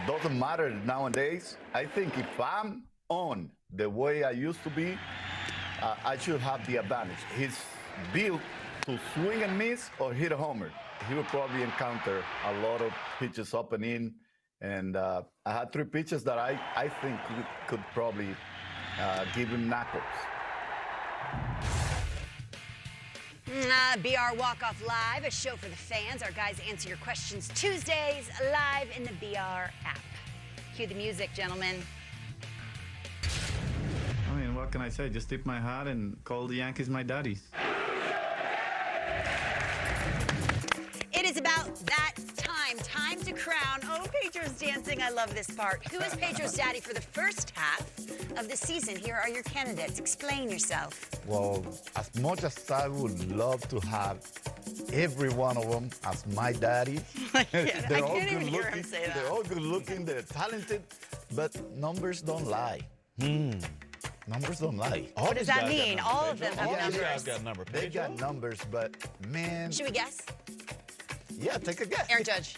doesn't matter nowadays. I think if I'm on the way I used to be, I should have the advantage. He's built to swing and miss or hit a homer. He will probably encounter a lot of pitches up and in. And I had 3 pitches that I think could probably give him knuckles.
BR Walk-Off Live, a show for the fans. Our guys answer your questions Tuesdays live in the BR app. Cue the music, gentlemen.
I mean, what can I say? Just tip my hat and call the Yankees my daddies.
It is about that time. Time to crown. Oh, Pedro's dancing. I love this part. Who is Pedro's daddy for the first half of the season? Here are your candidates. Explain yourself.
Well, as much as I would love to have every one of them as my daddy,
they're all good looking.
They're all good looking. They're talented, but numbers don't lie. Numbers don't lie.
What does that mean? All of them have numbers.
Guys got numbers.
They got numbers, but man.
Should we guess?
Yeah, take a guess.
Aaron Judge.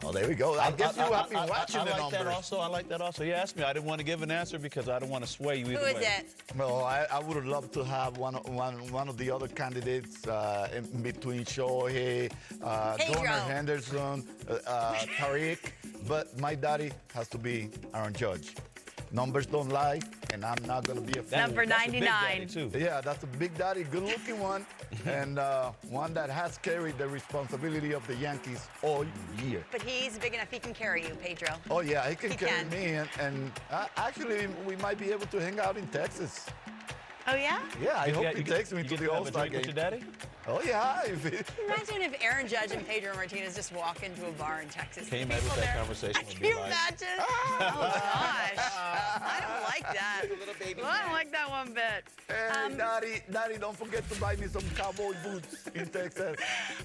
Oh, there we go. I guess you have been watching the numbers.
I like that also. You asked me. I didn't want to give an answer because I don't want to sway you either way.
Who is it?
Well, I would have loved to have one of the other candidates in between Shohei, Gunnar Henderson, Tariq, but my daddy has to be Aaron Judge. Numbers don't lie, and I'm not going to be a fool.
Number 99.
Yeah, that's a big daddy, good-looking one, and one that has carried the responsibility of the Yankees all year.
But he's big enough he can carry you, Pedro.
Oh, yeah, he can carry me, and actually, we might be able to hang out in Texas.
Oh, yeah?
Yeah, I hope he takes me to the All-Star game.
With your daddy?
Oh, yeah.
Imagine if Aaron Judge and Pedro Martinez just walk into a bar in Texas.
Can you imagine what that conversation would be
Can you
like?
imagine? Oh, gosh. I don't like that.
Little baby
I don't like that one bit.
Hey, Daddy, don't forget to buy me some cowboy boots in Texas.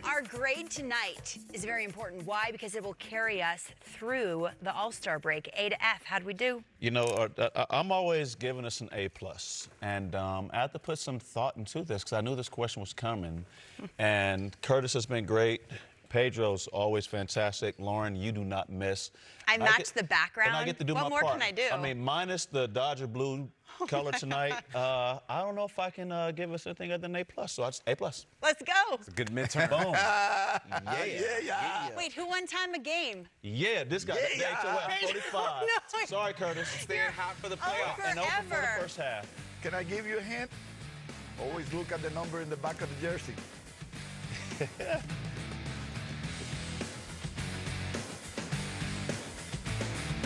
Our grade tonight is very important. Why? Because it will carry us through the All-Star break. A to F. How'd we do?
You know, I'm always giving us an A+. And I had to put some thought into this because I knew this question was coming. And Curtis has been great. Pedro's always fantastic. Lauren, you do not miss.
I matched the background.
And I get to do
what
my
more
part.
can I do?
I mean, minus the Dodger blue color tonight, I don't know if I can give us anything other than A+. So I just A+.
Let's go.
It's a good midterm.
Boom.
Yeah.
Wait, who won time of game?
Yeah, this guy.
Yeah.
HOF 45.
No.
Sorry, Curtis.
Staying hot for the playoffs.
And open for
Forever.
the first half.
Can I give you a hint? Always look at the number in the back of the jersey.